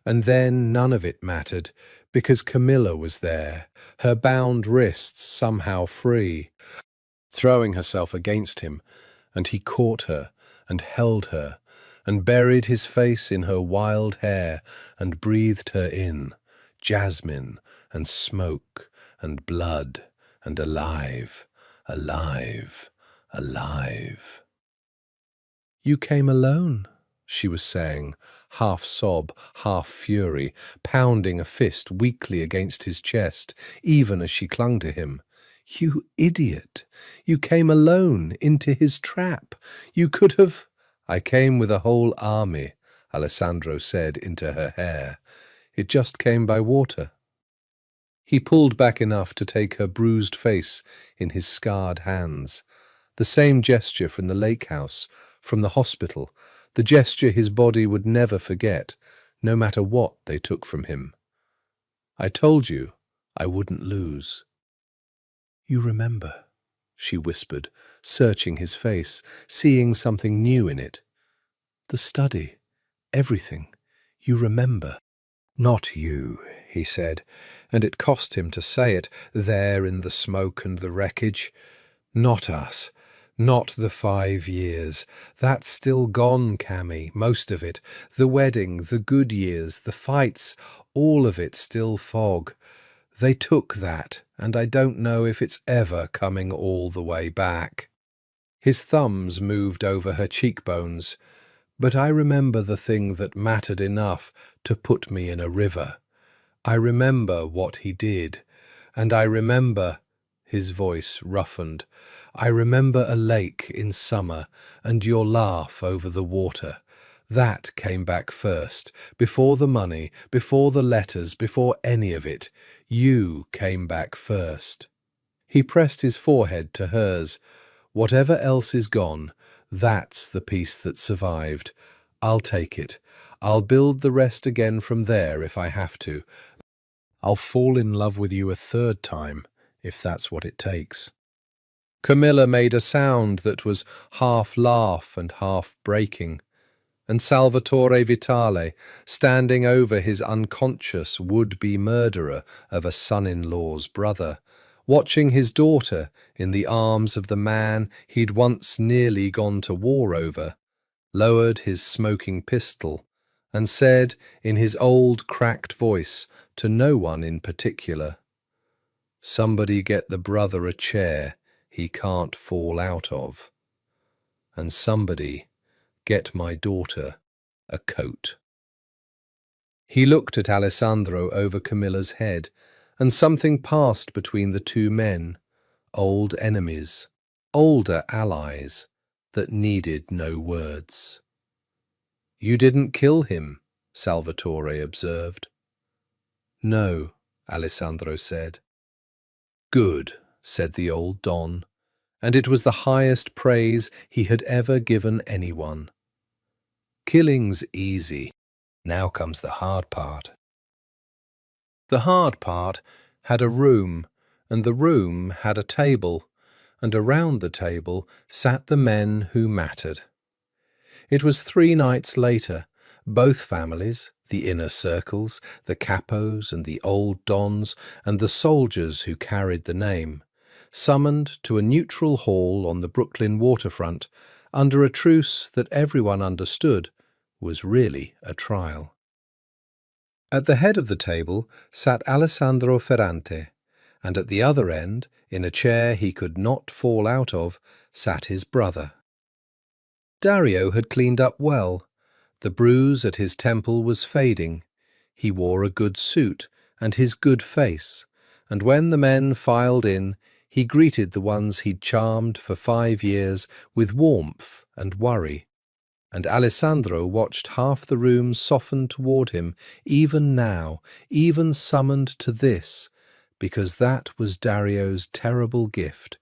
And then none of it mattered, because Camilla was there, her bound wrists somehow free, throwing herself against him, and he caught her and held her, and buried his face in her wild hair, and breathed her in, jasmine and smoke and blood and alive, alive, alive. "You came alone," she was saying, half sob, half fury, pounding a fist weakly against his chest, even as she clung to him. "You idiot! You came alone into his trap. You could have—" "I came with a whole army," Alessandro said into her hair. "It just came by water." He pulled back enough to take her bruised face in his scarred hands. The same gesture from the lake house, from the hospital, the gesture his body would never forget, no matter what they took from him. "I told you I wouldn't lose." "You remember," she whispered, searching his face, seeing something new in it. "The study, everything, you remember." "Not you," he said, and it cost him to say it, there in the smoke and the wreckage. "Not us. Not the 5 years. That's still gone, Cammy, most of it. The wedding, the good years, the fights, all of it still fog. They took that, and I don't know if it's ever coming all the way back." His thumbs moved over her cheekbones. "But I remember the thing that mattered enough to put me in a river. I remember what he did, and I remember—" his voice roughened. "I remember a lake in summer and your laugh over the water. That came back first, before the money, before the letters, before any of it. You came back first." He pressed his forehead to hers. "Whatever else is gone, that's the piece that survived. I'll take it. I'll build the rest again from there if I have to. I'll fall in love with you a third time, if that's what it takes." Camilla made a sound that was half laugh and half breaking. And Salvatore Vitale, standing over his unconscious would-be murderer of a son-in-law's brother, watching his daughter in the arms of the man he'd once nearly gone to war over, lowered his smoking pistol and said in his old cracked voice to no one in particular, "Somebody get the brother a chair he can't fall out of. And somebody get my daughter a coat." He looked at Alessandro over Camilla's head, and something passed between the two men, old enemies, older allies, that needed no words. "You didn't kill him," Salvatore observed. "No," Alessandro said. "Good," said the old Don, and it was the highest praise he had ever given anyone. "Killing's easy. Now comes the hard part." The hard part had a room, and the room had a table, and around the table sat the men who mattered. It was 3 nights later, Both families, the inner circles, the capos and the old dons, and the soldiers who carried the name, summoned to a neutral hall on the Brooklyn waterfront under a truce that everyone understood was really a trial. At the head of the table sat Alessandro Ferrante, and at the other end, in a chair he could not fall out of, sat his brother. Dario had cleaned up well. The bruise at his temple was fading. He wore a good suit and his good face, and when the men filed in, he greeted the ones he'd charmed for 5 years with warmth and worry. And Alessandro watched half the room soften toward him, even now, even summoned to this, because that was Dario's terrible gift,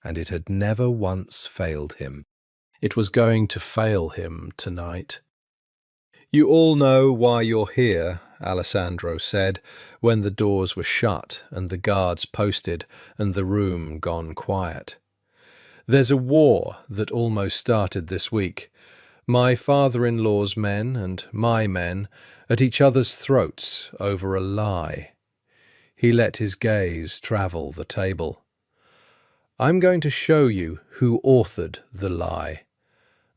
and it had never once failed him. It was going to fail him tonight. "You all know why you're here," Alessandro said, when the doors were shut and the guards posted and the room gone quiet. "There's a war that almost started this week. My father-in-law's men and my men at each other's throats over a lie." He let his gaze travel the table. "I'm going to show you who authored the lie,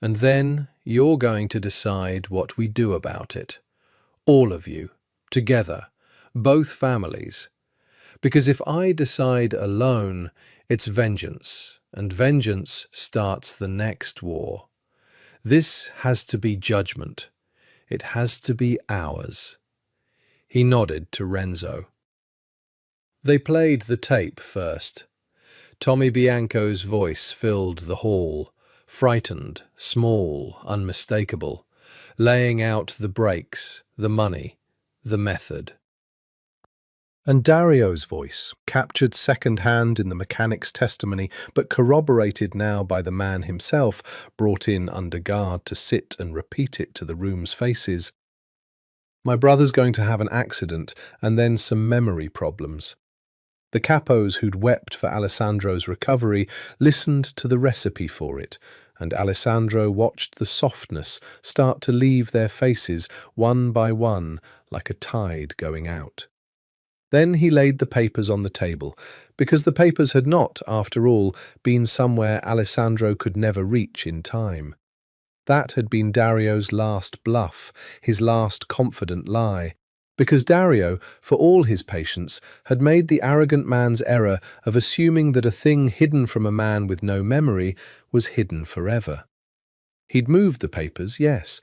and then you're going to decide what we do about it. All of you, together, both families. Because if I decide alone, it's vengeance, and vengeance starts the next war. This has to be judgment. It has to be ours." He nodded to Renzo. They played the tape first. Tommy Bianco's voice filled the hall, frightened, small, unmistakable, laying out the breaks, the money, the method. And Dario's voice, captured second-hand in the mechanic's testimony, but corroborated now by the man himself, brought in under guard to sit and repeat it to the room's faces. "My brother's going to have an accident and then some memory problems." The capos who'd wept for Alessandro's recovery listened to the recipe for it, and Alessandro watched the softness start to leave their faces one by one like a tide going out. Then he laid the papers on the table, because the papers had not, after all, been somewhere Alessandro could never reach in time. That had been Dario's last bluff, his last confident lie, because Dario, for all his patience, had made the arrogant man's error of assuming that a thing hidden from a man with no memory was hidden forever. He'd moved the papers, yes,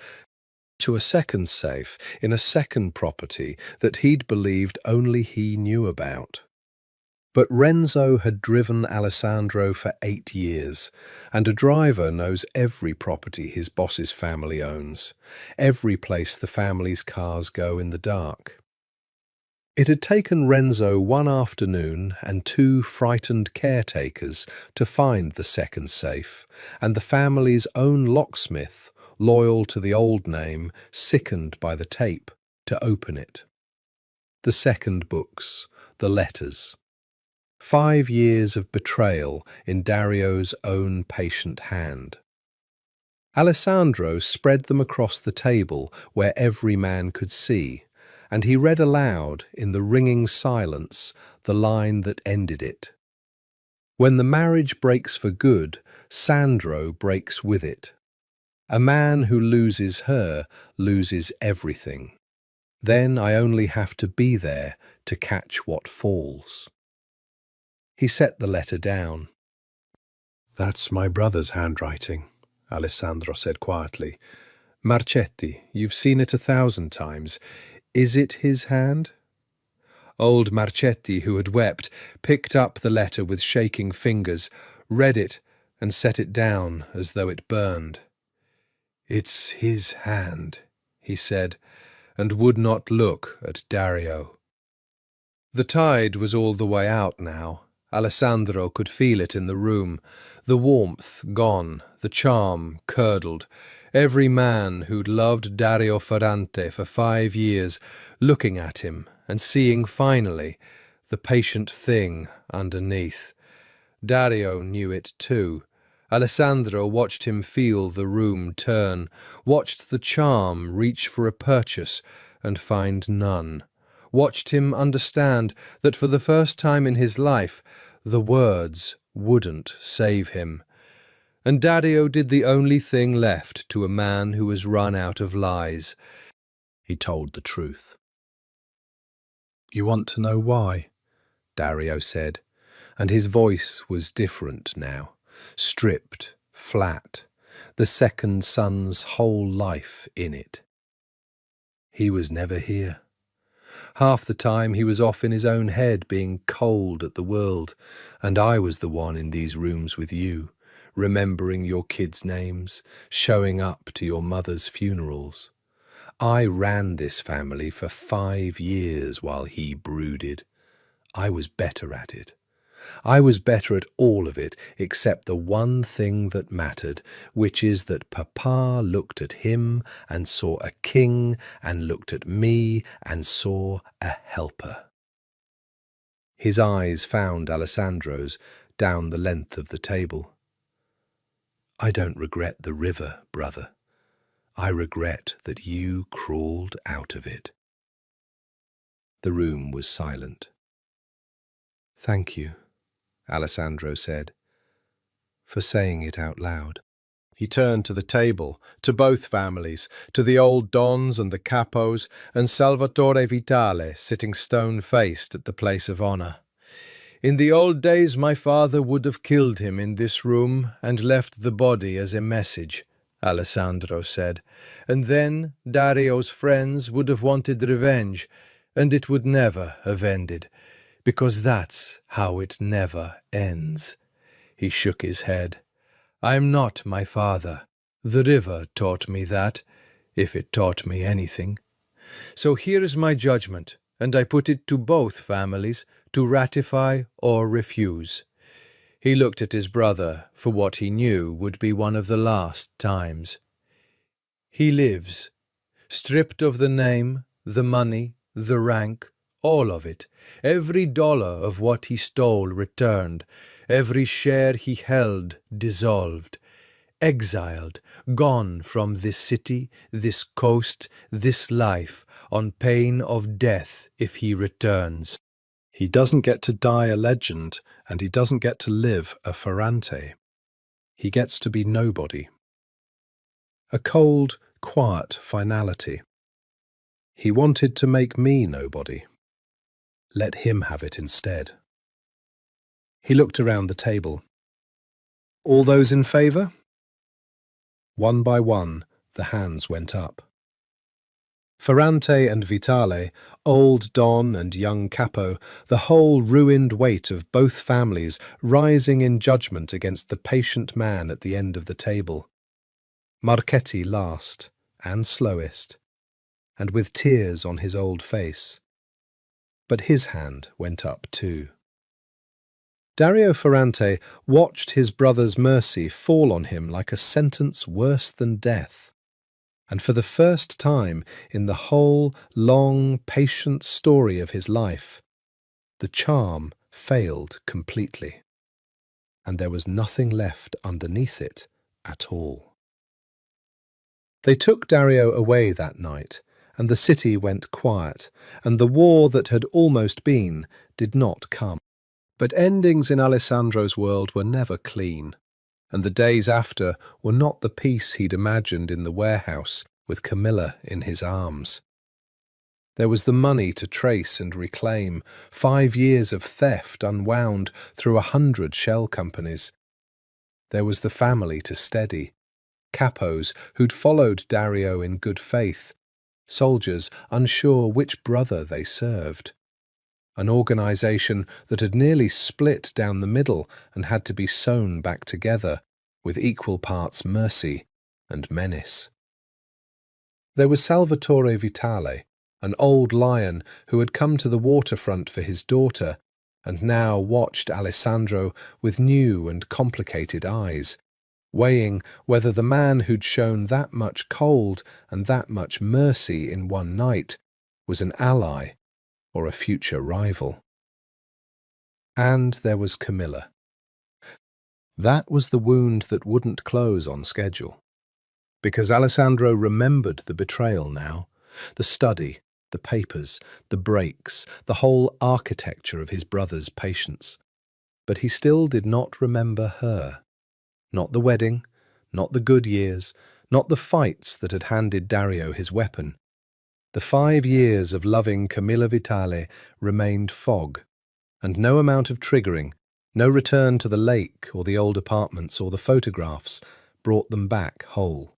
to a second safe in a second property that he'd believed only he knew about. But Renzo had driven Alessandro for 8 years, and a driver knows every property his boss's family owns, every place the family's cars go in the dark. It had taken Renzo one afternoon and 2 frightened caretakers to find the second safe, and the family's own locksmith, loyal to the old name, sickened by the tape, to open it. The second books, the letters. 5 years of betrayal in Dario's own patient hand. Alessandro spread them across the table where every man could see, and he read aloud, in the ringing silence, the line that ended it. "When the marriage breaks for good, Sandro breaks with it. A man who loses her loses everything. Then I only have to be there to catch what falls." He set the letter down. "That's my brother's handwriting," Alessandro said quietly. "Marchetti, you've seen it 1,000 times. Is it his hand?" Old Marchetti, who had wept, picked up the letter with shaking fingers, read it, and set it down as though it burned. "It's his hand," he said, and would not look at Dario. The tide was all the way out now. Alessandro could feel it in the room, the warmth gone, the charm curdled. Every man who'd loved Dario Ferrante for 5 years looking at him and seeing finally the patient thing underneath. Dario knew it too, Alessandro watched him feel the room turn, watched the charm reach for a purchase and find none, watched him understand that for the first time in his life the words wouldn't save him. And Dario did the only thing left to a man who has run out of lies. He told the truth. "You want to know why?" Dario said, and his voice was different now, stripped, flat, the second son's whole life in it. He was never here. Half the time he was off in his own head, being cold at the world, and I was the one in these rooms with you, remembering your kids' names, showing up to your mother's funerals. I ran this family for 5 years while he brooded. I was better at it. I was better at all of it except the one thing that mattered, which is that Papa looked at him and saw a king and looked at me and saw a helper. His eyes found Alessandro's down the length of the table. I don't regret the river, brother. I regret that you crawled out of it. The room was silent. Thank you, Alessandro said, for saying it out loud. He turned to the table, to both families, to the old Dons and the Capos, and Salvatore Vitale sitting stone-faced at the place of honour. In the old days my father would have killed him in this room and left the body as a message, Alessandro said, and then Dario's friends would have wanted revenge, and it would never have ended, because that's how it never ends. He shook his head. I'm not my father. The river taught me that, if it taught me anything. So here is my judgment, and I put it to both families to ratify or refuse. He looked at his brother for what he knew would be one of the last times. He lives, stripped of the name, the money, the rank, all of it, every dollar of what he stole returned, every share he held dissolved, exiled, gone from this city, this coast, this life, on pain of death if he returns. He doesn't get to die a legend, and he doesn't get to live a Ferrante. He gets to be nobody. A cold, quiet finality. He wanted to make me nobody. Let him have it instead. He looked around the table. All those in favour? One by one, the hands went up. Ferrante and Vitale, old Don and young Capo, the whole ruined weight of both families rising in judgment against the patient man at the end of the table. Marchetti last, and slowest, and with tears on his old face. But his hand went up too. Dario Ferrante watched his brother's mercy fall on him like a sentence worse than death. And for the first time in the whole long, patient story of his life, the charm failed completely, and there was nothing left underneath it at all. They took Dario away that night, and the city went quiet, and the war that had almost been did not come. But endings in Alessandro's world were never clean, and the days after were not the peace he'd imagined in the warehouse with Camilla in his arms. There was the money to trace and reclaim, 5 years of theft unwound through 100 shell companies. There was the family to steady, capos who'd followed Dario in good faith, soldiers unsure which brother they served. An organisation that had nearly split down the middle and had to be sewn back together, with equal parts mercy and menace. There was Salvatore Vitale, an old lion who had come to the waterfront for his daughter, and now watched Alessandro with new and complicated eyes, weighing whether the man who'd shown that much cold and that much mercy in one night was an ally or a future rival. And there was Camilla. That was the wound that wouldn't close on schedule. Because Alessandro remembered the betrayal now, the study, the papers, the breaks, the whole architecture of his brother's patience. But he still did not remember her. Not the wedding, not the good years, not the fights that had handed Dario his weapon. The 5 years of loving Camilla Vitale remained fog, and no amount of triggering, no return to the lake or the old apartments or the photographs brought them back whole.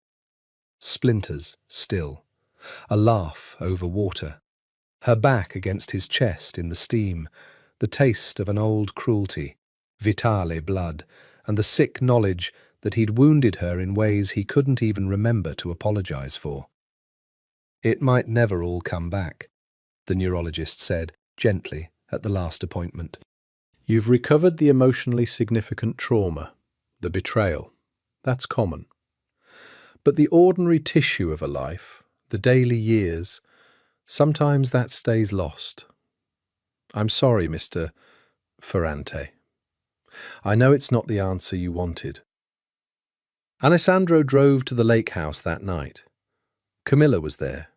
Splinters still, a laugh over water, her back against his chest in the steam, the taste of an old cruelty, Vitale blood, and the sick knowledge that he'd wounded her in ways he couldn't even remember to apologize for. It might never all come back, the neurologist said, gently, at the last appointment. You've recovered the emotionally significant trauma, the betrayal. That's common. But the ordinary tissue of a life, the daily years, sometimes that stays lost. I'm sorry, Mr. Ferrante. I know it's not the answer you wanted. Alessandro drove to the lake house that night. Camilla was there.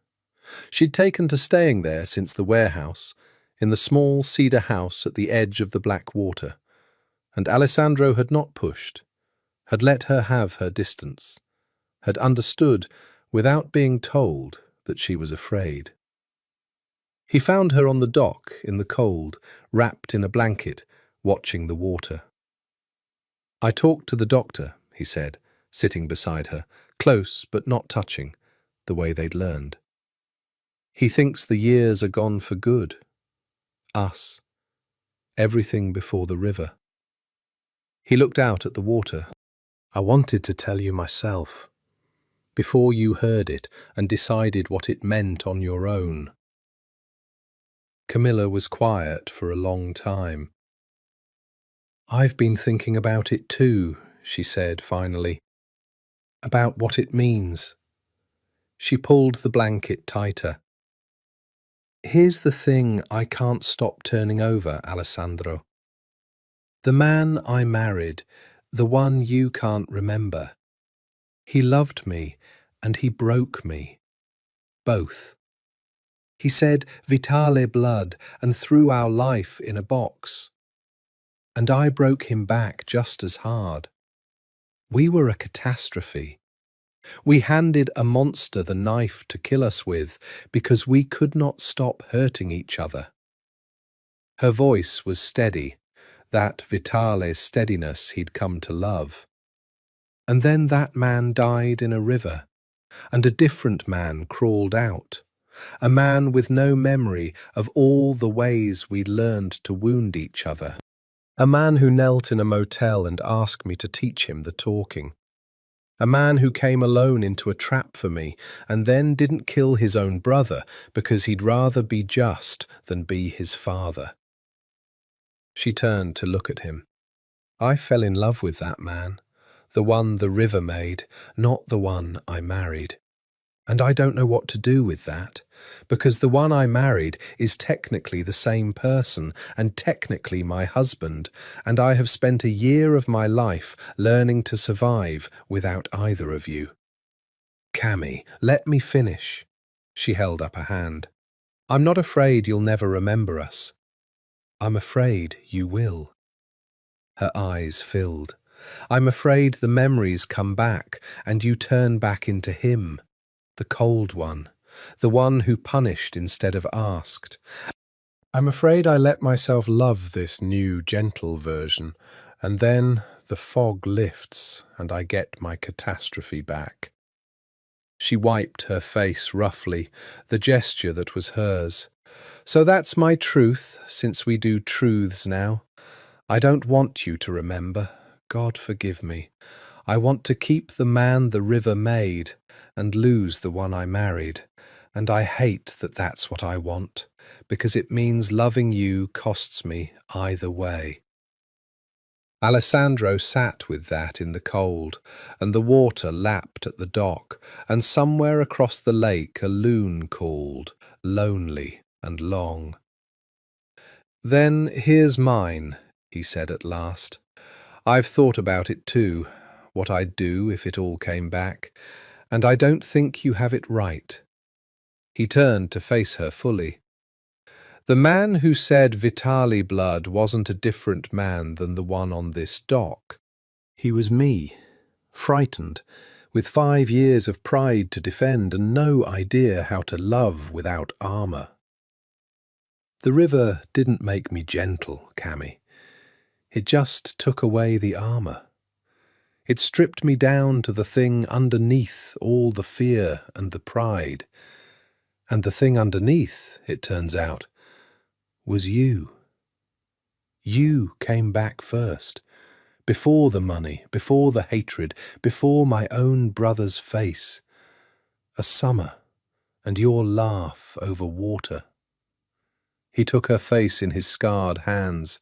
She'd taken to staying there since the warehouse, in the small cedar house at the edge of the black water, and Alessandro had not pushed, had let her have her distance, had understood, without being told, that she was afraid. He found her on the dock, in the cold, wrapped in a blanket, watching the water. I talked to the doctor, he said, sitting beside her, close but not touching, the way they'd learned. He thinks the years are gone for good. Us. Everything before the river. He looked out at the water. I wanted to tell you myself, before you heard it and decided what it meant on your own. Camilla was quiet for a long time. I've been thinking about it too, she said finally. About what it means. She pulled the blanket tighter. Here's the thing I can't stop turning over, Alessandro. The man I married, the one you can't remember. He loved me and he broke me. Both. He said Vitale blood and threw our life in a box. And I broke him back just as hard. We were a catastrophe. We handed a monster the knife to kill us with because we could not stop hurting each other. Her voice was steady, that Vitale steadiness he'd come to love. And then that man died in a river, and a different man crawled out, a man with no memory of all the ways we learned to wound each other. A man who knelt in a motel and asked me to teach him the talking. A man who came alone into a trap for me and then didn't kill his own brother because he'd rather be just than be his father. She turned to look at him. I fell in love with that man, the one the river made, not the one I married. And I don't know what to do with that, because the one I married is technically the same person and technically my husband, and I have spent a year of my life learning to survive without either of you. Cammy, let me finish. She held up a hand. I'm not afraid you'll never remember us. I'm afraid you will. Her eyes filled. I'm afraid the memories come back and you turn back into him. The cold one, the one who punished instead of asked. I'm afraid I let myself love this new, gentle version, and then the fog lifts and I get my catastrophe back. She wiped her face roughly, the gesture that was hers. So that's my truth, since we do truths now. I don't want you to remember. God forgive me. I want to keep the man the river made and lose the one I married, and I hate that that's what I want, because it means loving you costs me either way. Alessandro sat with that in the cold, and the water lapped at the dock, and somewhere across the lake a loon called, lonely and long. Then here's mine, he said at last. I've thought about it too, what I'd do if it all came back, and I don't think you have it right." He turned to face her fully. "The man who said Vitali blood wasn't a different man than the one on this dock. He was me, frightened, with 5 years of pride to defend and no idea how to love without armour. The river didn't make me gentle, Cammy. It just took away the armour. It stripped me down to the thing underneath all the fear and the pride. And the thing underneath, it turns out, was you. You came back first, before the money, before the hatred, before my own brother's face. A summer, and your laugh over water." He took her face in his scarred hands.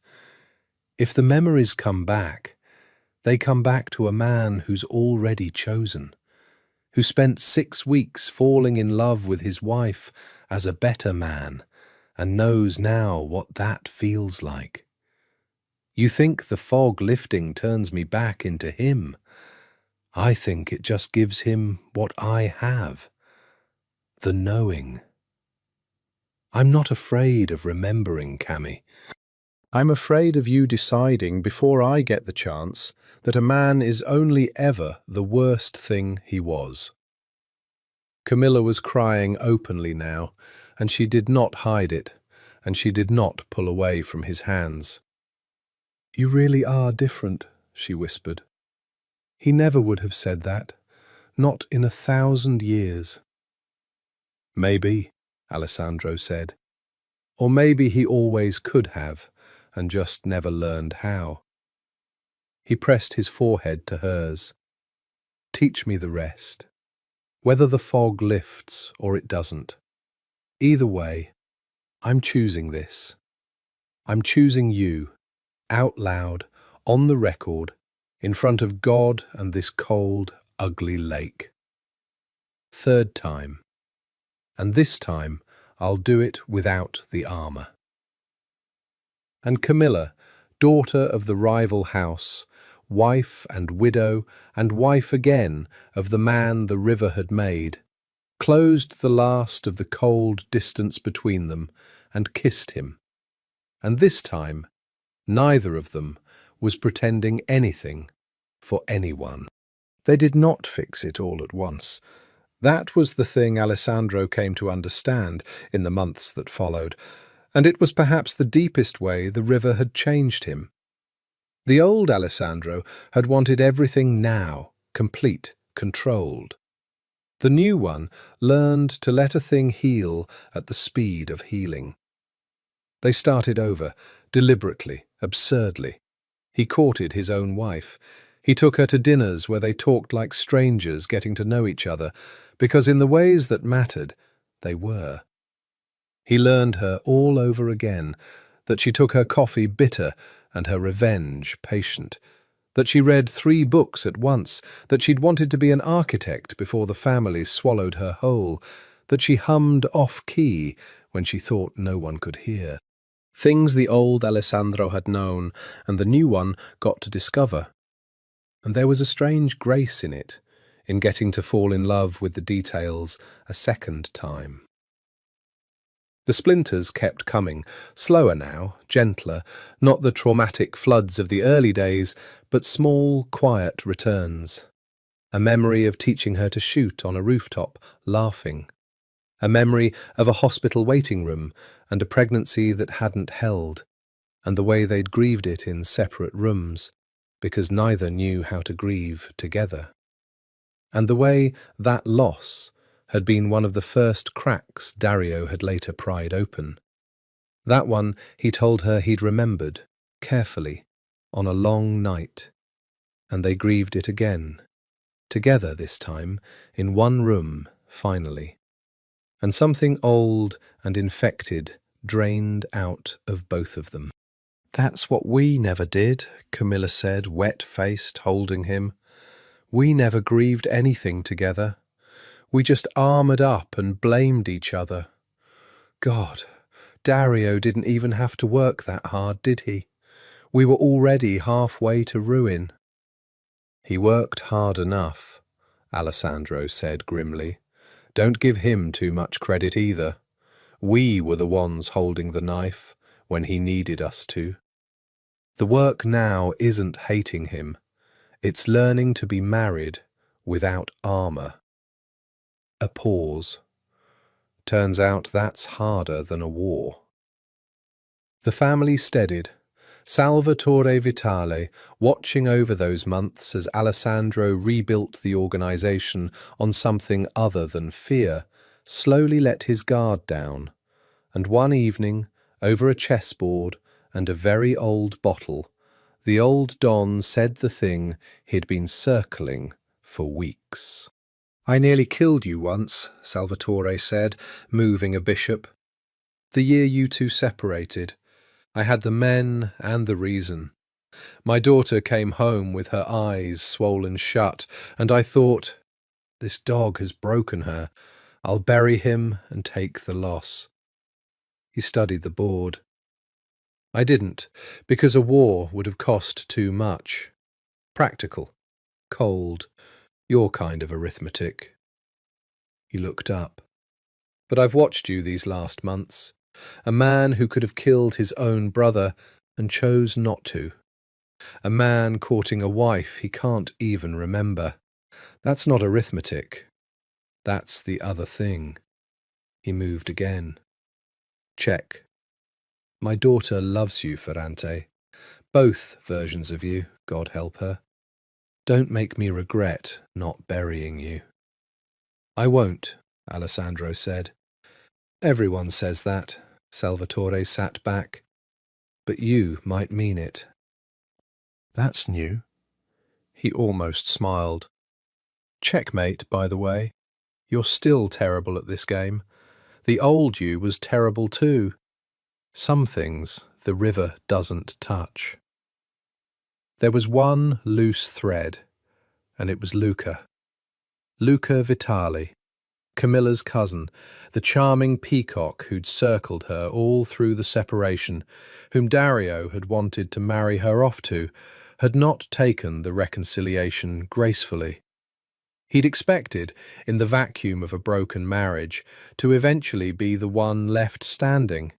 "If the memories come back, they come back to a man who's already chosen, who spent 6 weeks falling in love with his wife as a better man, and knows now what that feels like. You think the fog lifting turns me back into him. I think it just gives him what I have, the knowing. I'm not afraid of remembering, Cammy. I'm afraid of you deciding before I get the chance that a man is only ever the worst thing he was." Camilla was crying openly now, and she did not hide it, and she did not pull away from his hands. "You really are different," she whispered. "He never would have said that, not in 1,000 years." "Maybe," Alessandro said. "Or maybe he always could have, and just never learned how." He pressed his forehead to hers. "Teach me the rest. Whether the fog lifts or it doesn't. Either way, I'm choosing this. I'm choosing you, out loud, on the record, in front of God and this cold, ugly lake. 3rd time. And this time I'll do it without the armour." And Camilla, daughter of the rival house, wife and widow and wife again of the man the river had made, closed the last of the cold distance between them and kissed him. And this time, neither of them was pretending anything for anyone. They did not fix it all at once. That was the thing Alessandro came to understand in the months that followed, and it was perhaps the deepest way the river had changed him. The old Alessandro had wanted everything now, complete, controlled. The new one learned to let a thing heal at the speed of healing. They started over, deliberately, absurdly. He courted his own wife. He took her to dinners where they talked like strangers getting to know each other, because in the ways that mattered, they were. He learned her all over again, that she took her coffee bitter and her revenge patient, that she read 3 books at once, that she'd wanted to be an architect before the family swallowed her whole, that she hummed off-key when she thought no one could hear. Things the old Alessandro had known and the new one got to discover. And there was a strange grace in it, in getting to fall in love with the details a second time. The splinters kept coming, slower now, gentler, not the traumatic floods of the early days, but small, quiet returns. A memory of teaching her to shoot on a rooftop, laughing. A memory of a hospital waiting room and a pregnancy that hadn't held, and the way they'd grieved it in separate rooms, because neither knew how to grieve together. And the way that loss had been one of the first cracks Dario had later pried open. That one he told her he'd remembered, carefully, on a long night, and they grieved it again, together this time, in one room, finally. And something old and infected drained out of both of them. "That's what we never did," Camilla said, wet-faced, holding him. "We never grieved anything together. We just armoured up and blamed each other. God, Dario didn't even have to work that hard, did he? We were already halfway to ruin. He worked hard enough, Alessandro said grimly. Don't give him too much credit either. We were the ones holding the knife when he needed us to. The work now isn't hating him. It's learning to be married without armor. A pause. Turns out that's harder than a war. The family steadied, Salvatore Vitale watching over those months as Alessandro rebuilt the organization on something other than fear, slowly let his guard down, and one evening, over a chessboard and a very old bottle, the old Don said the thing he'd been circling for weeks. I nearly killed you once, Salvatore said, moving a bishop. The year you two separated. I had the men and the reason. My daughter came home with her eyes swollen shut, and I thought, this dog has broken her. I'll bury him and take the loss. He studied the board. I didn't, because a war would have cost too much. Practical, cold, your kind of arithmetic. He looked up. But I've watched you these last months. A man who could have killed his own brother and chose not to. A man courting a wife he can't even remember. That's not arithmetic. That's the other thing. He moved again. Check. My daughter loves you, Ferrante. Both versions of you, God help her. Don't make me regret not burying you. I won't, Alessandro said. Everyone says that. Salvatore sat back. But you might mean it. That's new. He almost smiled. Checkmate, by the way. You're still terrible at this game. The old you was terrible too. Some things the river doesn't touch. There was one loose thread, and it was Luca. Luca Vitale. Camilla's cousin, the charming peacock who'd circled her all through the separation, whom Dario had wanted to marry her off to, had not taken the reconciliation gracefully. He'd expected, in the vacuum of a broken marriage, to eventually be the one left standing.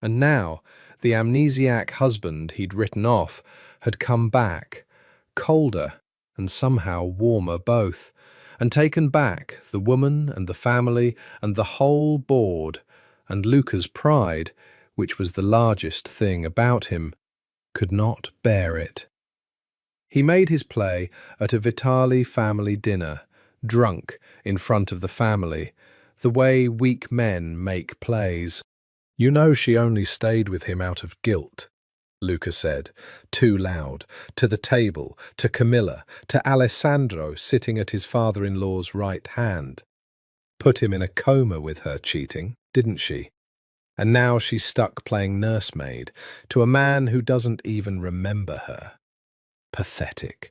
And now, the amnesiac husband he'd written off had come back, colder and somehow warmer both, and taken back the woman and the family and the whole board, and Luca's pride, which was the largest thing about him, could not bear it. He made his play at a Vitale family dinner, drunk in front of the family, the way weak men make plays. You know she only stayed with him out of guilt, Luca said, too loud, to the table, to Camilla, to Alessandro sitting at his father-in-law's right hand. Put him in a coma with her cheating, didn't she? And now she's stuck playing nursemaid to a man who doesn't even remember her. Pathetic.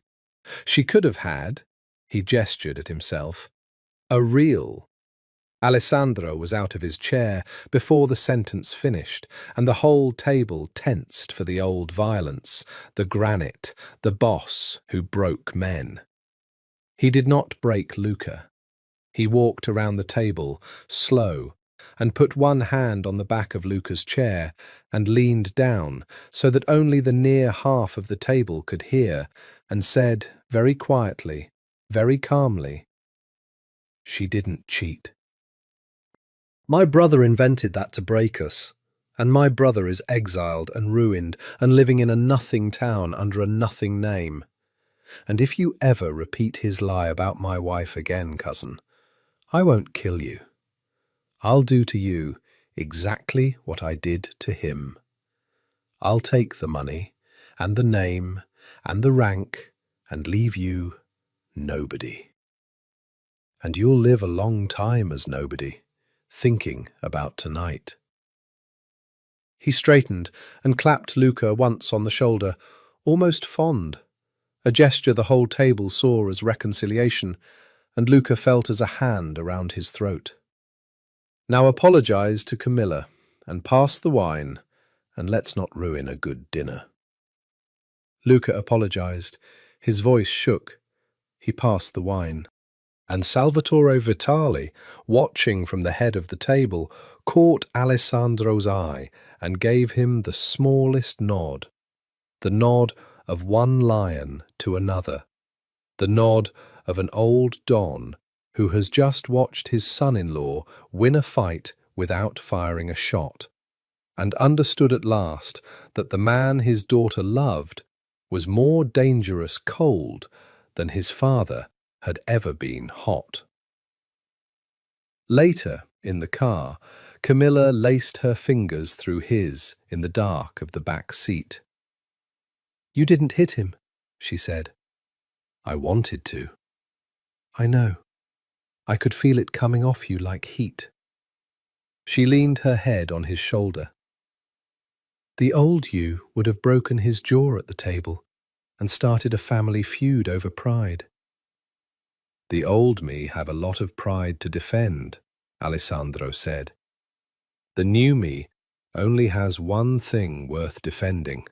She could have had, he gestured at himself, a real. Alessandro was out of his chair before the sentence finished, and the whole table tensed for the old violence, the granite, the boss who broke men. He did not break Luca. He walked around the table, slow, and put one hand on the back of Luca's chair and leaned down so that only the near half of the table could hear, and said very quietly, very calmly, "She didn't cheat." My brother invented that to break us, and my brother is exiled and ruined and living in a nothing town under a nothing name. And if you ever repeat his lie about my wife again, cousin, I won't kill you. I'll do to you exactly what I did to him. I'll take the money and the name and the rank and leave you nobody. And you'll live a long time as nobody, thinking about tonight. He straightened and clapped Luca once on the shoulder, almost fond, a gesture the whole table saw as reconciliation, and Luca felt as a hand around his throat. Now apologize to Camilla, and pass the wine, and let's not ruin a good dinner. Luca apologized. His voice shook. He passed the wine. And Salvatore Vitali, watching from the head of the table, caught Alessandro's eye and gave him the smallest nod. The nod of one lion to another. The nod of an old don who has just watched his son-in-law win a fight without firing a shot, and understood at last that the man his daughter loved was more dangerous cold than his father had ever been hot. Later, in the car, Camilla laced her fingers through his in the dark of the back seat. "You didn't hit him," she said. "I wanted to." "I know. I could feel it coming off you like heat." She leaned her head on his shoulder. "The old you would have broken his jaw at the table and started a family feud over pride." "The old me have a lot of pride to defend," Alessandro said. "The new me only has one thing worth defending,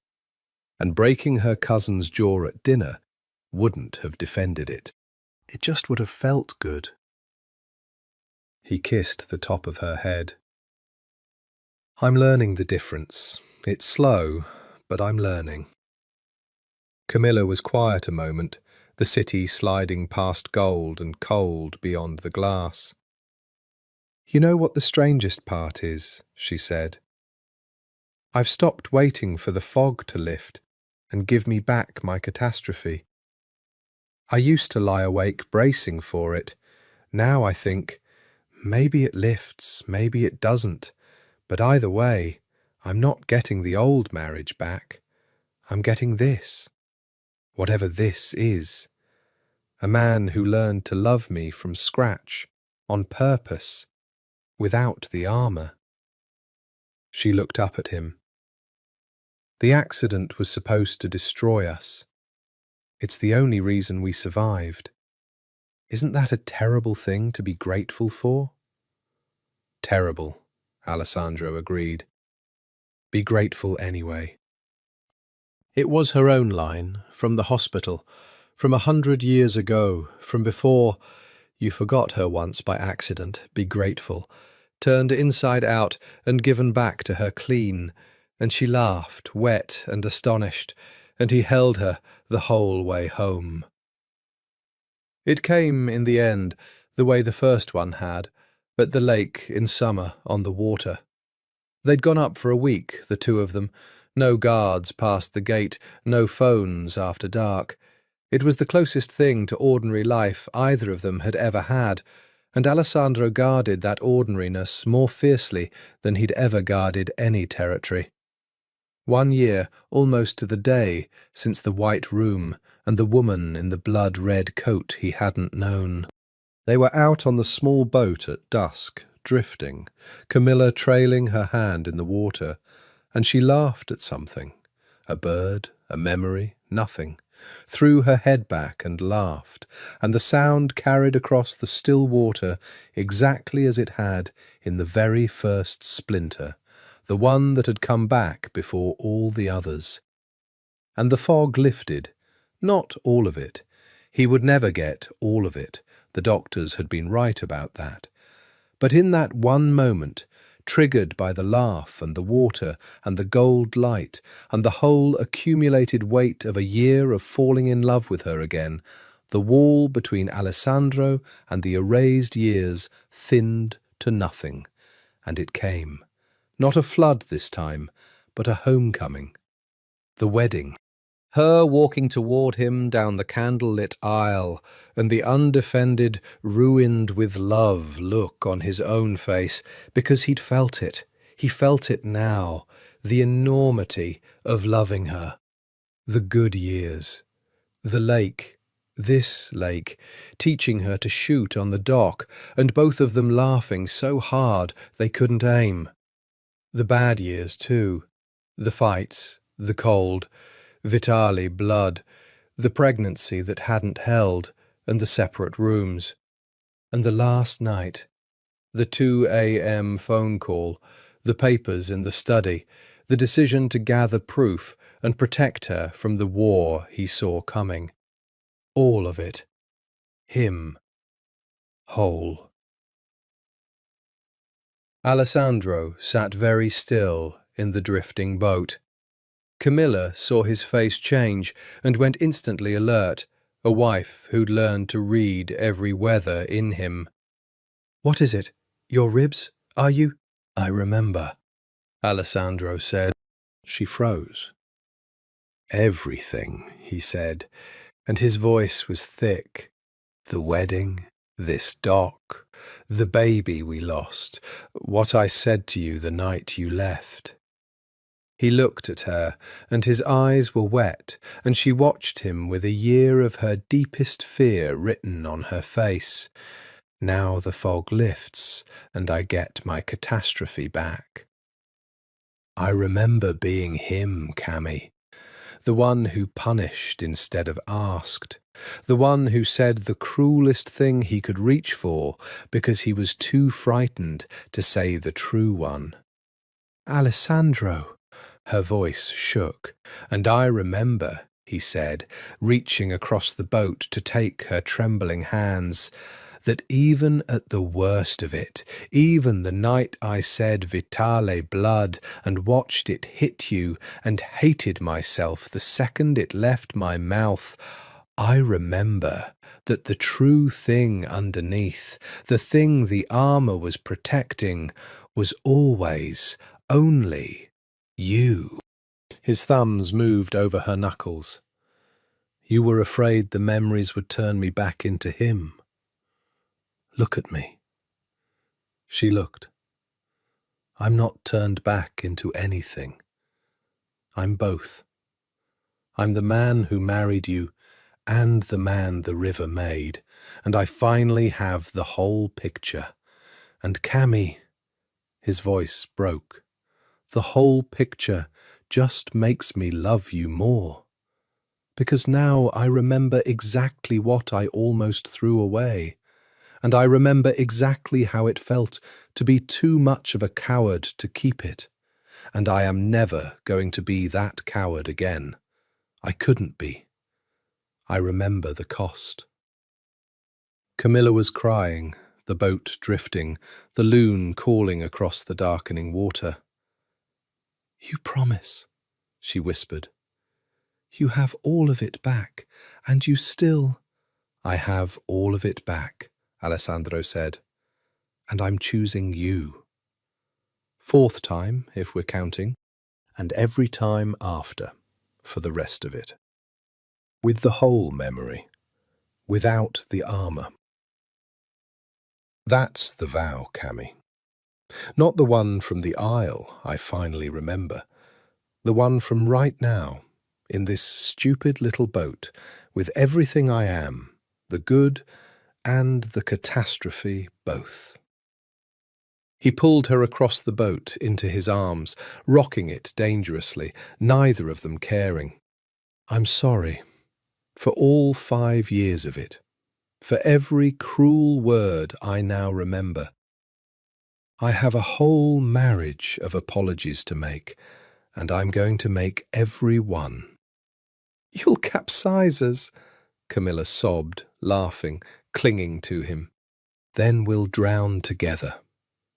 and breaking her cousin's jaw at dinner wouldn't have defended it. It just would have felt good." He kissed the top of her head. "I'm learning the difference. It's slow, but I'm learning." Camilla was quiet a moment, the city sliding past gold and cold beyond the glass. "You know what the strangest part is," she said. "I've stopped waiting for the fog to lift and give me back my catastrophe. I used to lie awake bracing for it. Now I think, maybe it lifts, maybe it doesn't, but either way, I'm not getting the old marriage back. I'm getting this, whatever this is. A man who learned to love me from scratch, on purpose, without the armour." She looked up at him. "The accident was supposed to destroy us. It's the only reason we survived. Isn't that a terrible thing to be grateful for?" "Terrible," Alessandro agreed. "Be grateful anyway." It was her own line, from the hospital, from 100 years ago, from before you forgot her once by accident, be grateful, turned inside out and given back to her clean, and she laughed, wet and astonished, and he held her the whole way home. It came in the end the way the first one had, at the lake in summer on the water. They'd gone up for a week, the two of them, no guards past the gate, no phones after dark. It was the closest thing to ordinary life either of them had ever had, and Alessandro guarded that ordinariness more fiercely than he'd ever guarded any territory. 1 year, almost to the day, since the white room and the woman in the blood-red coat he hadn't known. They were out on the small boat at dusk, drifting, Camilla trailing her hand in the water, and she laughed at something. A bird, a memory, nothing. Threw her head back and laughed, and the sound carried across the still water exactly as it had in the very first splinter, the one that had come back before all the others. And the fog lifted, not all of it. He would never get all of it. The doctors had been right about that. But in that one moment, triggered by the laugh and the water and the gold light and the whole accumulated weight of a year of falling in love with her again, the wall between Alessandro and the erased years thinned to nothing, and it came. Not a flood this time, but a homecoming. The wedding. Her walking toward him down the candle-lit aisle, and the undefended, ruined with love look on his own face, because he'd felt it. He felt it now, the enormity of loving her. The good years. The lake, this lake, teaching her to shoot on the dock, and both of them laughing so hard they couldn't aim. The bad years, too. The fights, the cold, Vitali blood, the pregnancy that hadn't held, and the separate rooms. And the last night, the 2 a.m. phone call, the papers in the study, the decision to gather proof and protect her from the war he saw coming. All of it. Him. Whole. Alessandro sat very still in the drifting boat. Camilla saw his face change and went instantly alert, a wife who'd learned to read every weather in him. "What is it? Your ribs, are you?" "I remember," Alessandro said. She froze. "Everything," he said, and his voice was thick. "The wedding, this dock, the baby we lost, what I said to you the night you left." He looked at her, and his eyes were wet, and she watched him with a year of her deepest fear written on her face. Now the fog lifts, and I get my catastrophe back. I remember being him, Cammy, the one who punished instead of asked, the one who said the cruelest thing he could reach for because he was too frightened to say the true one. "Alessandro," her voice shook, "and I remember," he said, reaching across the boat to take her trembling hands, "that even at the worst of it, even the night I said Vitale blood and watched it hit you and hated myself the second it left my mouth, I remember that the true thing underneath, the thing the armor was protecting, was always, only you." His thumbs moved over her knuckles. "You were afraid the memories would turn me back into him. Look at me." She looked. "I'm not turned back into anything. I'm both. I'm the man who married you and the man the river made, and I finally have the whole picture. And Cammy," his voice broke, "the whole picture just makes me love you more. Because now I remember exactly what I almost threw away, and I remember exactly how it felt to be too much of a coward to keep it, and I am never going to be that coward again. I couldn't be. I remember the cost." Camilla was crying, the boat drifting, the loon calling across the darkening water. "You promise," she whispered. "You have all of it back, and you still—" "I have all of it back," Alessandro said, "and I'm choosing you. 4th time, if we're counting, and every time after, for the rest of it. With the whole memory, without the armor. That's the vow, Cammy. Not the one from the Isle I finally remember. The one from right now, in this stupid little boat, with everything I am, the good and the catastrophe both." He pulled her across the boat into his arms, rocking it dangerously, neither of them caring. "I'm sorry. For all 5 years of it. For every cruel word I now remember. I have a whole marriage of apologies to make, and I'm going to make every one." "You'll capsize us," Camilla sobbed, laughing, clinging to him. "Then we'll drown together,"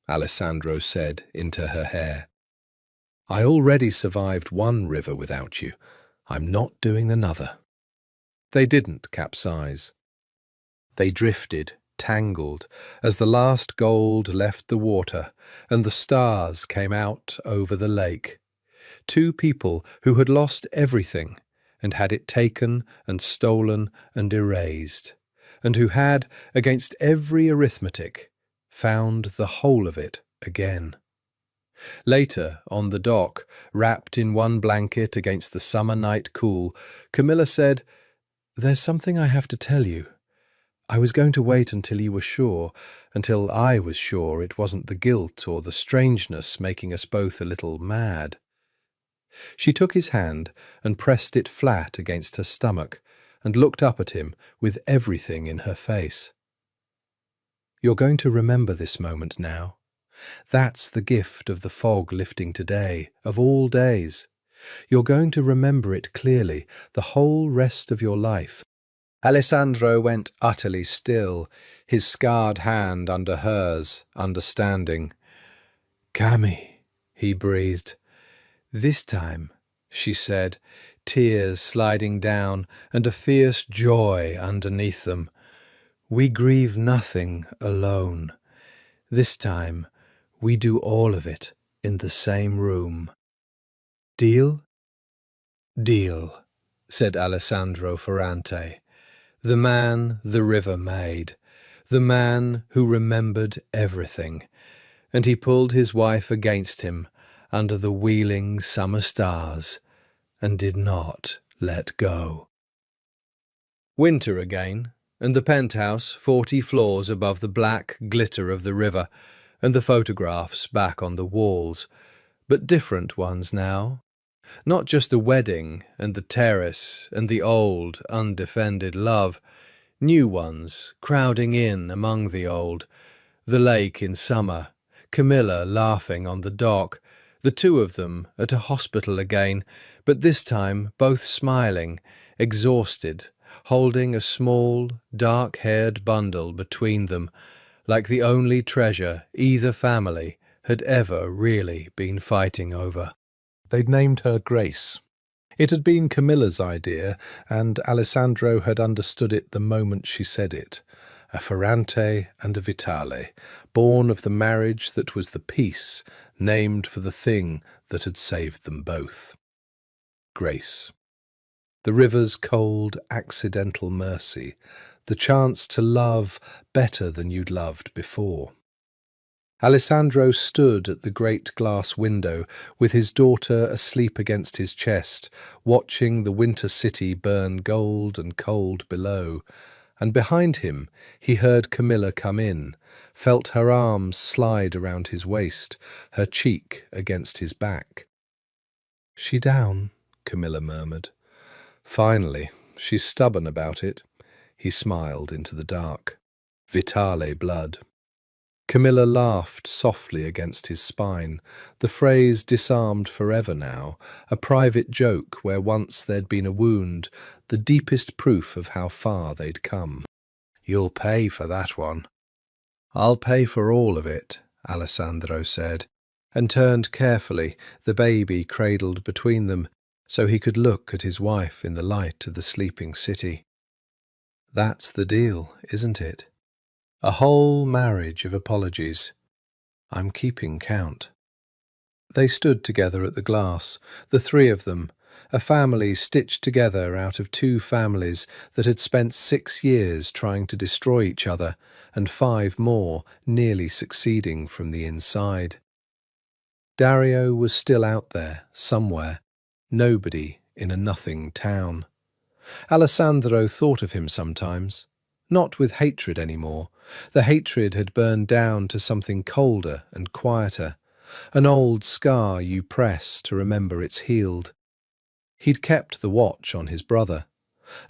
Alessandro said into her hair. "I already survived one river without you. I'm not doing another." They didn't capsize. They drifted, tangled, as the last gold left the water and the stars came out over the lake. 2 people who had lost everything and had it taken and stolen and erased, and who had, against every arithmetic, found the whole of it again. Later, on the dock, wrapped in one blanket against the summer night cool, Camilla said, "There's something I have to tell you. I was going to wait until you were sure, until I was sure it wasn't the guilt or the strangeness making us both a little mad." She took his hand and pressed it flat against her stomach and looked up at him with everything in her face. "You're going to remember this moment now. That's the gift of the fog lifting today, of all days. You're going to remember it clearly, the whole rest of your life. Alessandro went utterly still, his scarred hand under hers, understanding. "Cami," he breathed. "This time," she said, tears sliding down and a fierce joy underneath them. "We grieve nothing alone. This time, we do all of it in the same room. Deal?" "Deal," said Alessandro Ferrante, the man the river made, the man who remembered everything, and he pulled his wife against him under the wheeling summer stars and did not let go. Winter again, and the penthouse 40 floors above the black glitter of the river, and the photographs back on the walls, but different ones now. Not just the wedding and the terrace and the old, undefended love, new ones crowding in among the old, the lake in summer, Camilla laughing on the dock, the two of them at a hospital again, but this time both smiling, exhausted, holding a small, dark-haired bundle between them, like the only treasure either family had ever really been fighting over. They'd named her Grace. It had been Camilla's idea, and Alessandro had understood it the moment she said it. A Ferrante and a Vitale, born of the marriage that was the peace, named for the thing that had saved them both. Grace. The river's cold, accidental mercy, the chance to love better than you'd loved before. Alessandro stood at the great glass window with his daughter asleep against his chest, watching the winter city burn gold and cold below, and behind him he heard Camilla come in, felt her arms slide around his waist, her cheek against his back. "She down?" Camilla murmured. "Finally, she's stubborn about it." He smiled into the dark. Vitale blood. Camilla laughed softly against his spine, the phrase disarmed forever now, a private joke where once there'd been a wound, the deepest proof of how far they'd come. "You'll pay for that one." "I'll pay for all of it," Alessandro said, and turned carefully, the baby cradled between them, so he could look at his wife in the light of the sleeping city. "That's the deal, isn't it? A whole marriage of apologies. I'm keeping count." They stood together at the glass, the three of them, a family stitched together out of two families that had spent 6 years trying to destroy each other, and 5 more nearly succeeding from the inside. Dario was still out there, somewhere, nobody in a nothing town. Alessandro thought of him sometimes, not with hatred anymore. The hatred had burned down to something colder and quieter, an old scar you press to remember it's healed. He'd kept the watch on his brother.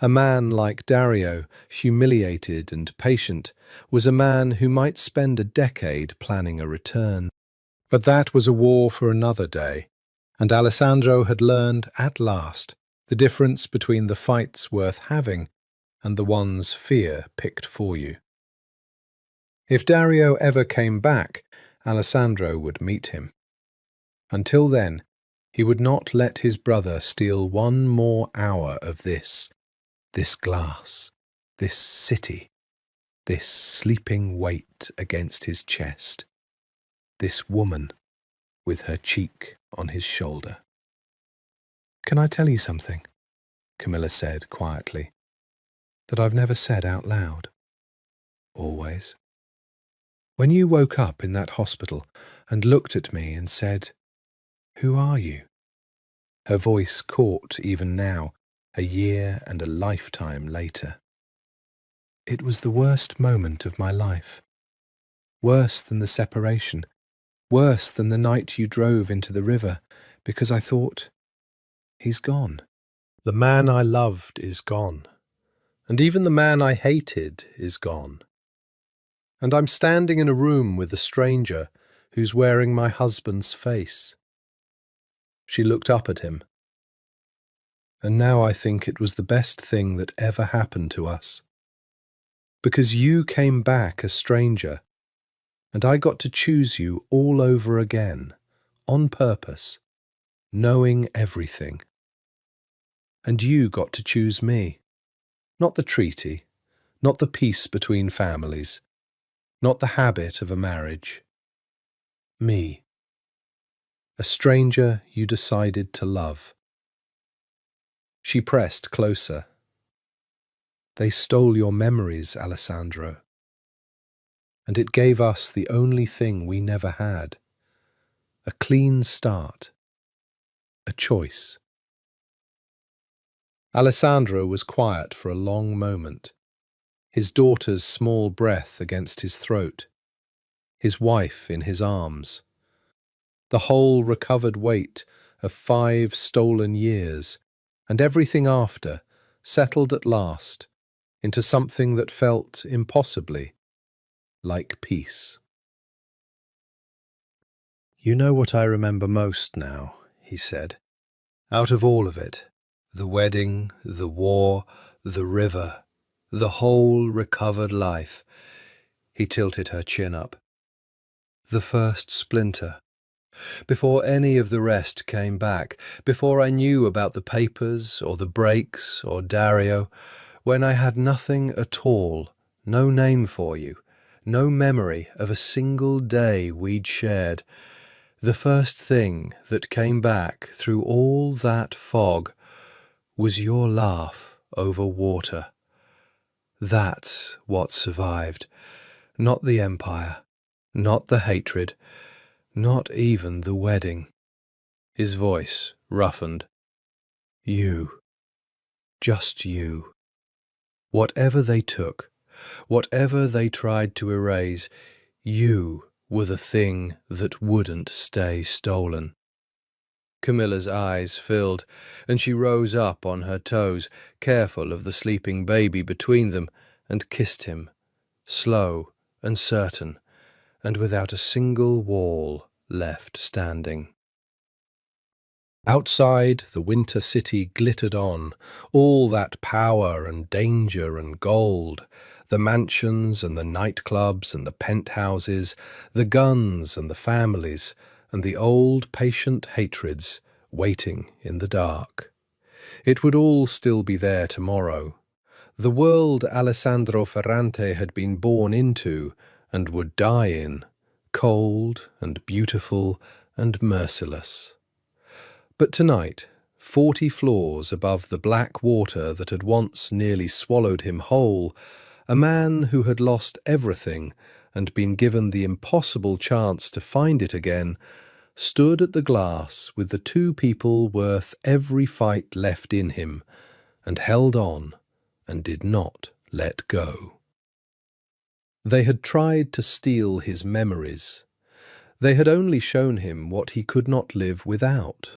A man like Dario, humiliated and patient, was a man who might spend a decade planning a return. But that was a war for another day, and Alessandro had learned, at last, the difference between the fights worth having and the ones fear picked for you. If Dario ever came back, Alessandro would meet him. Until then, he would not let his brother steal 1 more hour of this glass, this city, this sleeping weight against his chest, this woman with her cheek on his shoulder. "Can I tell you something?" Camilla said quietly, "that I've never said out loud?" "Always." "When you woke up in that hospital and looked at me and said, 'Who are you?'" Her voice caught even now, a year and a lifetime later. "It was the worst moment of my life. Worse than the separation. Worse than the night you drove into the river, because I thought, he's gone. The man I loved is gone. And even the man I hated is gone. And I'm standing in a room with a stranger who's wearing my husband's face." She looked up at him. "And now I think it was the best thing that ever happened to us. Because you came back a stranger, and I got to choose you all over again, on purpose, knowing everything. And you got to choose me. Not the treaty, not the peace between families, not the habit of a marriage. Me. A stranger you decided to love." She pressed closer. "They stole your memories, Alessandro. And it gave us the only thing we never had. A clean start. A choice." Alessandro was quiet for a long moment, his daughter's small breath against his throat, his wife in his arms. The whole recovered weight of 5 stolen years, and everything after, settled at last into something that felt impossibly like peace. "You know what I remember most now," he said. "Out of all of it, the wedding, the war, the river, the whole recovered life." He tilted her chin up. "The first splinter. Before any of the rest came back, before I knew about the papers or the breaks or Dario, when I had nothing at all, no name for you, no memory of a single day we'd shared. The first thing that came back through all that fog was your laugh over water. That's what survived. Not the empire, not the hatred, not even the wedding." His voice roughened. "You. Just you. Whatever they took, whatever they tried to erase, you were the thing that wouldn't stay stolen." Camilla's eyes filled, and she rose up on her toes, careful of the sleeping baby between them, and kissed him, slow and certain, and without a single wall left standing. Outside, the winter city glittered on, all that power and danger and gold, the mansions and the nightclubs and the penthouses, the guns and the families, and the old patient hatreds waiting in the dark. It would all still be there tomorrow. The world Alessandro Ferrante had been born into and would die in, cold and beautiful and merciless. But tonight, 40 floors above the black water that had once nearly swallowed him whole, a man who had lost everything and been given the impossible chance to find it again, stood at the glass with the 2 people worth every fight left in him, and held on and did not let go. They had tried to steal his memories. They had only shown him what he could not live without.